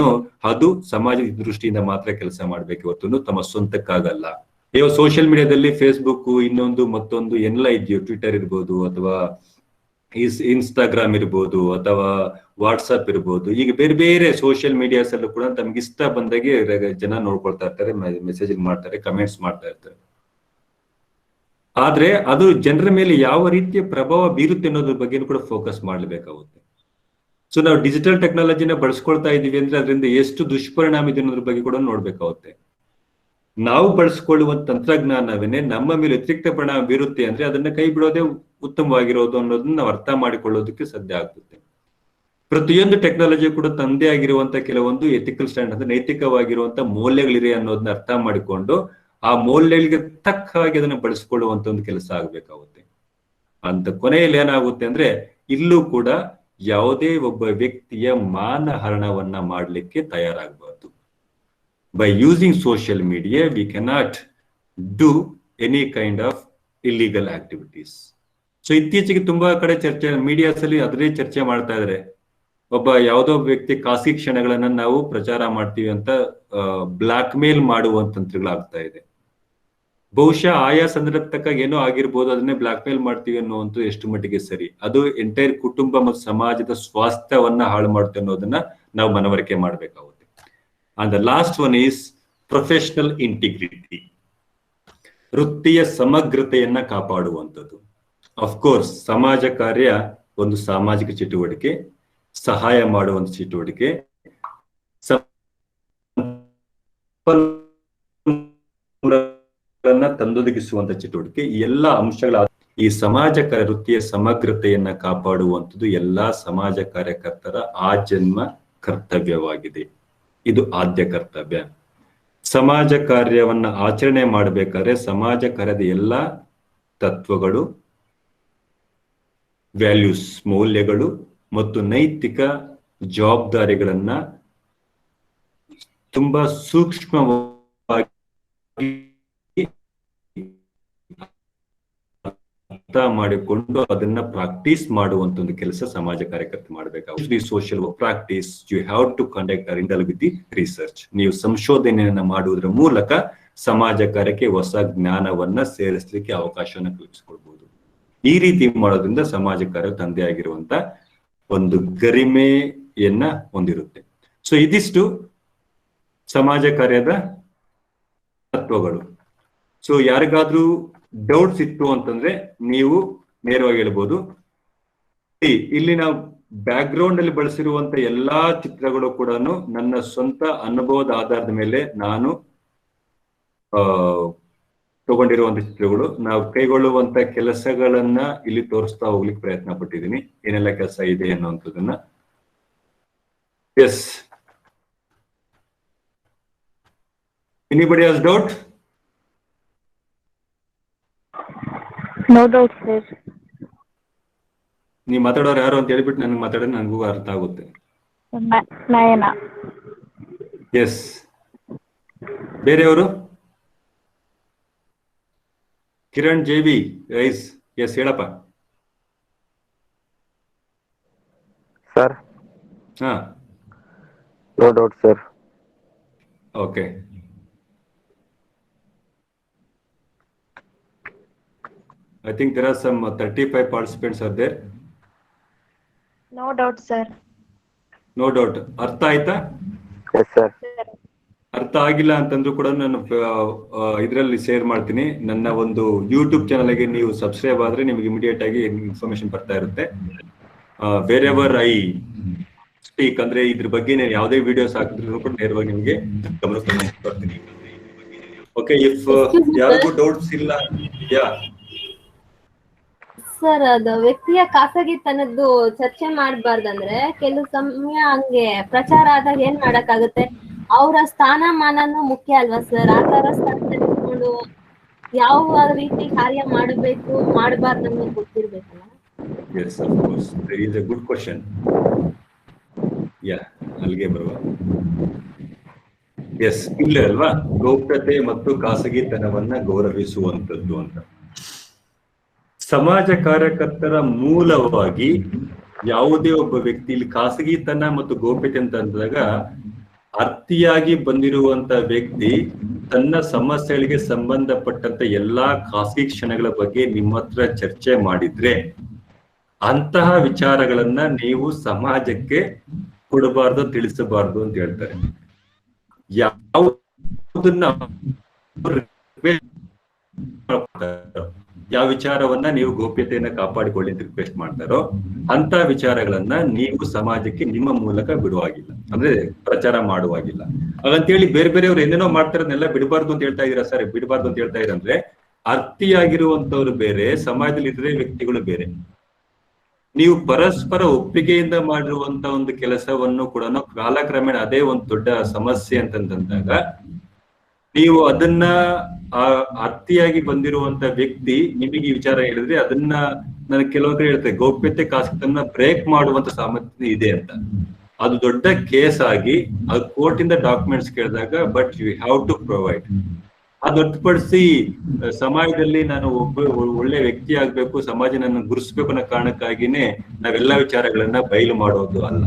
ಅದು ಸಮಾಜದ ದೃಷ್ಟಿಯಿಂದ ಮಾತ್ರ ಕೆಲಸ ಮಾಡ್ಬೇಕು ಹೊರತು ತಮ್ಮ ಸ್ವಂತಕ್ಕಾಗಲ್ಲ. ಇವಾಗ ಸೋಷಿಯಲ್ ಮೀಡಿಯಾದಲ್ಲಿ ಫೇಸ್ಬುಕ್, ಇನ್ನೊಂದು ಮತ್ತೊಂದು ಎಲ್ಲ ಇದೆಯೋ, ಟ್ವಿಟರ್ ಇರ್ಬೋದು ಅಥವಾ ಇನ್ಸ್ಟಾಗ್ರಾಮ್ ಇರ್ಬೋದು ಅಥವಾ ವಾಟ್ಸಪ್ ಇರ್ಬೋದು, ಈಗ ಬೇರೆ ಬೇರೆ ಸೋಷಿಯಲ್ ಮೀಡಿಯಾಸ್ ಅಲ್ಲೂ ಕೂಡ ತಮ್ಗೆ ಇಷ್ಟ ಬಂದಾಗೆ ಜನ ನೋಡ್ಕೊಳ್ತಾ ಇರ್ತಾರೆ, ಮೆಸೇಜ್ ಮಾಡ್ತಾರೆ, ಕಮೆಂಟ್ಸ್ ಮಾಡ್ತಾ ಇರ್ತಾರೆ. ಆದ್ರೆ ಅದು ಜನರ ಮೇಲೆ ಯಾವ ರೀತಿಯ ಪ್ರಭಾವ ಬೀರುತ್ತೆ ಅನ್ನೋದ್ರ ಬಗ್ಗೆ ಕೂಡ ಫೋಕಸ್ ಮಾಡಲೇಬೇಕಾಗುತ್ತೆ. ಸೊ ನಾವು ಡಿಜಿಟಲ್ ಟೆಕ್ನಾಲಜಿನ ಬಳಸ್ಕೊಳ್ತಾ ಇದೀವಿ ಅಂದ್ರೆ ಅದರಿಂದ ಎಷ್ಟು ದುಷ್ಪರಿಣಾಮ ಇದೆ ಅನ್ನೋದ್ರ ಬಗ್ಗೆ ಕೂಡ ನೋಡ್ಬೇಕಾಗುತ್ತೆ. ನಾವು ಬಳಸ್ಕೊಳ್ಳುವ ತಂತ್ರಜ್ಞಾನವೇನೆ ನಮ್ಮ ಮೇಲೆ ವ್ಯತಿರಿಕ್ತ ಪರಿಣಾಮ ಬೀರುತ್ತೆ ಅಂದ್ರೆ ಅದನ್ನ ಕೈ ಬಿಡೋದೇ ಉತ್ತಮವಾಗಿರೋದು ಅನ್ನೋದನ್ನ ನಾವು ಅರ್ಥ ಮಾಡಿಕೊಳ್ಳೋದಕ್ಕೆ ಸಾಧ್ಯ ಆಗುತ್ತೆ. ಪ್ರತಿಯೊಂದು ಟೆಕ್ನಾಲಜಿ ಕೂಡ ತಂದೆ ಆಗಿರುವಂತ ಕೆಲವೊಂದು ಎಥಿಕಲ್ ಸ್ಟ್ಯಾಂಡ್ ಅಂದ್ರೆ ನೈತಿಕವಾಗಿರುವಂತ ಮೌಲ್ಯಗಳಿವೆ ಅನ್ನೋದನ್ನ ಅರ್ಥ ಮಾಡಿಕೊಂಡು ಆ ಮೌಲ್ಯಗಳಿಗೆ ತಕ್ಕ ಹಾಗೆ ಅದನ್ನ ಬಳಸ್ಕೊಳ್ಳುವಂತ ಒಂದು ಕೆಲಸ ಆಗ್ಬೇಕಾಗುತ್ತೆ. ಅಂತ ಕೊನೆಯಲ್ಲಿ ಏನಾಗುತ್ತೆ ಅಂದ್ರೆ ಇಲ್ಲೂ ಕೂಡ ಯಾವುದೇ ಒಬ್ಬ ವ್ಯಕ್ತಿಯ ಮಾನಹರಣವನ್ನ ಮಾಡಲಿಕ್ಕೆ ತಯಾರಾಗಬಾರ್ದು. By using social media we cannot do any kind of illegal activities. So ಇತ್ತೀಚೆಗೆ ತುಂಬಾ ಕಡೆ ಚರ್ಚೆ ಮೀಡಿಯಾಸ್ ಅಲ್ಲಿ ಅದೇ ಚರ್ಚೆ ಮಾಡ್ತಾ ಇದ್ದಾರೆ. ಒಬ್ಬ ಯಾವುದೋ ವ್ಯಕ್ತಿ ಖಾಸಗಿ ಕ್ಷಣಗಳನ್ನ ನಾವು ಪ್ರಚಾರ ಮಾಡ್ತೀವಿ ಅಂತ ಬ್ಲಾಕ್ ಮೇಲ್ ಮಾಡುವ ತಂತ್ರಗಳಾಗ್ತಾ ಇದೆ. ಬಹುಶಃ ಆಯಾ ಸಂದರ್ಭಕ್ಕೆ ಏನೋ ಆಗಿರ್ಬೋದು, ಅದನ್ನೇ ಬ್ಲಾಕ್ ಮೇಲ್ ಮಾಡ್ತೀವಿ ಅನ್ನುವಂಥದ್ದು ಎಷ್ಟು ಮಟ್ಟಿಗೆ ಸರಿ, ಅದು ಎಂಟೈರ್ ಕುಟುಂಬ ಮತ್ತು ಸಮಾಜದ ಸ್ವಾಸ್ಥ್ಯವನ್ನ ಹಾಳು ಮಾಡುತ್ತೆ ಅನ್ನೋದನ್ನ ನಾವು ಮನವರಿಕೆ ಮಾಡಬೇಕಾಗುತ್ತೆ. And the last one is professional integrity, ವೃತ್ತಿಯ ಸಮಗ್ರತೆಯನ್ನ ಕಾಪಾಡುವಂಥದ್ದು. ಅಫ್ಕೋರ್ಸ್ ಸಮಾಜ ಕಾರ್ಯ ಒಂದು ಸಾಮಾಜಿಕ ಚಟುವಟಿಕೆ, ಸಹಾಯ ಮಾಡುವಂತ ಚಟುವಟಿಕೆ, ತಂದೊದಗಿಸುವಂತ ಚಟುವಟಿಕೆ, ಈ ಎಲ್ಲ ಅಂಶಗಳ ಈ ಸಮಾಜ ಕಾರ್ಯ ವೃತ್ತಿಯ ಸಮಗ್ರತೆಯನ್ನ ಕಾಪಾಡುವಂಥದ್ದು ಎಲ್ಲಾ ಸಮಾಜ ಕಾರ್ಯಕರ್ತರ ಆಜನ್ಮ ಕರ್ತವ್ಯವಾಗಿದೆ. ಇದು ಆದ್ಯ ಕರ್ತವ್ಯ. ಸಮಾಜ ಕಾರ್ಯವನ್ನ ಆಚರಣೆ ಮಾಡಬೇಕಾದ್ರೆ ಸಮಾಜ ಕಾರ್ಯದ ಎಲ್ಲ ತತ್ವಗಳು, ವ್ಯಾಲ್ಯೂಸ್, ಮೌಲ್ಯಗಳು ಮತ್ತು ನೈತಿಕ ಜವಾಬ್ದಾರಿಗಳನ್ನ ತುಂಬಾ ಸೂಕ್ಷ್ಮವಾಗಿ ಅರ್ಥ ಮಾಡಿಕೊಂಡು ಅದನ್ನ ಪ್ರಾಕ್ಟೀಸ್ ಮಾಡುವಂತ ಒಂದು ಕೆಲಸ ಸಮಾಜ ಕಾರ್ಯಕರ್ತ ಮಾಡಬೇಕಾಗುತ್ತೆ. Social practice you have to conduct indulge with the research. ನೀವು ಸಂಶೋಧನೆಯನ್ನ ಮಾಡುವುದರ ಮೂಲಕ ಸಮಾಜ ಕಾರ್ಯಕ್ಕೆ ಹೊಸ ಜ್ಞಾನವನ್ನ ಸೇರಿಸಲಿಕ್ಕೆ ಅವಕಾಶವನ್ನ ಕಲ್ಪಿಸಿಕೊಳ್ಬಹುದು. ಈ ರೀತಿ ಮಾಡೋದ್ರಿಂದ ಸಮಾಜ ಕಾರ್ಯ ತಂದೆ ಆಗಿರುವಂತ ಒಂದು ಗರಿಮೆಯನ್ನ ಹೊಂದಿರುತ್ತೆ. ಸೊ ಇದಿಷ್ಟು ಸಮಾಜ ಕಾರ್ಯದ ತತ್ವಗಳು. ಸೊ ಯಾರಿಗಾದ್ರೂ ಡೌಟ್ಸ್ ಇತ್ತು ಅಂತಂದ್ರೆ ನೀವು ನೇರವಾಗಿ ಹೇಳ್ಬೋದು. ಇಲ್ಲಿ ನಾವು ಬ್ಯಾಕ್ ಗ್ರೌಂಡ್ ಅಲ್ಲಿ ಬಳಸಿರುವಂತ ಎಲ್ಲಾ ಚಿತ್ರಗಳು ಕೂಡ ನನ್ನ ಸ್ವಂತ ಅನುಭವದ ಆಧಾರದ ಮೇಲೆ ನಾನು ತಗೊಂಡಿರುವಂತ ಚಿತ್ರಗಳು. ನಾವು ಕೈಗೊಳ್ಳುವಂತ ಕೆಲಸಗಳನ್ನ ಇಲ್ಲಿ ತೋರಿಸ್ತಾ ಹೋಗ್ಲಿಕ್ಕೆ ಪ್ರಯತ್ನ ಪಟ್ಟಿದ್ದೀನಿ, ಏನೆಲ್ಲ ಕೆಲಸ ಇದೆ ಅನ್ನುವಂಥದ್ದನ್ನ. Yes, anybody has doubt? No doubt sir. ನೀವು ಮಾತಾಡೋರು ಯಾರು ಅಂತ ಹೇಳ್ಬಿಟ್ಟು ನನಗೆ ಮಾತಾಡೋದು ನನಗೂ ಅರ್ಥ ಆಗುತ್ತೆ. ನಯನ. ಎಸ್, ಬೇರೆಯವರು? ಕಿರಣ್ ಜೇವಿ ರೈಸ್. ಎಸ್, ಹೇಳಪ್ಪ. ಸರ್, ಹಾ, no doubt sir. Okay. I think there are some 35 participants are there. No doubt sir. No doubt. ಅರ್ಥ ಆಯ್ತಾ? Yes sir. ಅರ್ಥ ಆಗಿಲ್ಲ ಅಂತಂದ್ರೂ ಕೂಡ ನಾನು ಇದರಲ್ಲಿ ಶೇರ್ ಮಾಡ್ತೀನಿ. ನನ್ನ ಒಂದು ಯೂಟ್ಯೂಬ್ ಚಾನಲ್ಗೆ ನೀವು ಸಬ್ಸ್ಕ್ರೈಬ್ ಆದ್ರೆ ನಿಮಗೆ ಇಮಿಡಿಯೇಟ್ ಆಗಿ ಇನ್ಫಾರ್ಮೇಶನ್ ಬರ್ತಾ ಇರುತ್ತೆ. ವೇರೆವರ್ ಐ ಸ್ಪೀಕ್ ಅಂದ್ರೆ ಇದ್ರ ಬಗ್ಗೆ ಯಾವುದೇ ವಿಡಿಯೋಸ್ ಹಾಕಿದ್ರು ಕೂಡ ನೇರವಾಗಿ ನಿಮಗೆ ಗಮನಕ್ಕೆ ಬರ್ತೀನಿ. ಓಕೆ, ಇಫ್ ಯಾರಿಗೂ ಡೌಟ್ಸ್ ಇಲ್ಲ, ಯಾ ಸರ್, ಅದು ವ್ಯಕ್ತಿಯ ಖಾಸಗಿತನದ್ದು ಚರ್ಚೆ ಮಾಡಬಾರ್ದಂದ್ರೆ ಕೆಲವು ಸಮಯ ಹಂಗೆ ಪ್ರಚಾರ ಆದಾಗ ಏನ್ ಮಾಡಕ್ಕಾಗುತ್ತೆ? ಅವರ ಸ್ಥಾನಮಾನನು ಮುಖ್ಯ ಅಲ್ವಾ ಸರ್? ಆ ತರ ಸ್ಥಾನದಲ್ಲಿ ಇಟ್ಕೊಂಡು ಯಾವ ರೀತಿ ಕಾರ್ಯ ಮಾಡಬೇಕು ಮಾಡಬಾರ್ದು ಅನ್ನೋದು ಗೊತ್ತಿರ್ಬೇಕಲ್ಲ. Yes, of course, there is a good question. Yeah, ಅಲ್ಲಿಗೆ ಬರುವ. ಎಸ್, ಇಲ್ಲ ಅಲ್ವಾ, ಗೌಪ್ಯತೆ ಮತ್ತು ಖಾಸಗಿತನವನ್ನ ಗೌರವಿಸುವಂತದ್ದು ಅಂತ. ಸಮಾಜ ಕಾರ್ಯಕರ್ತರ ಮೂಲವಾಗಿ ಯಾವುದೇ ಒಬ್ಬ ವ್ಯಕ್ತಿ ಇಲ್ಲಿ ಖಾಸಗಿತನ ಮತ್ತು ಗೌಪ್ಯತೆ ಅಂತ ಅಂದಾಗ ಅರ್ಥಿಯಾಗಿ ಬಂದಿರುವಂತ ವ್ಯಕ್ತಿ ತನ್ನ ಸಮಸ್ಯೆಗಳಿಗೆ ಸಂಬಂಧಪಟ್ಟಂತ ಎಲ್ಲಾ ಖಾಸಗಿ ಕ್ಷಣಗಳ ಬಗ್ಗೆ ನಿಮ್ಮ ಹತ್ರ ಚರ್ಚೆ ಮಾಡಿದ್ರೆ ಅಂತಹ ವಿಚಾರಗಳನ್ನ ನೀವು ಸಮಾಜಕ್ಕೆ ಕೊಡಬಾರ್ದು, ತಿಳಿಸಬಾರ್ದು ಅಂತ ಹೇಳ್ತಾರೆ. ಯಾವುದನ್ನ ಯಾವ ವಿಚಾರವನ್ನ ನೀವು ಗೋಪ್ಯತೆಯನ್ನ ಕಾಪಾಡಿಕೊಳ್ಳಿ ಅಂತ ರಿಕ್ವೆಸ್ಟ್ ಮಾಡ್ತಾರೋ ಅಂತ ವಿಚಾರಗಳನ್ನ ನೀವು ಸಮಾಜಕ್ಕೆ ನಿಮ್ಮ ಮೂಲಕ ಬಿಡುವಾಗಿಲ್ಲ, ಅಂದ್ರೆ ಪ್ರಚಾರ ಮಾಡುವಾಗಿಲ್ಲ. ಹಾಗಂತೇಳಿ ಬೇರೆ ಬೇರೆಯವ್ರು ಏನೇನೋ ಮಾಡ್ತಾರನ್ನೆಲ್ಲ ಬಿಡಬಾರ್ದು ಅಂತ ಹೇಳ್ತಾ ಇದೀರಾ ಸರ್? ಬಿಡಬಾರ್ದು ಅಂತ ಹೇಳ್ತಾ ಇರಂದ್ರೆ ಅರ್ಥಿಯಾಗಿರುವಂತವ್ರು ಬೇರೆ, ಸಮಾಜದಲ್ಲಿ ಇತರೆ ವ್ಯಕ್ತಿಗಳು ಬೇರೆ. ನೀವು ಪರಸ್ಪರ ಒಪ್ಪಿಗೆಯಿಂದ ಮಾಡಿರುವಂತ ಒಂದು ಕೆಲಸವನ್ನು ಕೂಡ ಕಾಲಕ್ರಮೇಣ ಅದೇ ಒಂದು ದೊಡ್ಡ ಸಮಸ್ಯೆ ಅಂತಂದಾಗ ನೀವು ಅದನ್ನ ಅರ್ಥಿಯಾಗಿ ಬಂದಿರುವಂತ ವ್ಯಕ್ತಿ ನಿಮಗೆ ಈ ವಿಚಾರ ಹೇಳಿದ್ರೆ ಅದನ್ನ ನನಗೆ ಕೆಲವೊಂದು ಹೇಳ್ತೇವೆ ಗೌಪ್ಯತೆ ಕಾನೂನನ್ನ ಬ್ರೇಕ್ ಮಾಡುವಂತ ಸಾಮರ್ಥ್ಯ ಇದೆ ಅಂತ. ಅದು ದೊಡ್ಡ ಕೇಸ್ ಆಗಿ ಅದು ಕೋರ್ಟ್ ಇಂದ ಡಾಕ್ಯುಮೆಂಟ್ಸ್ ಕೇಳಿದಾಗ but you have to provide. ಅದು ಹೊರತುಪಡಿಸಿ ಸಮಾಜದಲ್ಲಿ ನಾನು ಒಳ್ಳೆ ವ್ಯಕ್ತಿ ಆಗ್ಬೇಕು, ಸಮಾಜ ನನ್ನ ಗುರುಸ್ಬೇಕು ಅನ್ನೋ ಕಾರಣಕ್ಕಾಗಿನೇ ನಾವೆಲ್ಲಾ ವಿಚಾರಗಳನ್ನ ಬಯಲು ಮಾಡೋದು ಅಲ್ಲ.